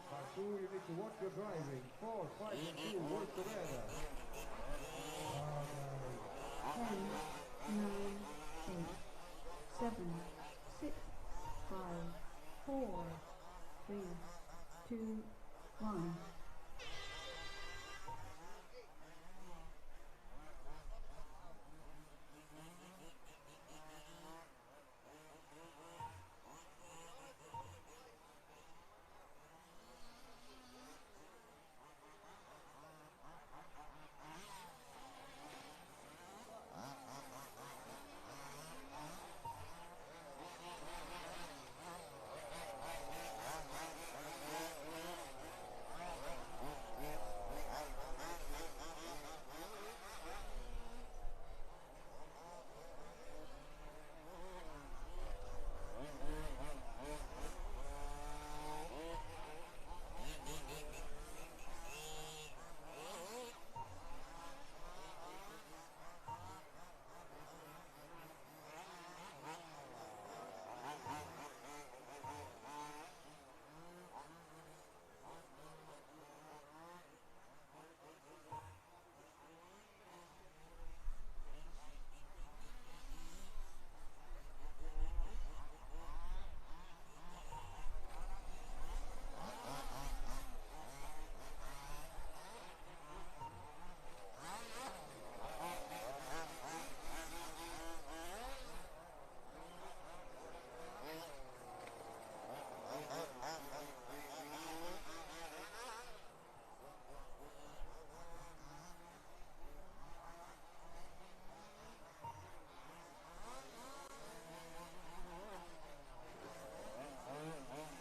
Car 2, you need to watch your driving. 4, 5, and 2, work together. 10, 9, 8, 7, 6, 5, 4, 3, 2, 1.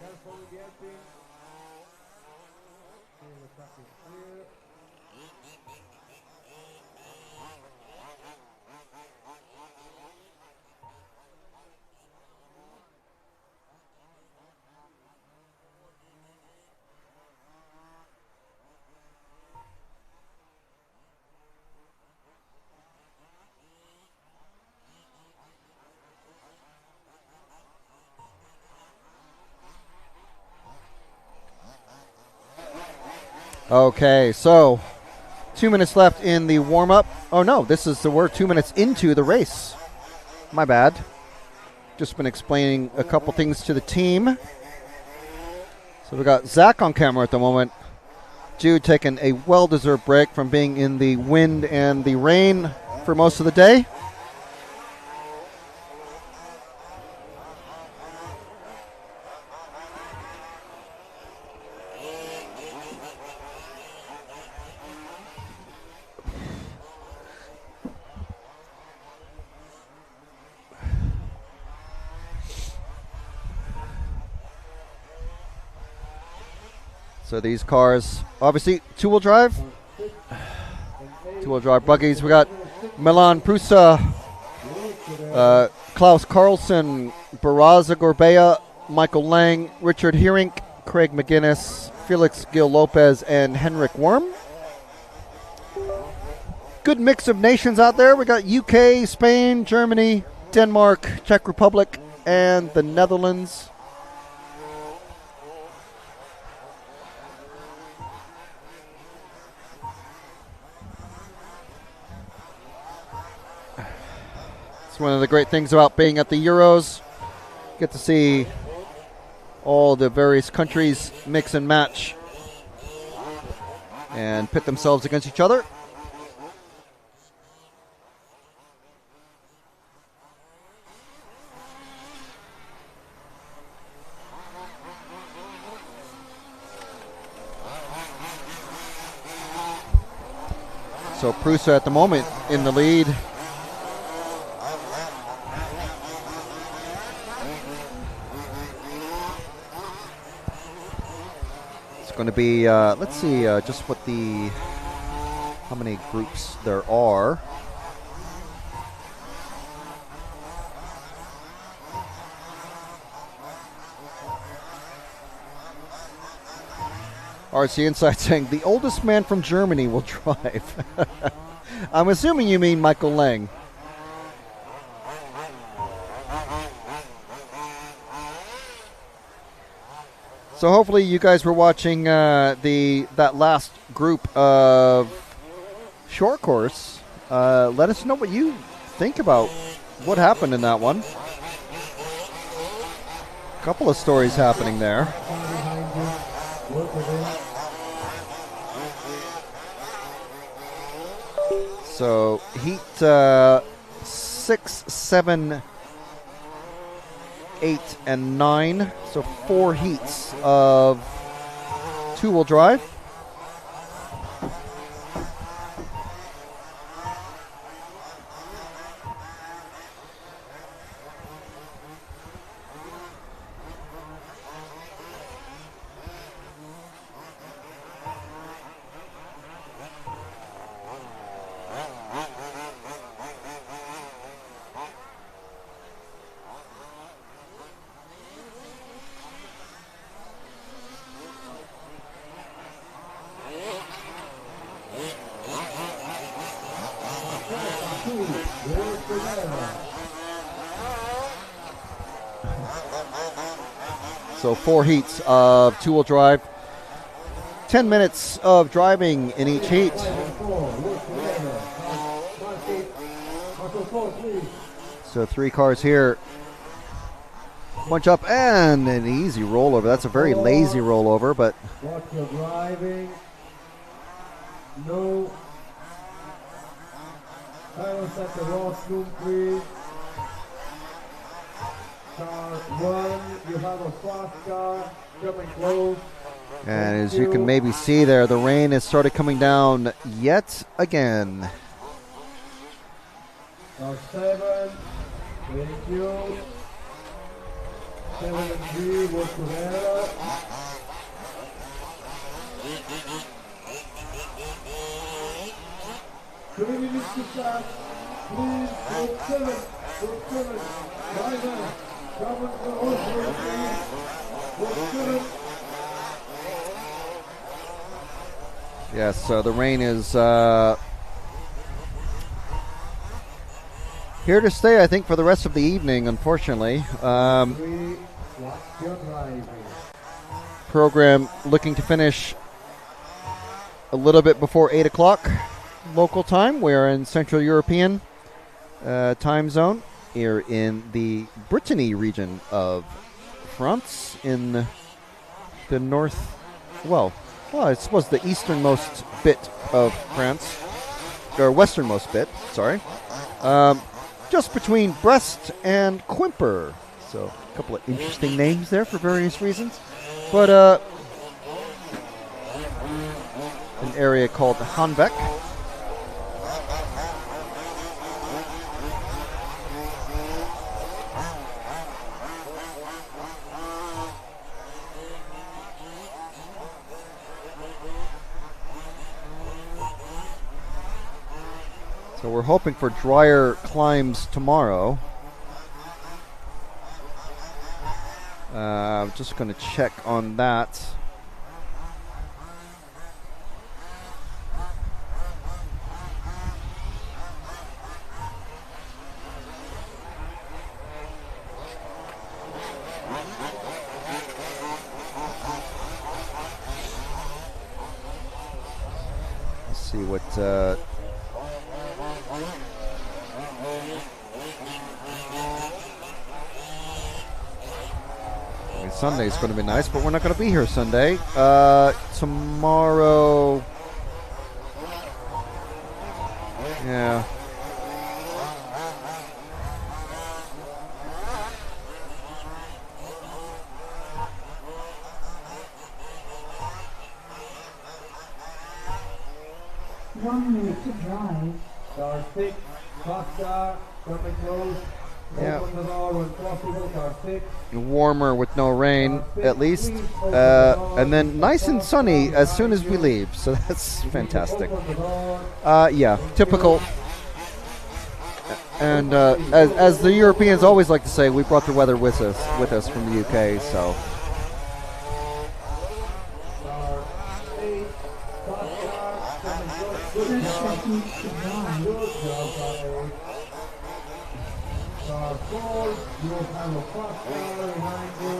Careful with the helping. Okay, the track is clear. Okay, so 2 minutes left in the warm-up. Oh no, we're 2 minutes into the race. My bad. Just been explaining a couple things to the team. So we got Zach on camera at the moment. Jude taking a well-deserved break from being in the wind and the rain for most of the day. So these cars, obviously, two-wheel drive buggies. We got Milan Prusa, Klaus Carlson, Baraza Gorbea, Michael Lang, Richard Heerink, Craig McGuinness, Felix Gil Lopez, and Henrik Worm. Good mix of nations out there. We got UK, Spain, Germany, Denmark, Czech Republic, and the Netherlands. One of the great things about being at the Euros, get to see all the various countries mix and match and pit themselves against each other. So Prusa at the moment in the lead. Going to be, let's see, just how many groups there are. RC Insight saying the oldest man from Germany will drive. I'm assuming you mean Michael Lang. So hopefully you guys were watching that last group of short course. Let us know what you think about what happened in that one. A couple of stories happening there. So heat 6, 7, 8, and 9. So 4 heats of two-wheel drive. So 4 heats of two-wheel drive. 10 minutes of driving in each heat. So 3 cars here. Bunch up and an easy rollover. That's a very lazy rollover, but Watch your driving. No. Silence at the washroom, please. Car 1, you have a fast car coming close. and as you can maybe see there, the rain has started coming down yet again. Car 7, thank you. 7 and 3, work together. Minutes to start. Please, group 7, group 7, driver, come on the horse, please. Group 7. Yes, so the rain is here to stay, I think, for the rest of the evening, unfortunately. Watch your driving. Program looking to finish a little bit before 8 o'clock local time. We're in Central European time zone here in the Brittany region of France in the north, well, I suppose the easternmost bit of France, or westernmost bit, sorry. Just between Brest and Quimper. So a couple of interesting names there for various reasons. But an area called Hanbeck. So we're hoping for drier climbs tomorrow. I'm just going to check on that. Let's see what... Sunday's going to be nice, but we're not going to be here Sunday. Tomorrow, yeah. One minute to drive. Car 6, fast car, coming close. Yeah. Open the door when possible, car 6. Warmer with no rain, at least. And then nice and sunny as soon as we leave. So that's fantastic. Yeah, typical. And as the Europeans always like to say, we brought the weather with us from the UK. So. Car 8, fast car, coming close. Good 30 job. seconds to drive. Good job, car 8. Car score. You will have a fast car behind you.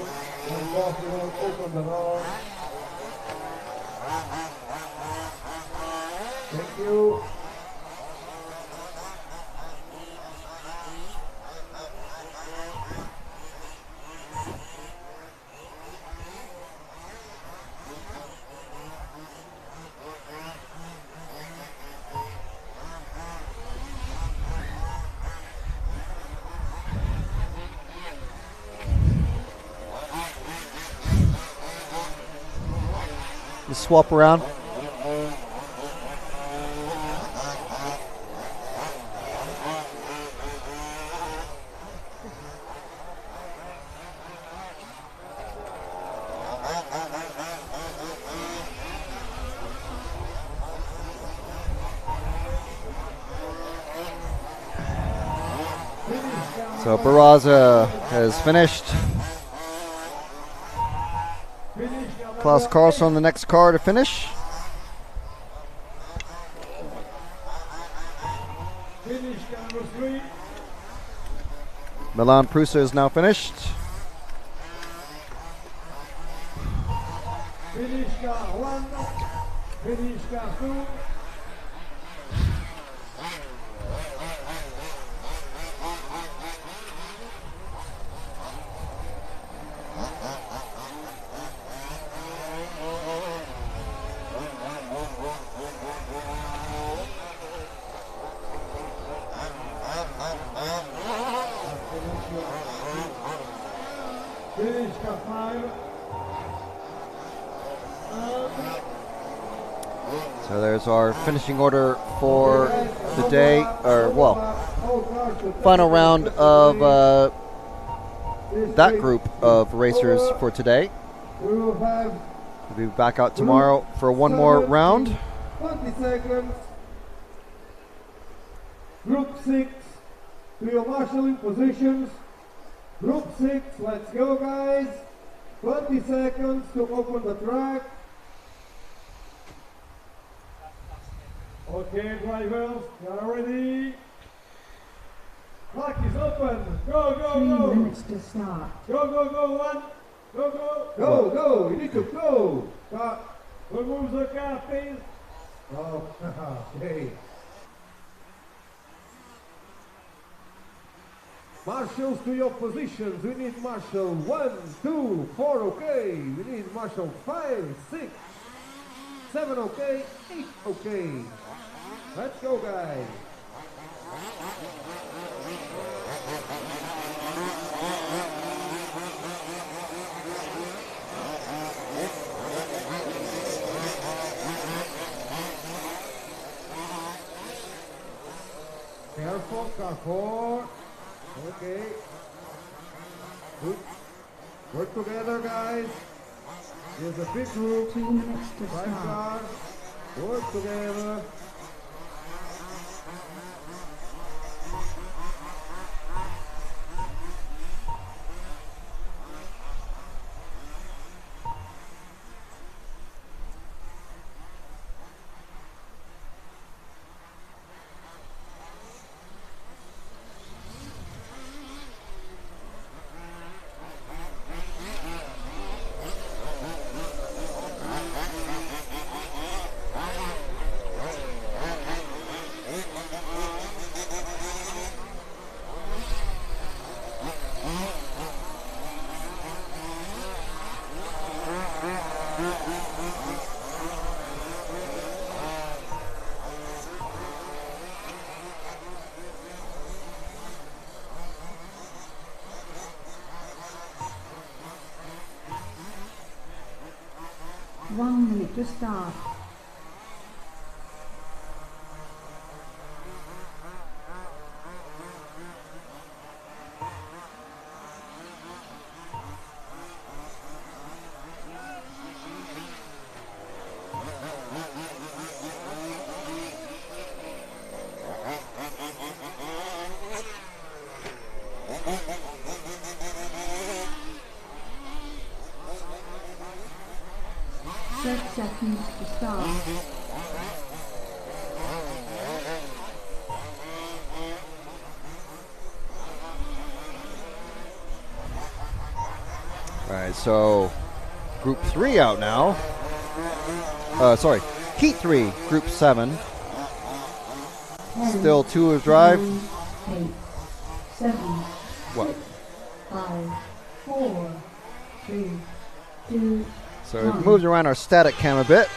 And possible, open the door. Thank you. Just swap around. So Barraza has finished. Klaus Carlson on the next car to finish. Finish car number 3. Milan Prusa is now finished. Finish car 1. Finish car 2. Finish car 5. So there's our finishing order for the day, or well, final round of that group of racers for today. We will have We'll be back out tomorrow for one more round. 20 seconds. Group 6 to your marshalling positions. Group 6, let's go guys. 20 seconds to open the track. Okay, drivers, you are ready. Track is open. Go, go, 3 go. minutes to start. Go, go, go, one. Go, go. Go, go. You need to go. Remove the car, please. Oh, okay. Marshals to your positions. We need marshal 1, 2, 4, okay. We need marshal 5, 6, 7, okay. 8, okay. Let's go, guys. Careful, car 4. Okay. Good. Work together, guys. Here's a big group. 2 minutes to Right start. car. Work together. One minute to start. Seconds to start. All right, so Group 3 out now. Sorry, Heat 3, Group 7. 10, Still two-wheel drive. 8, 7, What? 5, 4, 3, 2, So it moves around our static cam a bit.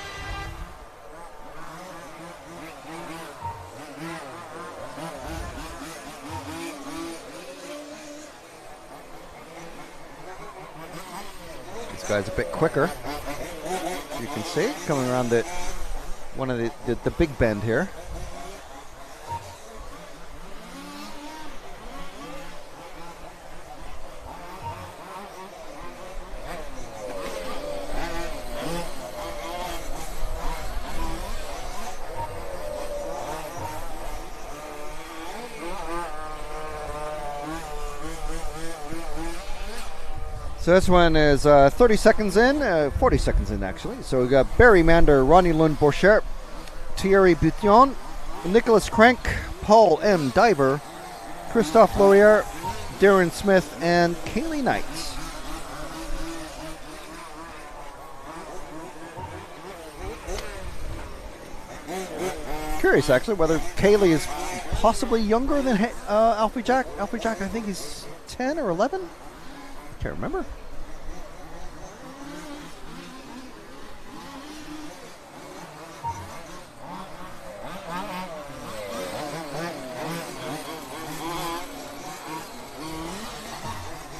This guy's a bit quicker. You can see coming around the big bend here. So this one is 30 seconds in, 40 seconds in actually. So we got Barry Mander, Ronnie Lund Borchert, Thierry Bution, Nicholas Crank, Paul M. Diver, Christophe Laurier, Darren Smith, and Kaylee Knight. Curious actually whether Kaylee is possibly younger than Alfie Jack. Alfie Jack, I think he's 10 or 11. Can't remember.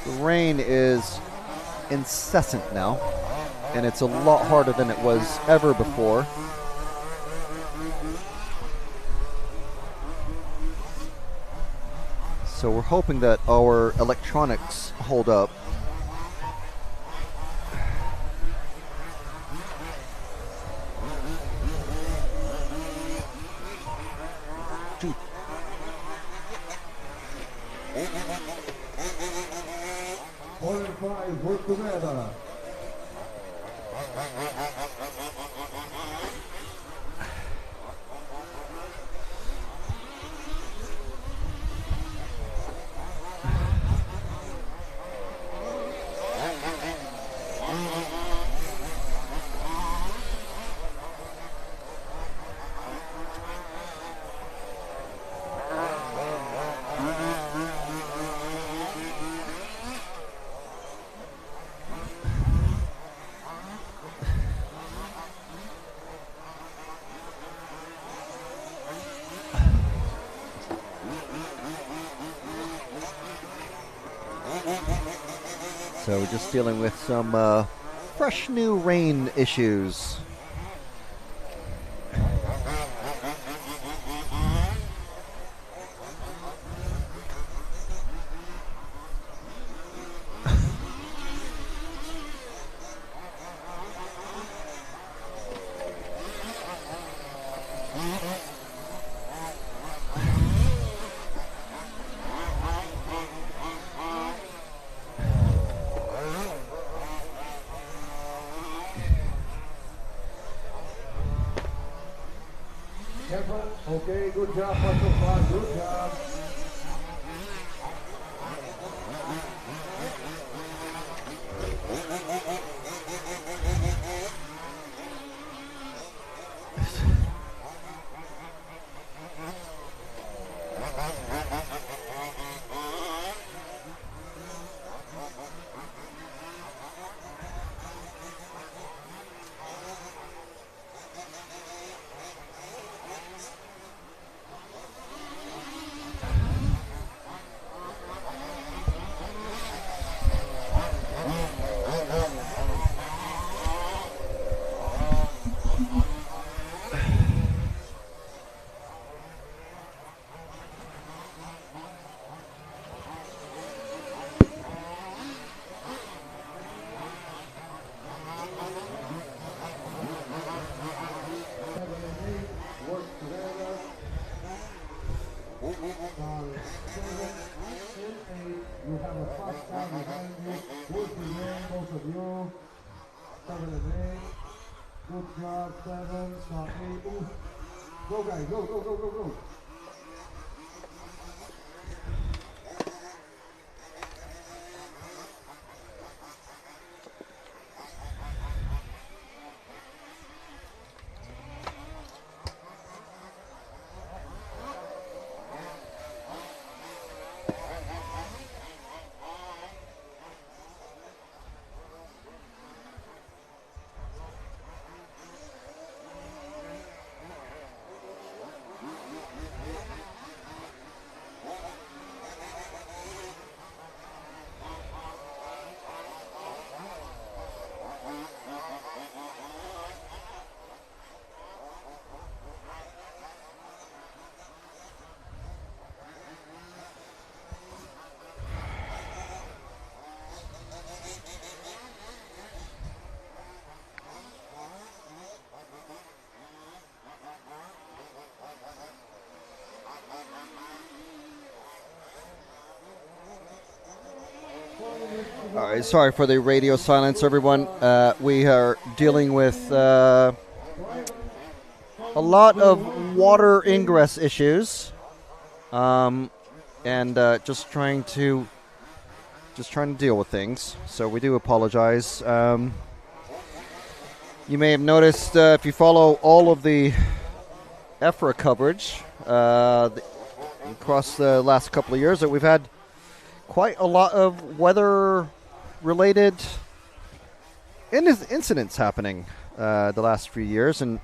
The rain is incessant now, and it's a lot harder than it was ever before. So we're hoping that our electronics hold up. Four and five work together. So we're just dealing with some fresh new rain issues. Okay, good job, so far, good job. You have a fast car behind you. Good to you, both of you. 7 and 8. Good job, 7. Stop 8. Ooh. Go, guys. Go, go, go, go, go. All right, sorry for the radio silence, everyone. We are dealing with a lot of water ingress issues, and just trying to deal with things. So we do apologize. You may have noticed if you follow all of the EFRA coverage across the last couple of years that we've had quite a lot of weather-related incidents happening the last few years, and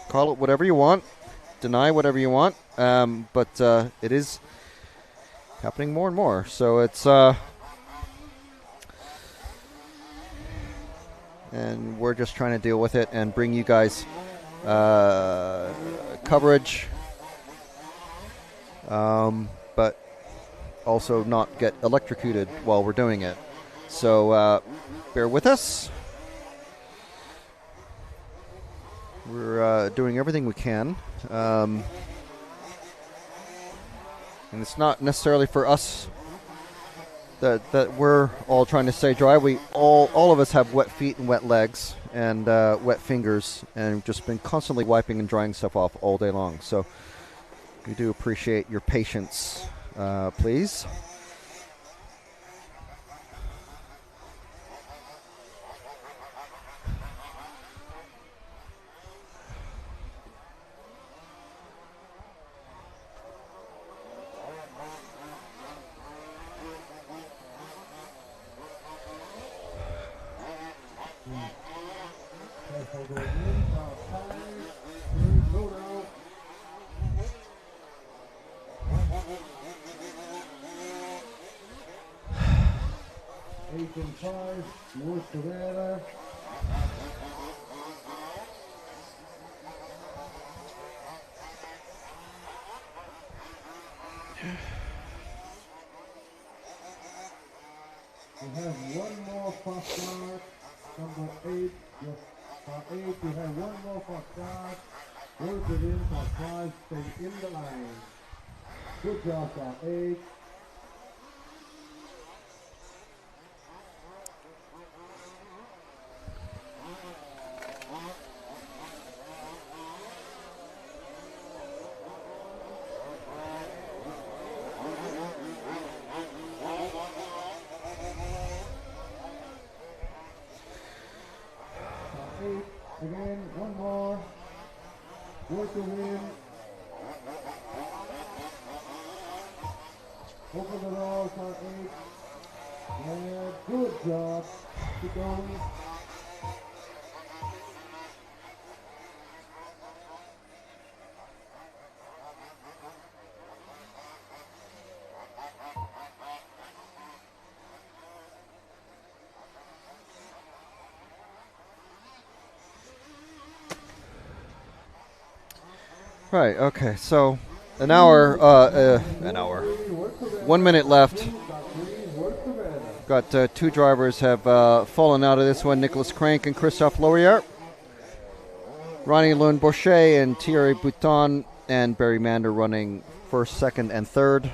call it whatever you want, deny whatever you want, but it is happening more and more. So it's and we're just trying to deal with it and bring you guys coverage, but also not get electrocuted while we're doing it. So bear with us. We're doing everything we can. And it's not necessarily for us that we're all trying to stay dry. We all of us have wet feet and wet legs and wet fingers, and we've just been constantly wiping and drying stuff off all day long. So we do appreciate your patience, please. Careful going in, about 5, 3, go now. 8 and 5, work together. We have one more fast start, number 8. Yes, for 8, we have one more fast start. Work it in for 5, stay in the line. Good job for 8. Again, one more. Work the win. Open the door, car 8. Yeah, good job. Keep going. Right, okay, so an hour, 1 minute left. Got two drivers have fallen out of this one, Nicholas Crank and Christophe Laurier. Ronnie Lune Boucher and Thierry Bouton and Barry Mander running first, second, and third.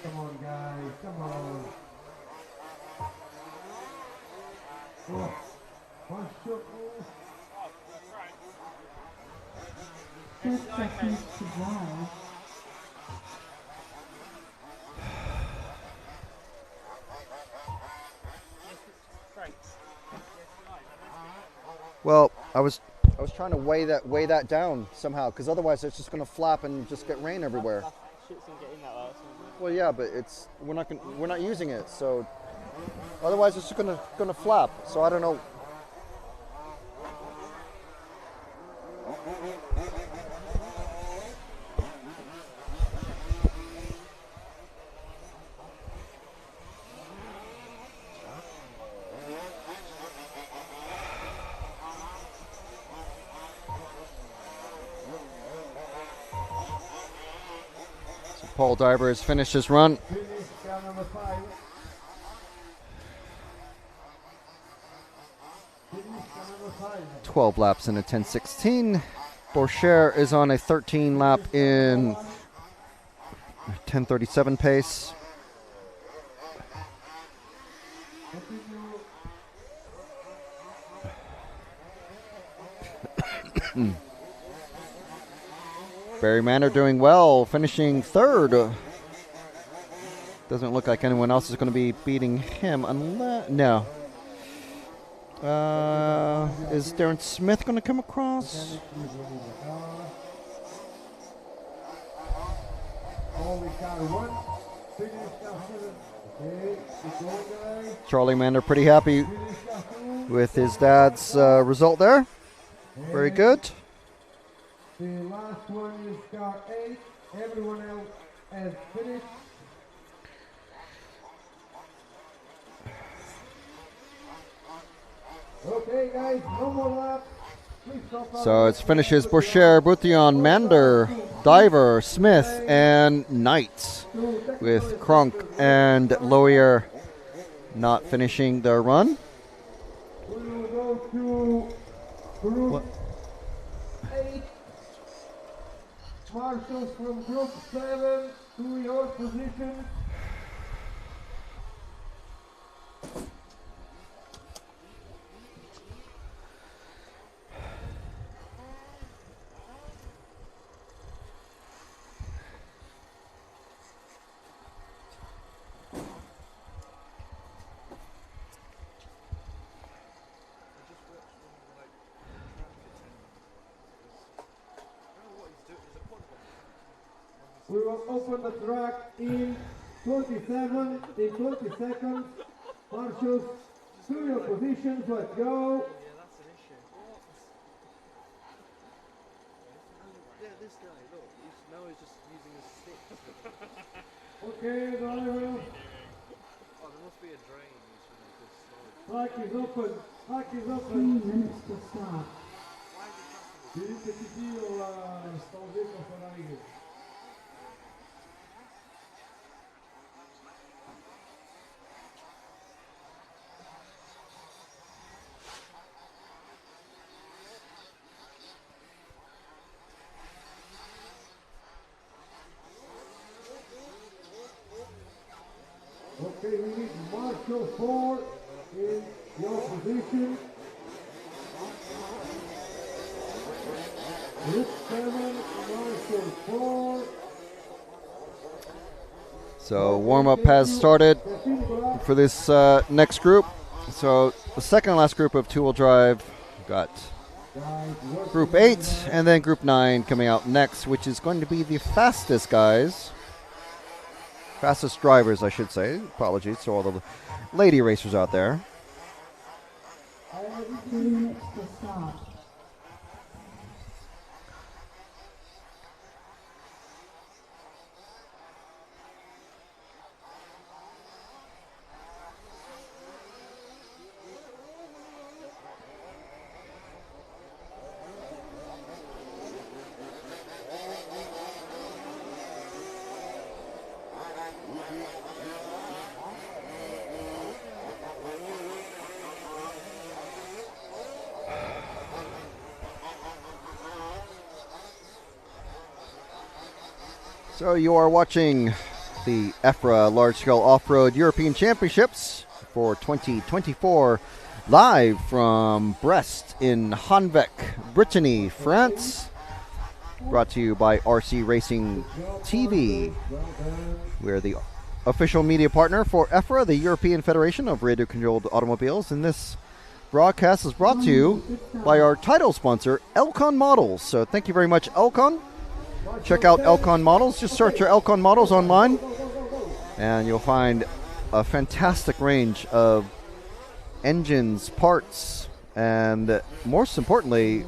Come on, guys, come on. Oh, one shot. 6 seconds to drive. Well, I was trying to weigh that down somehow, because otherwise it's just going to flap and just get rain everywhere. Shit's gonna get in that last one. Well, yeah, but we're not using it, so otherwise it's just going to flap. So I don't know. Paul Diver has finished his run. Finish car number 5. Finish car number 5. 12 laps in a 10:16. Boucher is on a 13 lap in 10:37 pace. Continue. Barry Manor doing well, finishing third. Doesn't look like anyone else is going to be beating him unless... No. Is Darren Smith going to come across? Charlie Manor pretty happy with his dad's result there. Very good. The last one is car 8. Everyone else has finished. Okay, guys, no more laps. Please stop. So it's finishes Boucher, Bouillon, Mander, Diver, Smith, and Knight, with Kronk and Loyer not finishing their run. We will go to group 8. Marshals from group 7 to your position. We will open the track in 27, in 20 seconds. Marshals, to your positions, let's go. Yeah, that's an issue. Yeah, this guy, look, now he's just using his stick. Okay, driver. Oh, there must be a drain. Track is open. Track is 3 open. minutes to start. Dice que tio talvez não fará isso. Okay, we need Marshal 4 in your position. Group 7, Marshal 4. So warm-up has started for this next group. So the second and last group of two-wheel drive got Group 8 and then Group 9 coming out next, which is going to be the fastest guys. Fastest drivers, I should say. Apologies to all the lady racers out there. 3 minutes to start. So you are watching the EFRA Large-Scale Off-Road European Championships for 2024 live from Brest in Hanvec, Brittany, France. Brought to you by RC Racing TV. We're the official media partner for EFRA, the European Federation of Radio-Controlled Automobiles, and this broadcast is brought to you by our title sponsor, Elcon Models. So thank you very much, Elcon. Check out Elcon Models. Just search your Elcon Models online, and you'll find a fantastic range of engines, parts, and most importantly,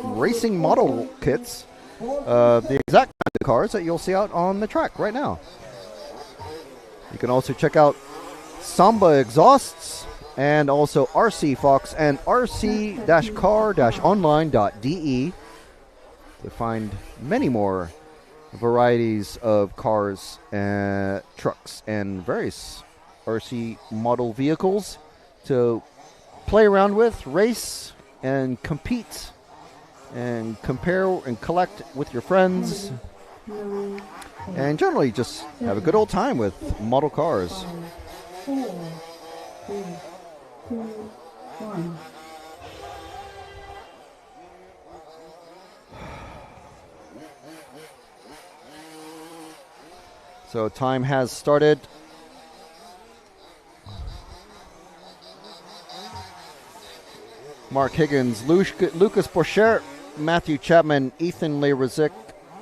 racing model kits of the exact kind of cars that you'll see out on the track right now. You can also check out Samba exhausts and also RC Fox and rc-car-online.de to find many more varieties of cars, trucks, and various RC model vehicles to play around with, race, and compete, and compare and collect with your friends, and generally just have a good old time with model cars. 4, 3, 2, 1. So time has started. Mark Higgins, Lucas Borchert, Matthew Chapman, Ethan Lerizik,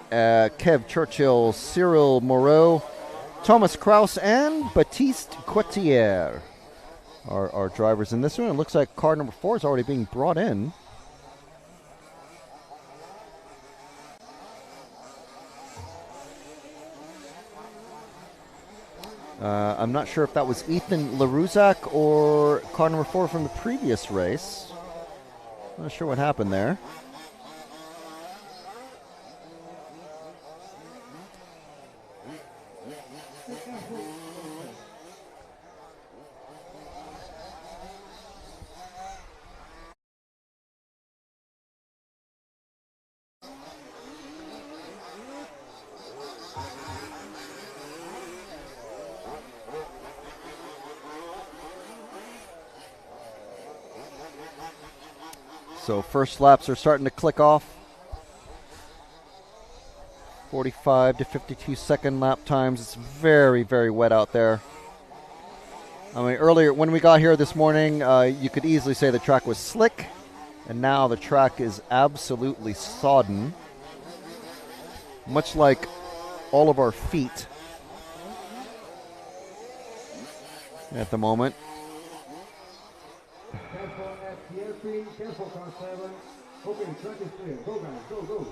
Kev Churchill, Cyril Moreau, Thomas Kraus, and Baptiste Coetier are our drivers in this one. It looks like car number 4 is already being brought in. I'm not sure if that was Ethan Laruzak or car number 4 from the previous race. Not sure what happened there. So first laps are starting to click off. 45 to 52 second lap times. It's very, very wet out there. I mean, earlier when we got here this morning, you could easily say the track was slick, and now the track is absolutely sodden, much like all of our feet at the moment. Careful at the airfield, careful car 7. Okay, track is clear. Go guys, go, go.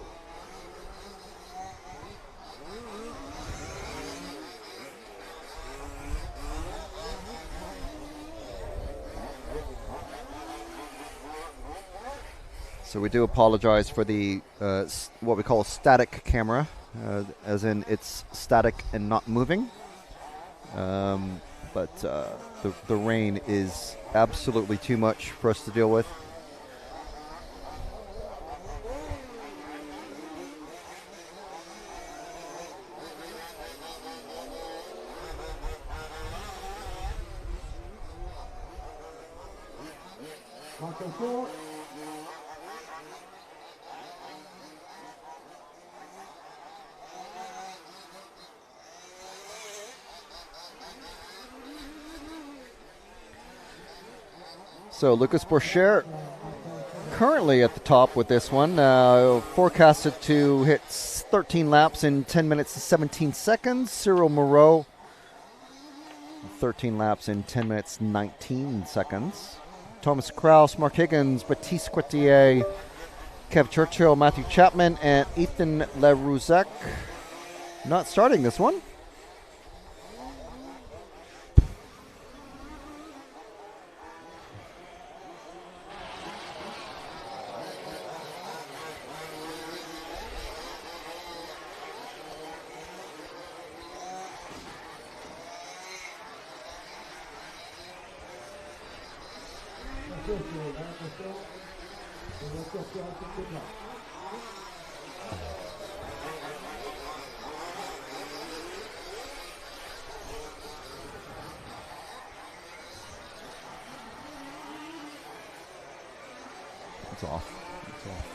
So we do apologize for the what we call a static camera, as in it's static and not moving. But the rain is absolutely too much for us to deal with. Marshal 4. So Lucas Borchert currently at the top with this one, forecasted to hit 13 laps in 10 minutes and 17 seconds. Cyril Moreau, 13 laps in 10 minutes 19 seconds. Thomas Kraus, Mark Higgins, Baptiste Coetier, Kev Churchill, Matthew Chapman, and Ethan Laruzek not starting this one. It's off. It's off.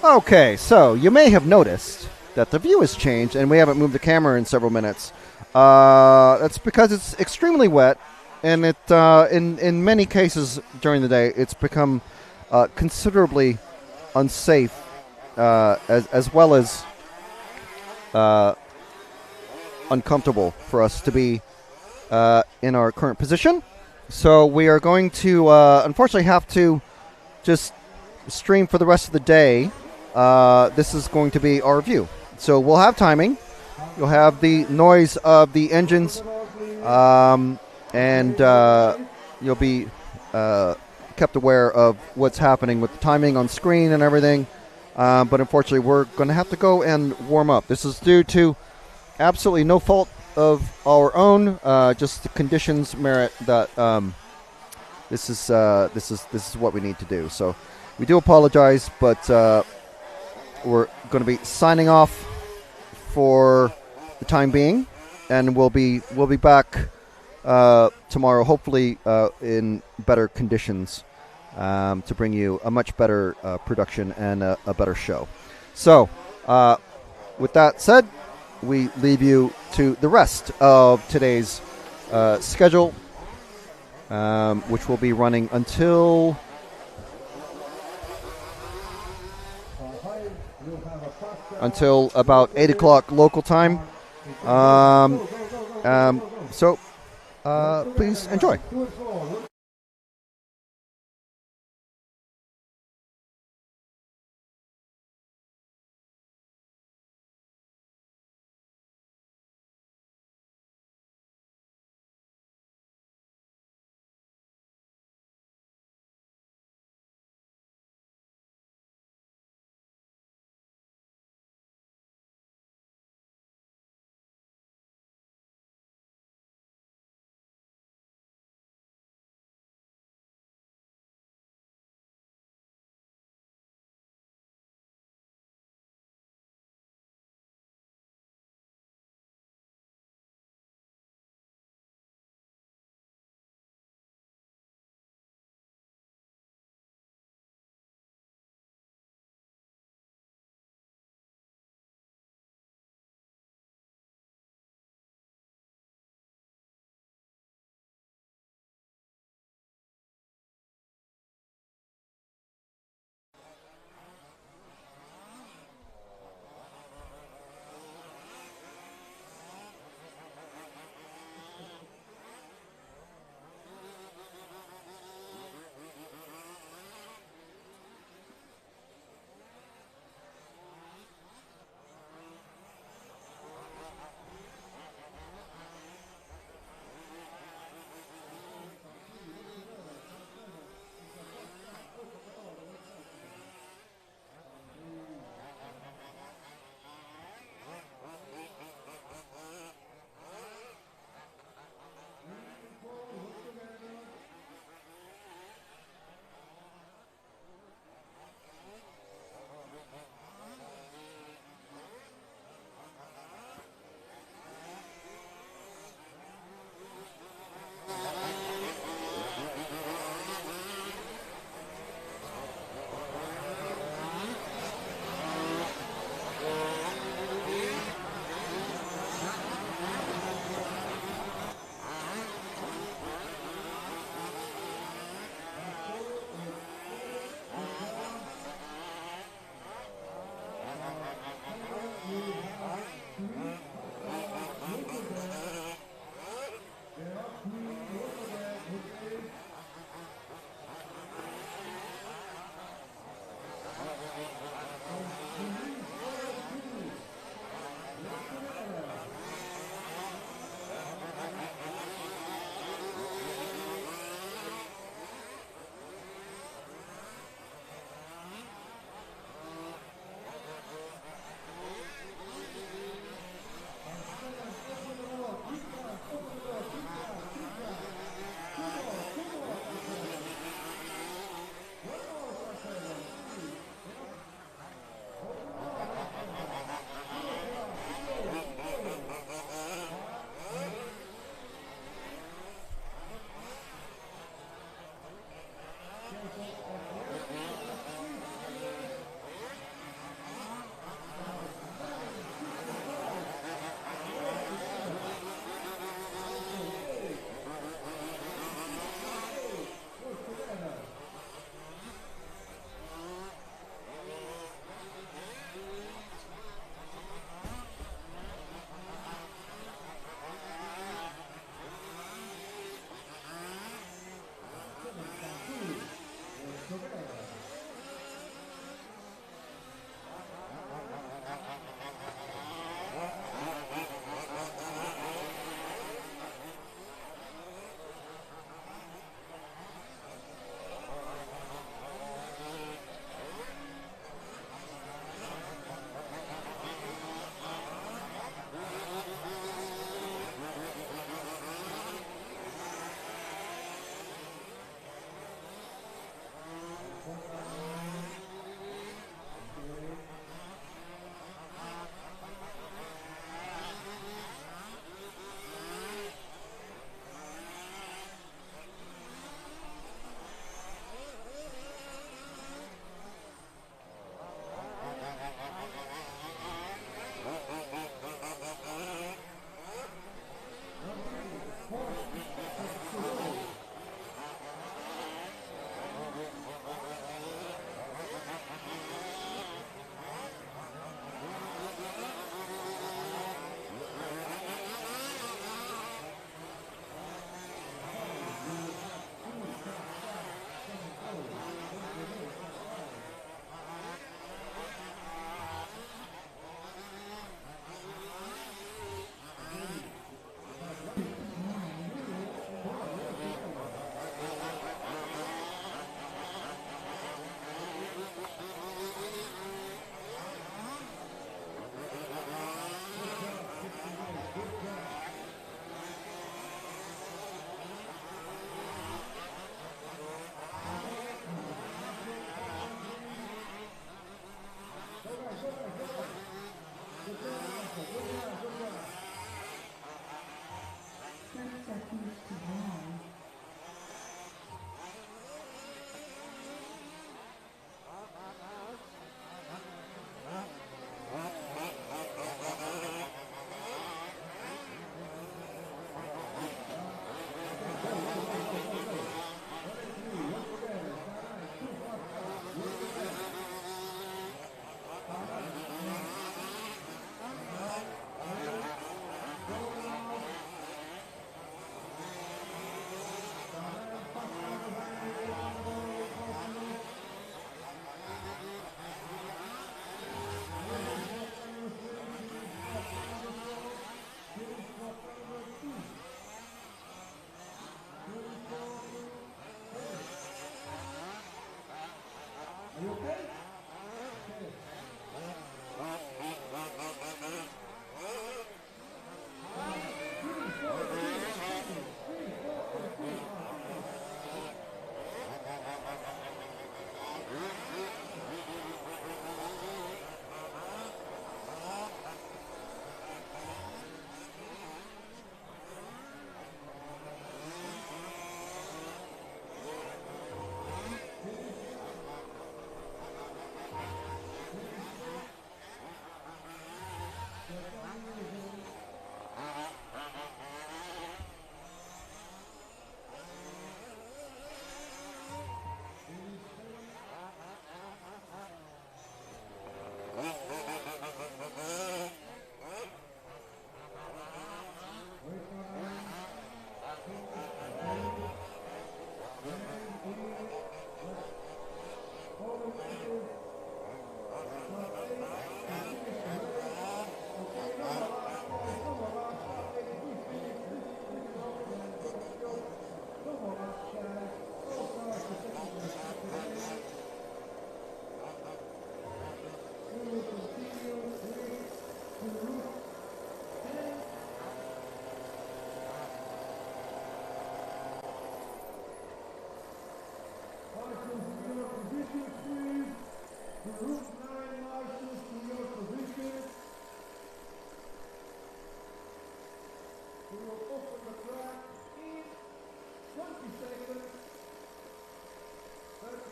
Okay, so you may have noticed that the view has changed and we haven't moved the camera in several minutes. That's because it's extremely wet, and in many cases during the day it's become considerably unsafe, as well as uncomfortable for us to be in our current position. So we are going to unfortunately have to just stream for the rest of the day. This is going to be our view. So we'll have timing. You'll have the noise of the engines, and you'll be kept aware of what's happening with the timing on screen and everything. But unfortunately, we're going to have to go and warm up. This is due to absolutely no fault of our own. Just the conditions merit that this is what we need to do. So we do apologize, but we're going to be signing off for the time being, and we'll be back tomorrow, hopefully in better conditions, to bring you a much better production and a better show. So with that said, we leave you to the rest of today's schedule, which will be running until about 8 o'clock local time. So please enjoy.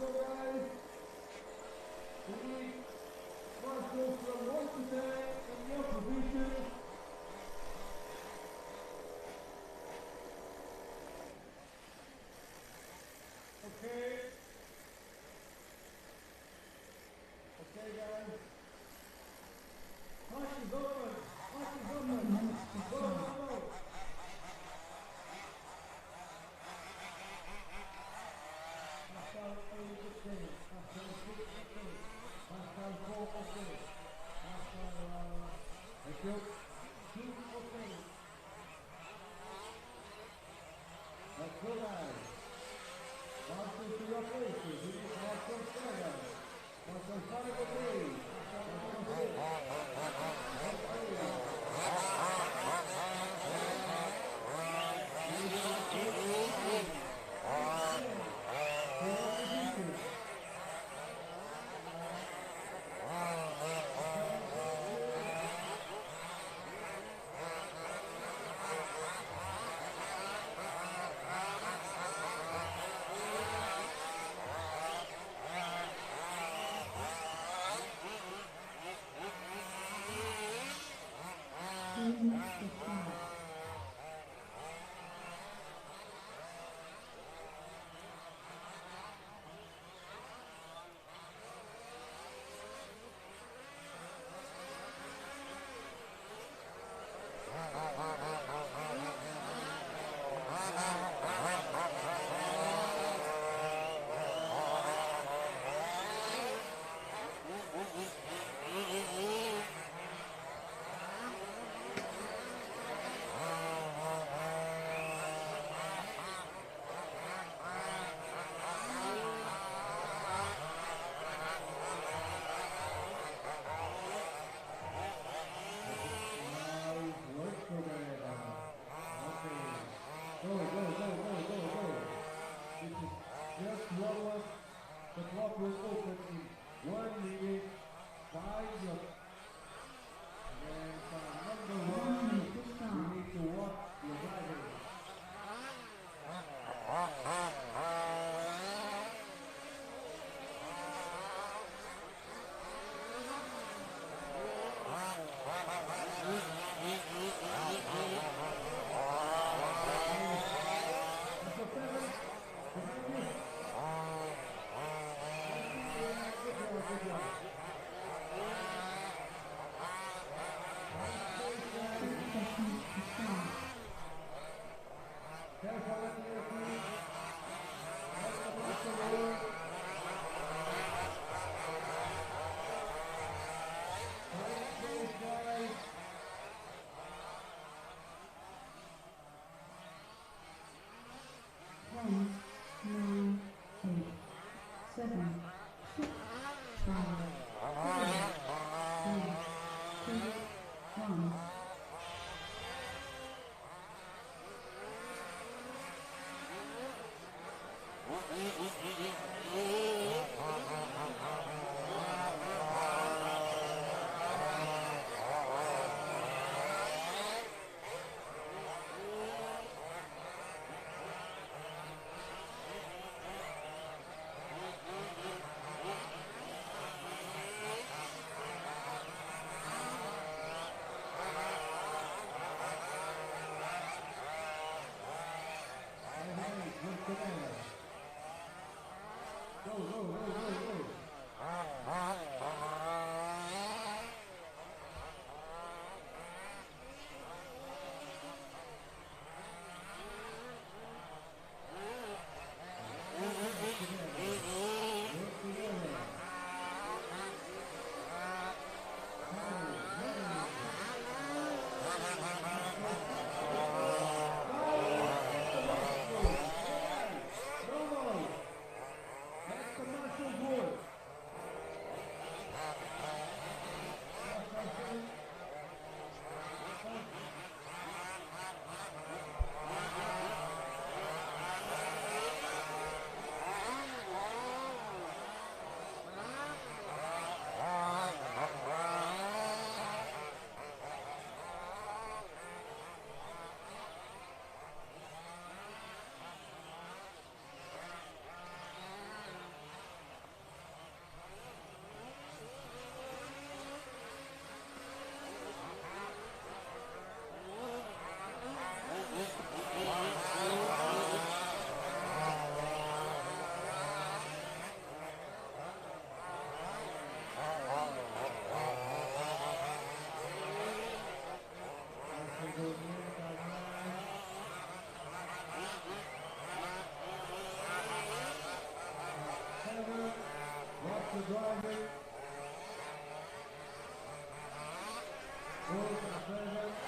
go, guys. We need marshals from 1 to 10 in your position. Okay. Okay, guys. March is open. March is open. Go, go, go. Pascal 8, okay. Pascal 6, okay. Pascal 4, okay. Pascal, thank you. 2, okay. Let's go, guys. Marshal to your places. We need Marshal 7. Marshal 5, okay. Marshal 6. drivers. Go to the driver.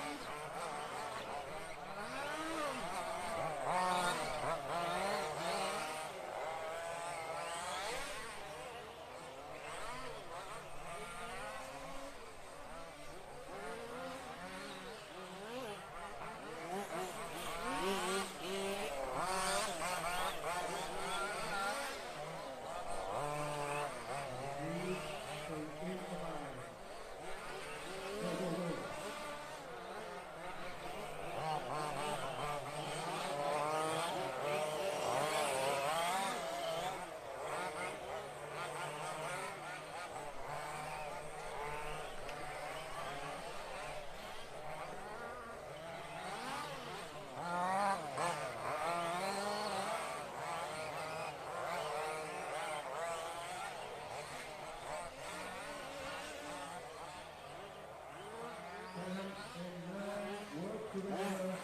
Work together.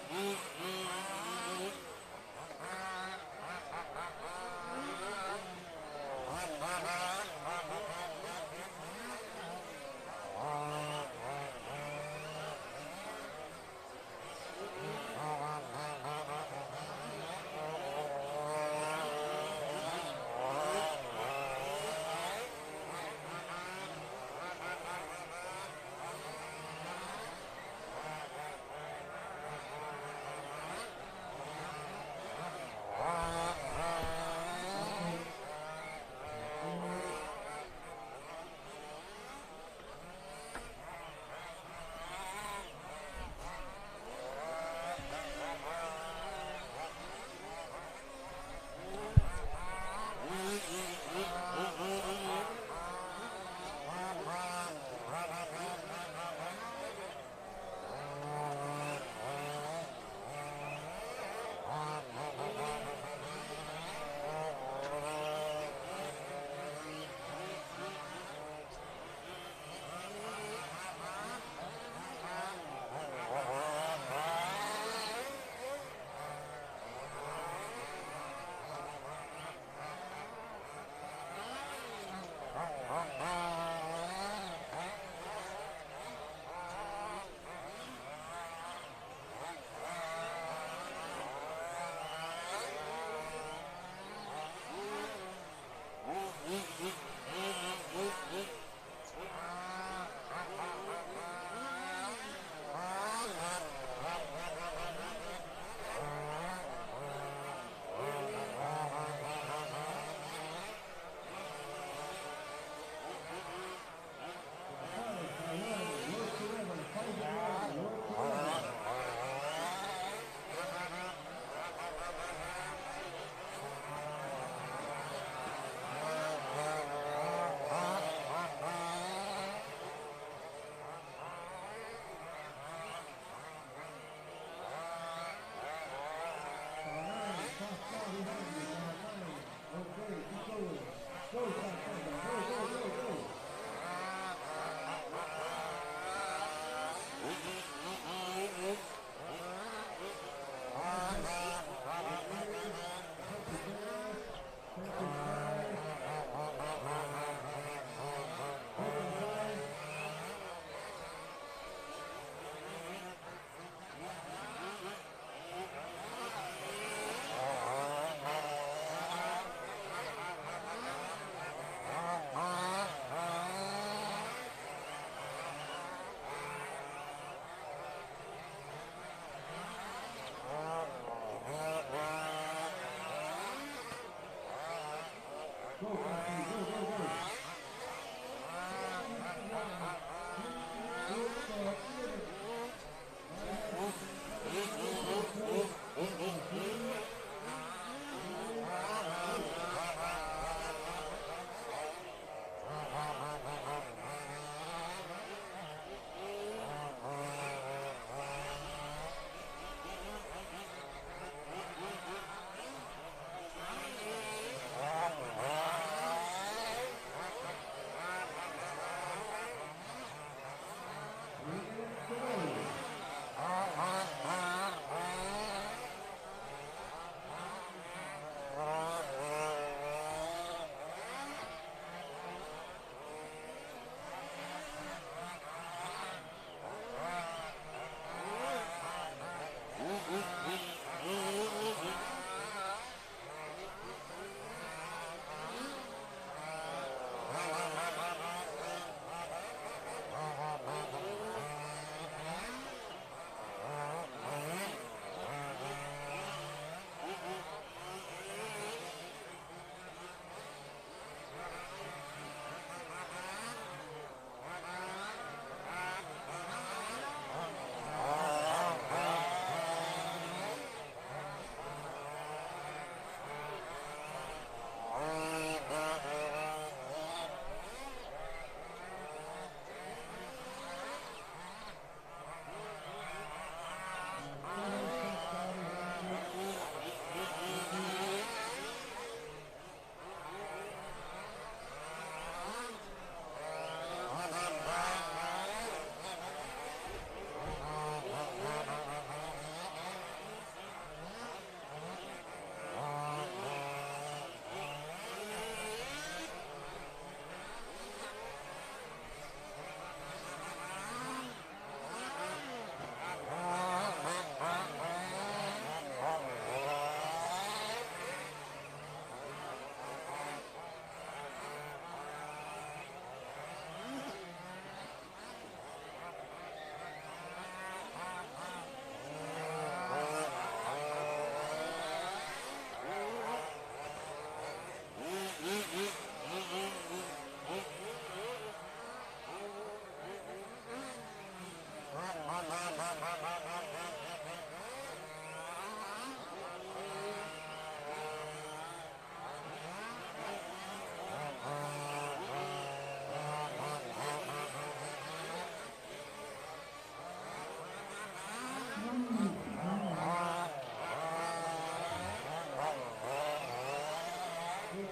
Third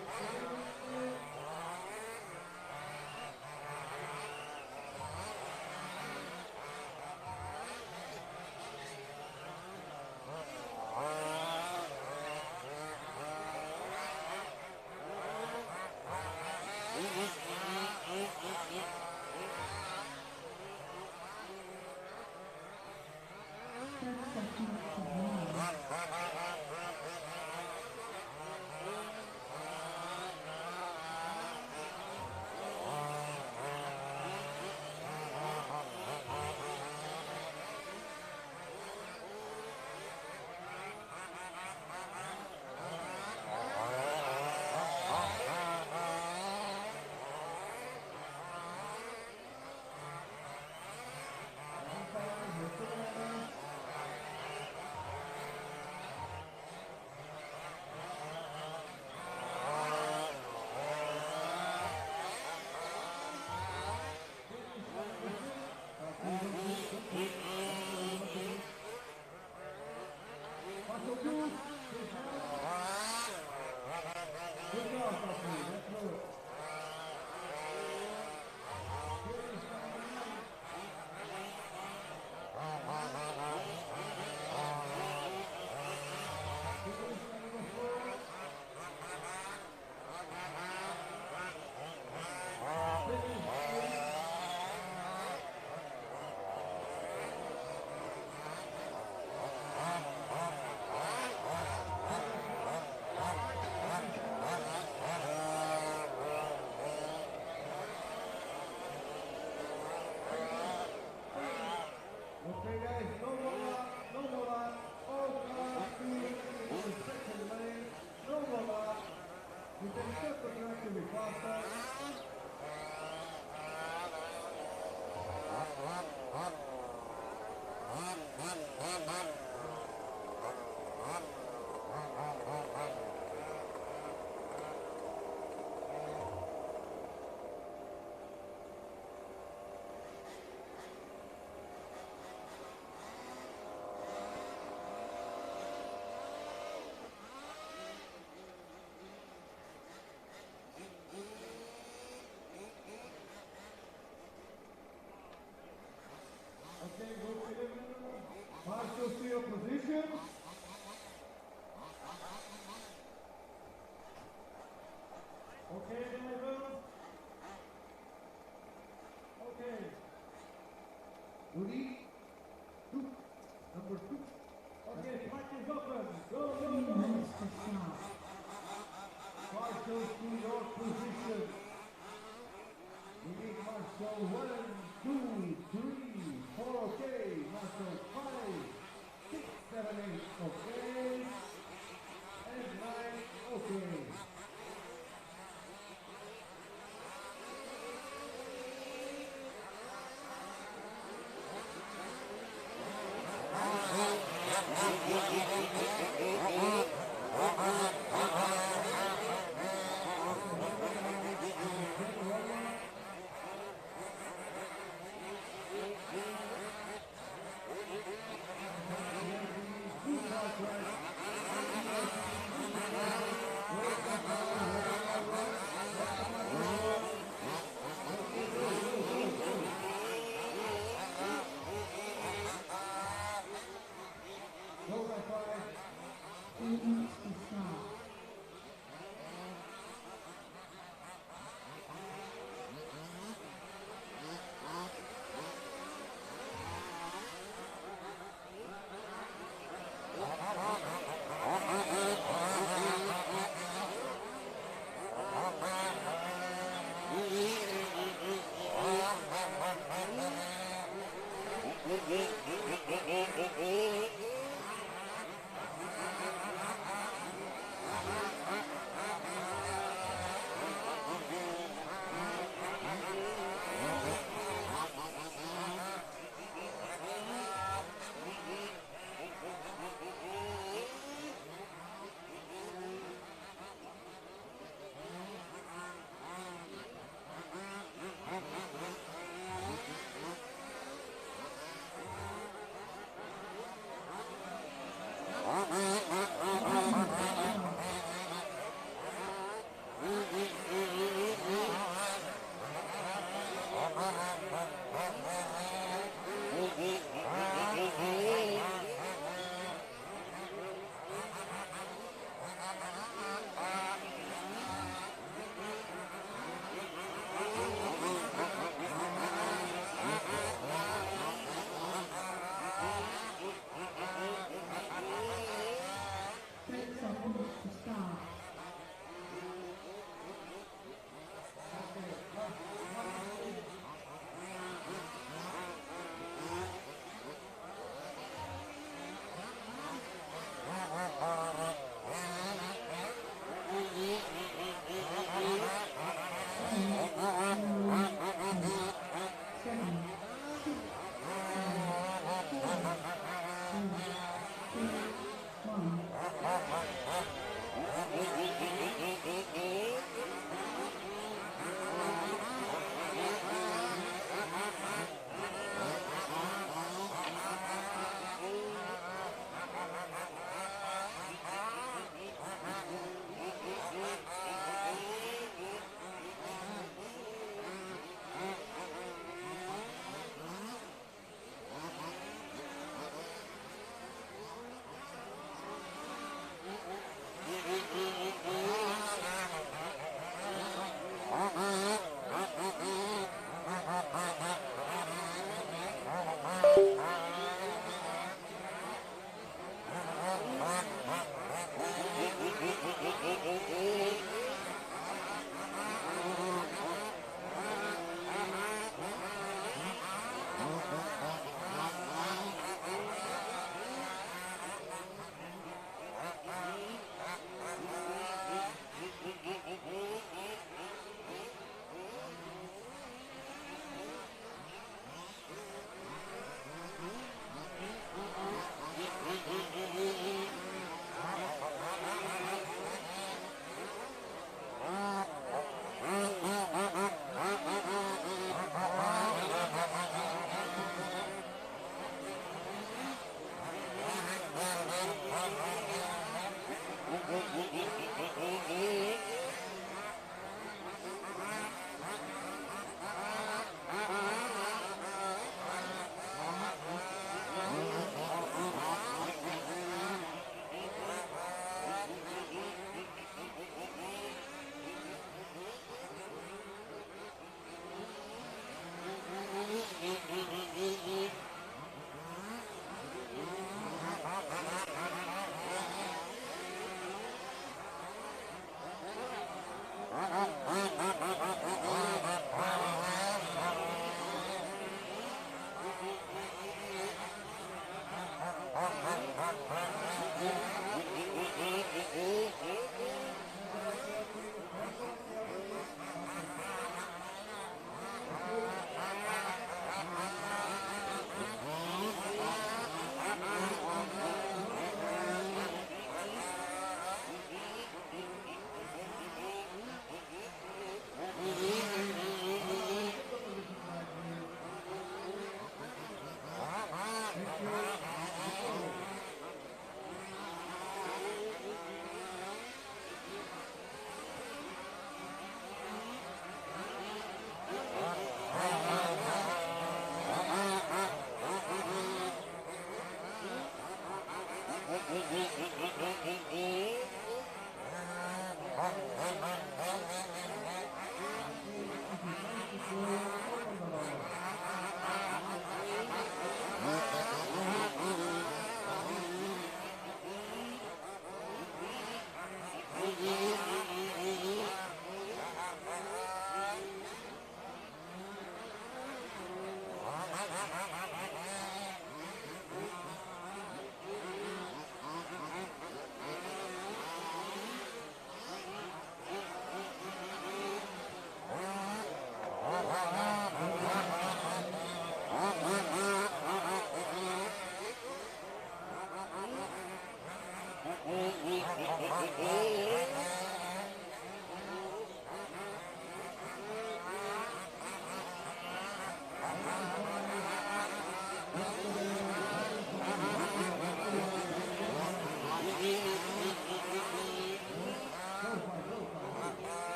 section to 1. Marshall Booth, his help. Good job, Buckley. That's good. Finish number 9. Finish number 4. Finish 8. Okay, guys, no more lap, no more lap. All cars moving into the second lane. No more lap. You can step the track to be faster. Okay, go to the marshals to your position. Okay, driver. Okay. Ready? 2. Number 2. Okay, track is open. Go, 3 go, go. minutes to start. Marshals to your position. We need Marshal 1, 2, 3, 4, okay. Marshal 5, 6, 7, 8, okay. And 9, okay. Two car crash.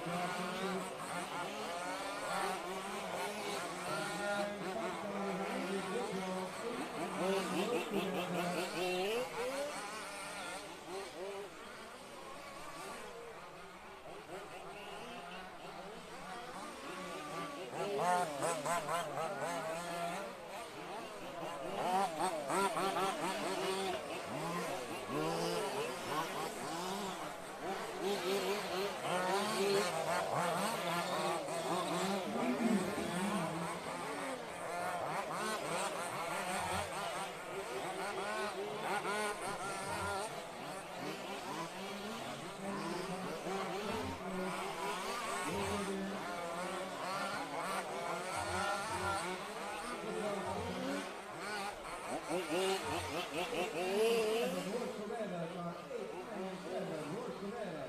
job, finish. And 5,100, good job. 8,000, work together.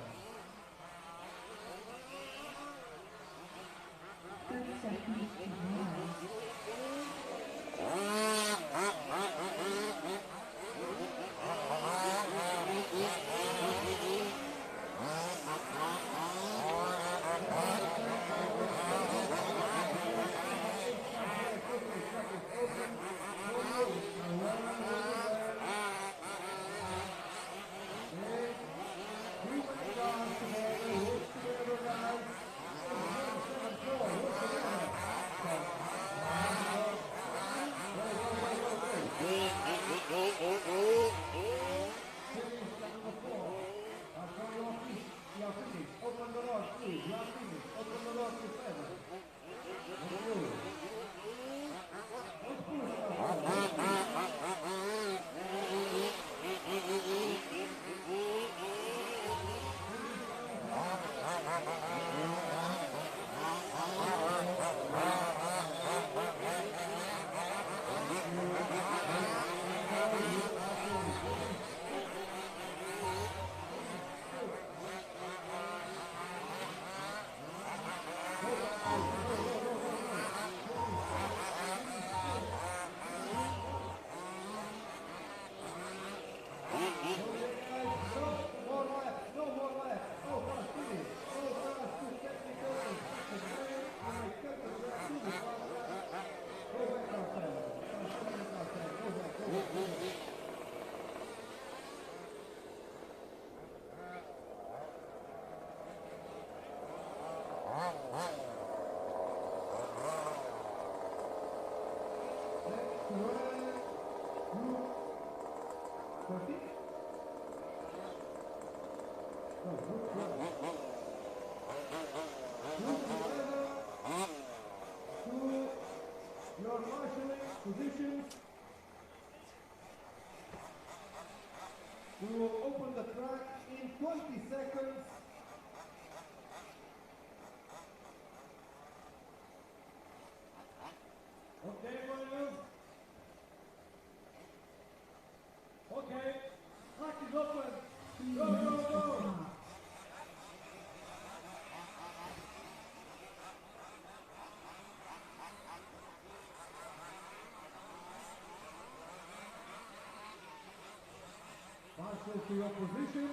Seconds to go. Open the door, please. You are finished. Open the door to 7. Let's go. Let's your marshalling positions. We will open the track in 20 seconds. Okay, everyone? Okay, track is open. Go, go, go! Marshal to your position.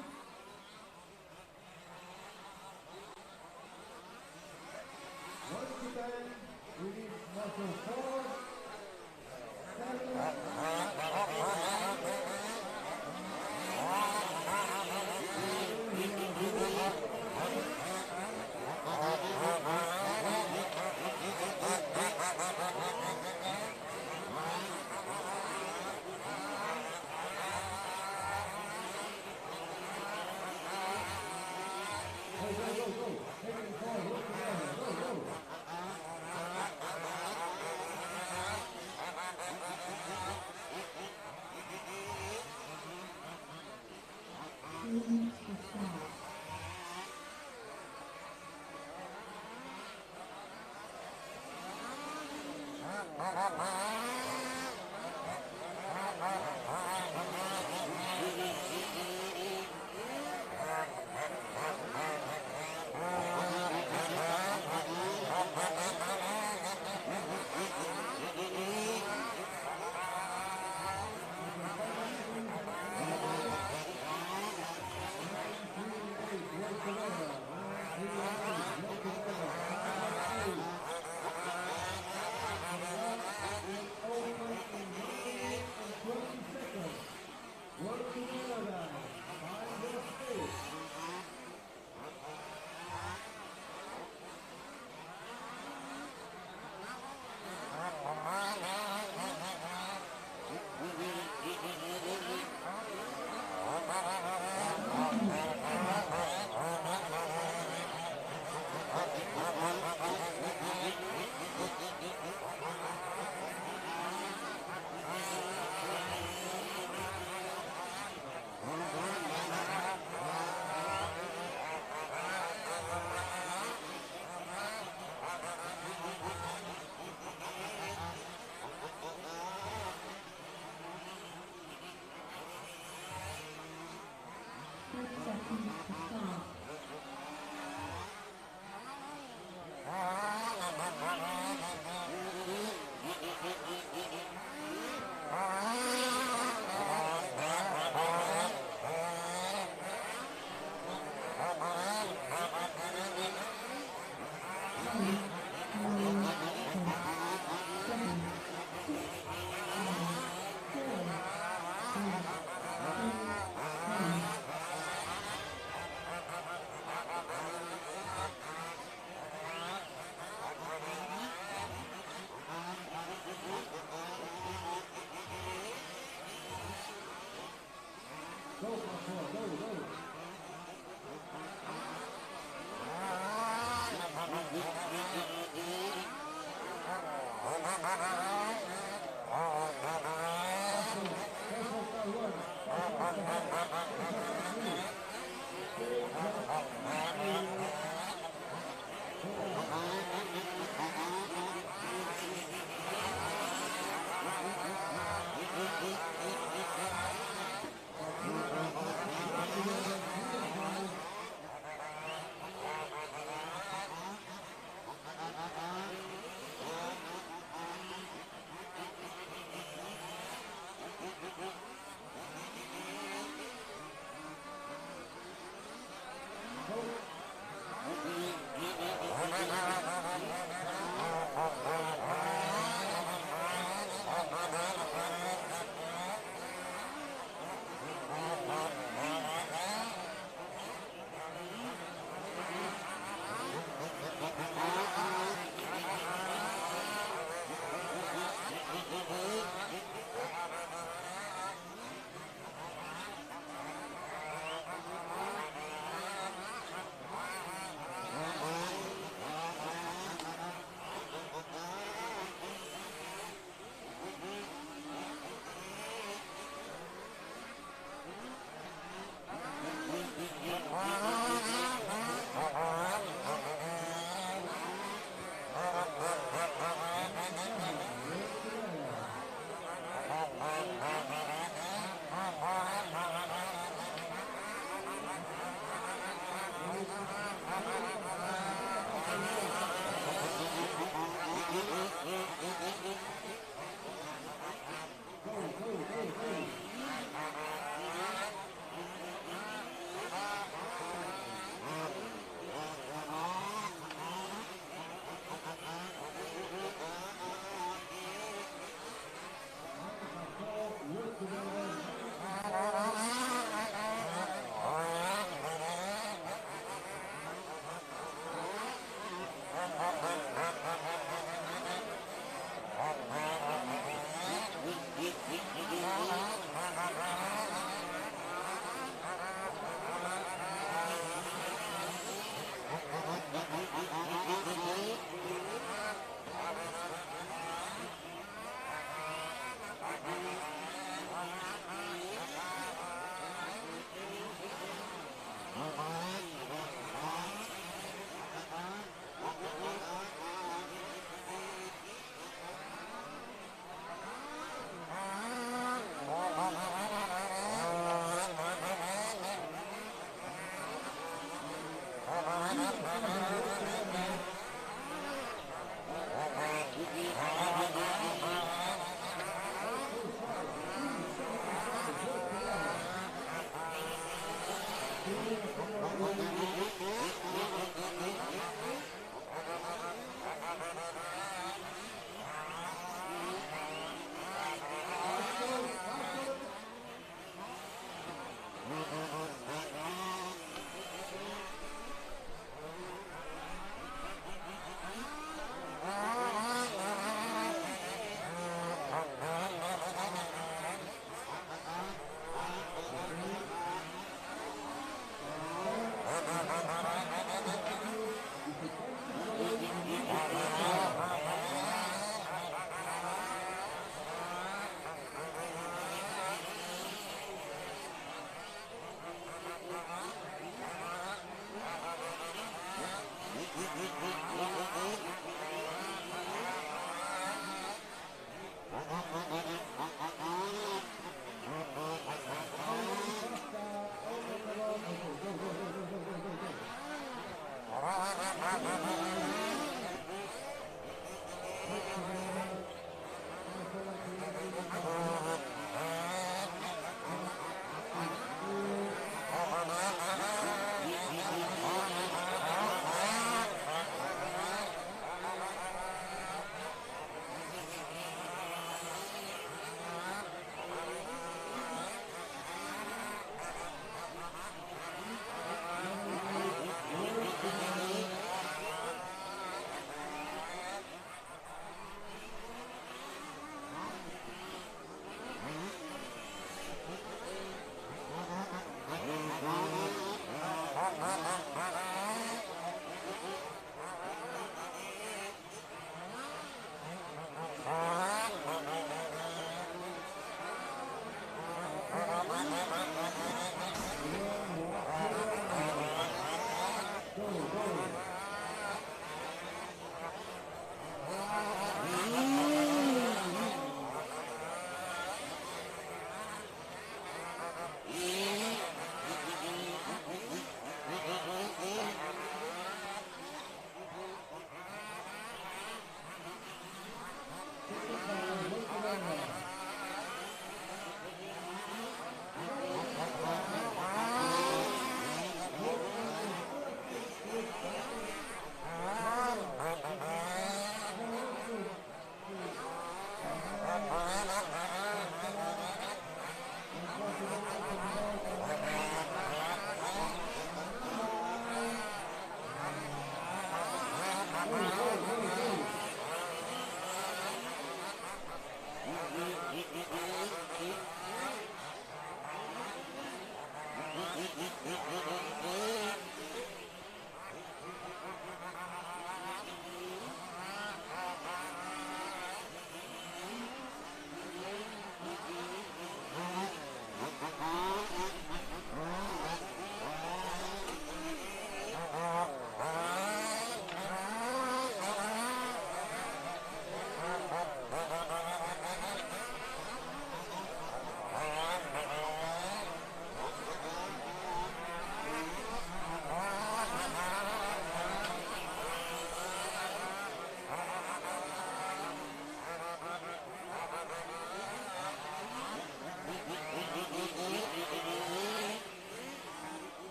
Once to 10, we need Marshal 4, 2 minutes to start. Work together. 1, 2, 3. Go, Francois, go, go.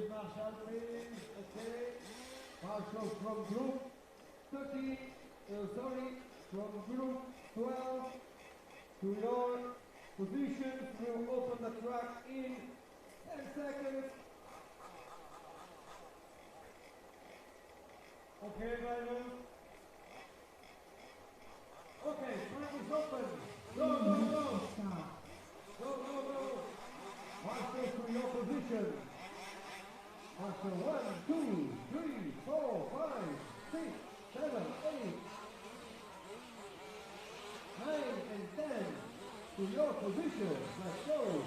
Marshal please, okay. Marshal from group 13, from group 12 to your position. We'll open the track in 10 seconds. Okay, drivers. Okay, track is open. Go, go, go. Go, go, go. Marshal to your position. After 1, 2, 3, 4, 5, 6, 7, 8, 9, and 10 to your position. Let's go.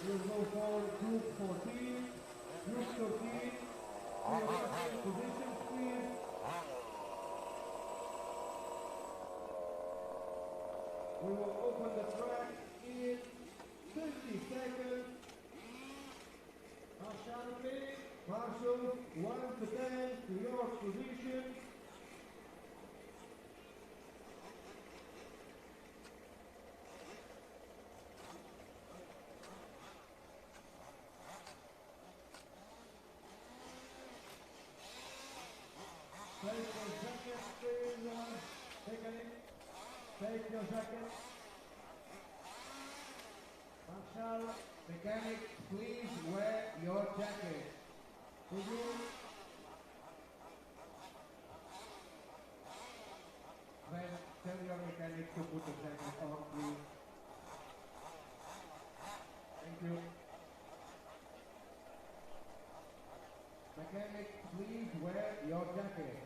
We'll go forward, group 14, group 13, position please. We will open the track in 50 seconds. Marshal, 1 to 10 to your position. Take your jacket, please. Take your jacket. Marshal, mechanic, please wear your jacket. Could you? Then tell your mechanic to put the jacket on, please. Thank you. Mechanic, please wear your jacket.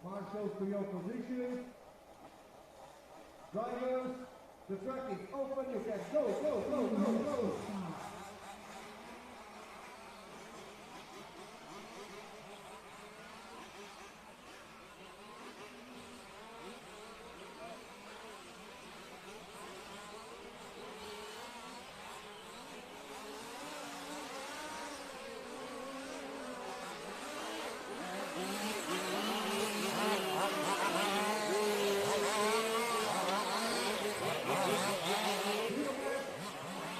Marshals to your position. Drivers, the track is open, you can go, go, go, go, go.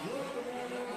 Work together.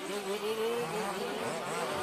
Seconds to drive.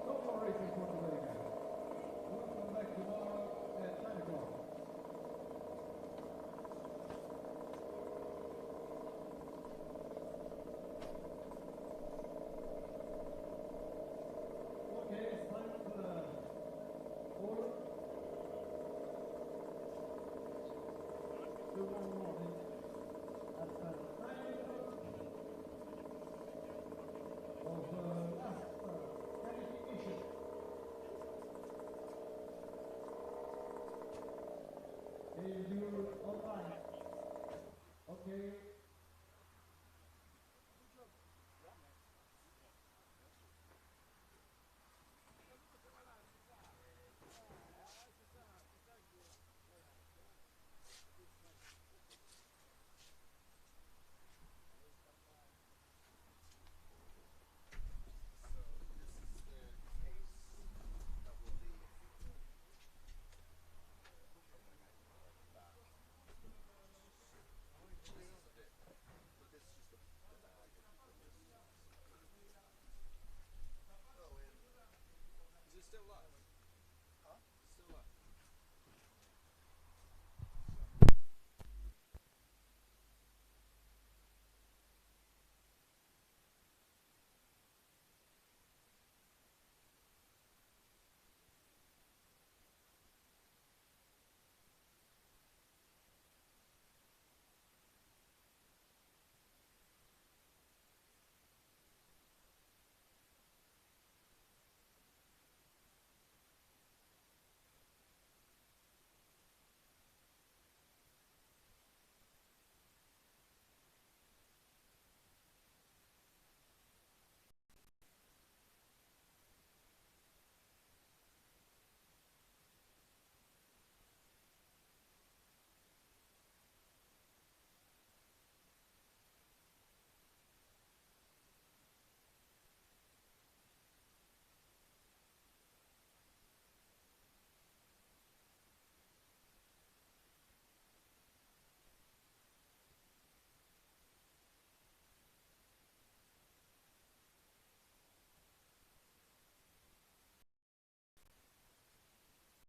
No more racing for today, guys. We'll come back tomorrow at 10 o'clock. Okay, it's time for the order. Tomorrow morning at 9 o'clock of the last qualification. And you're online. Okay.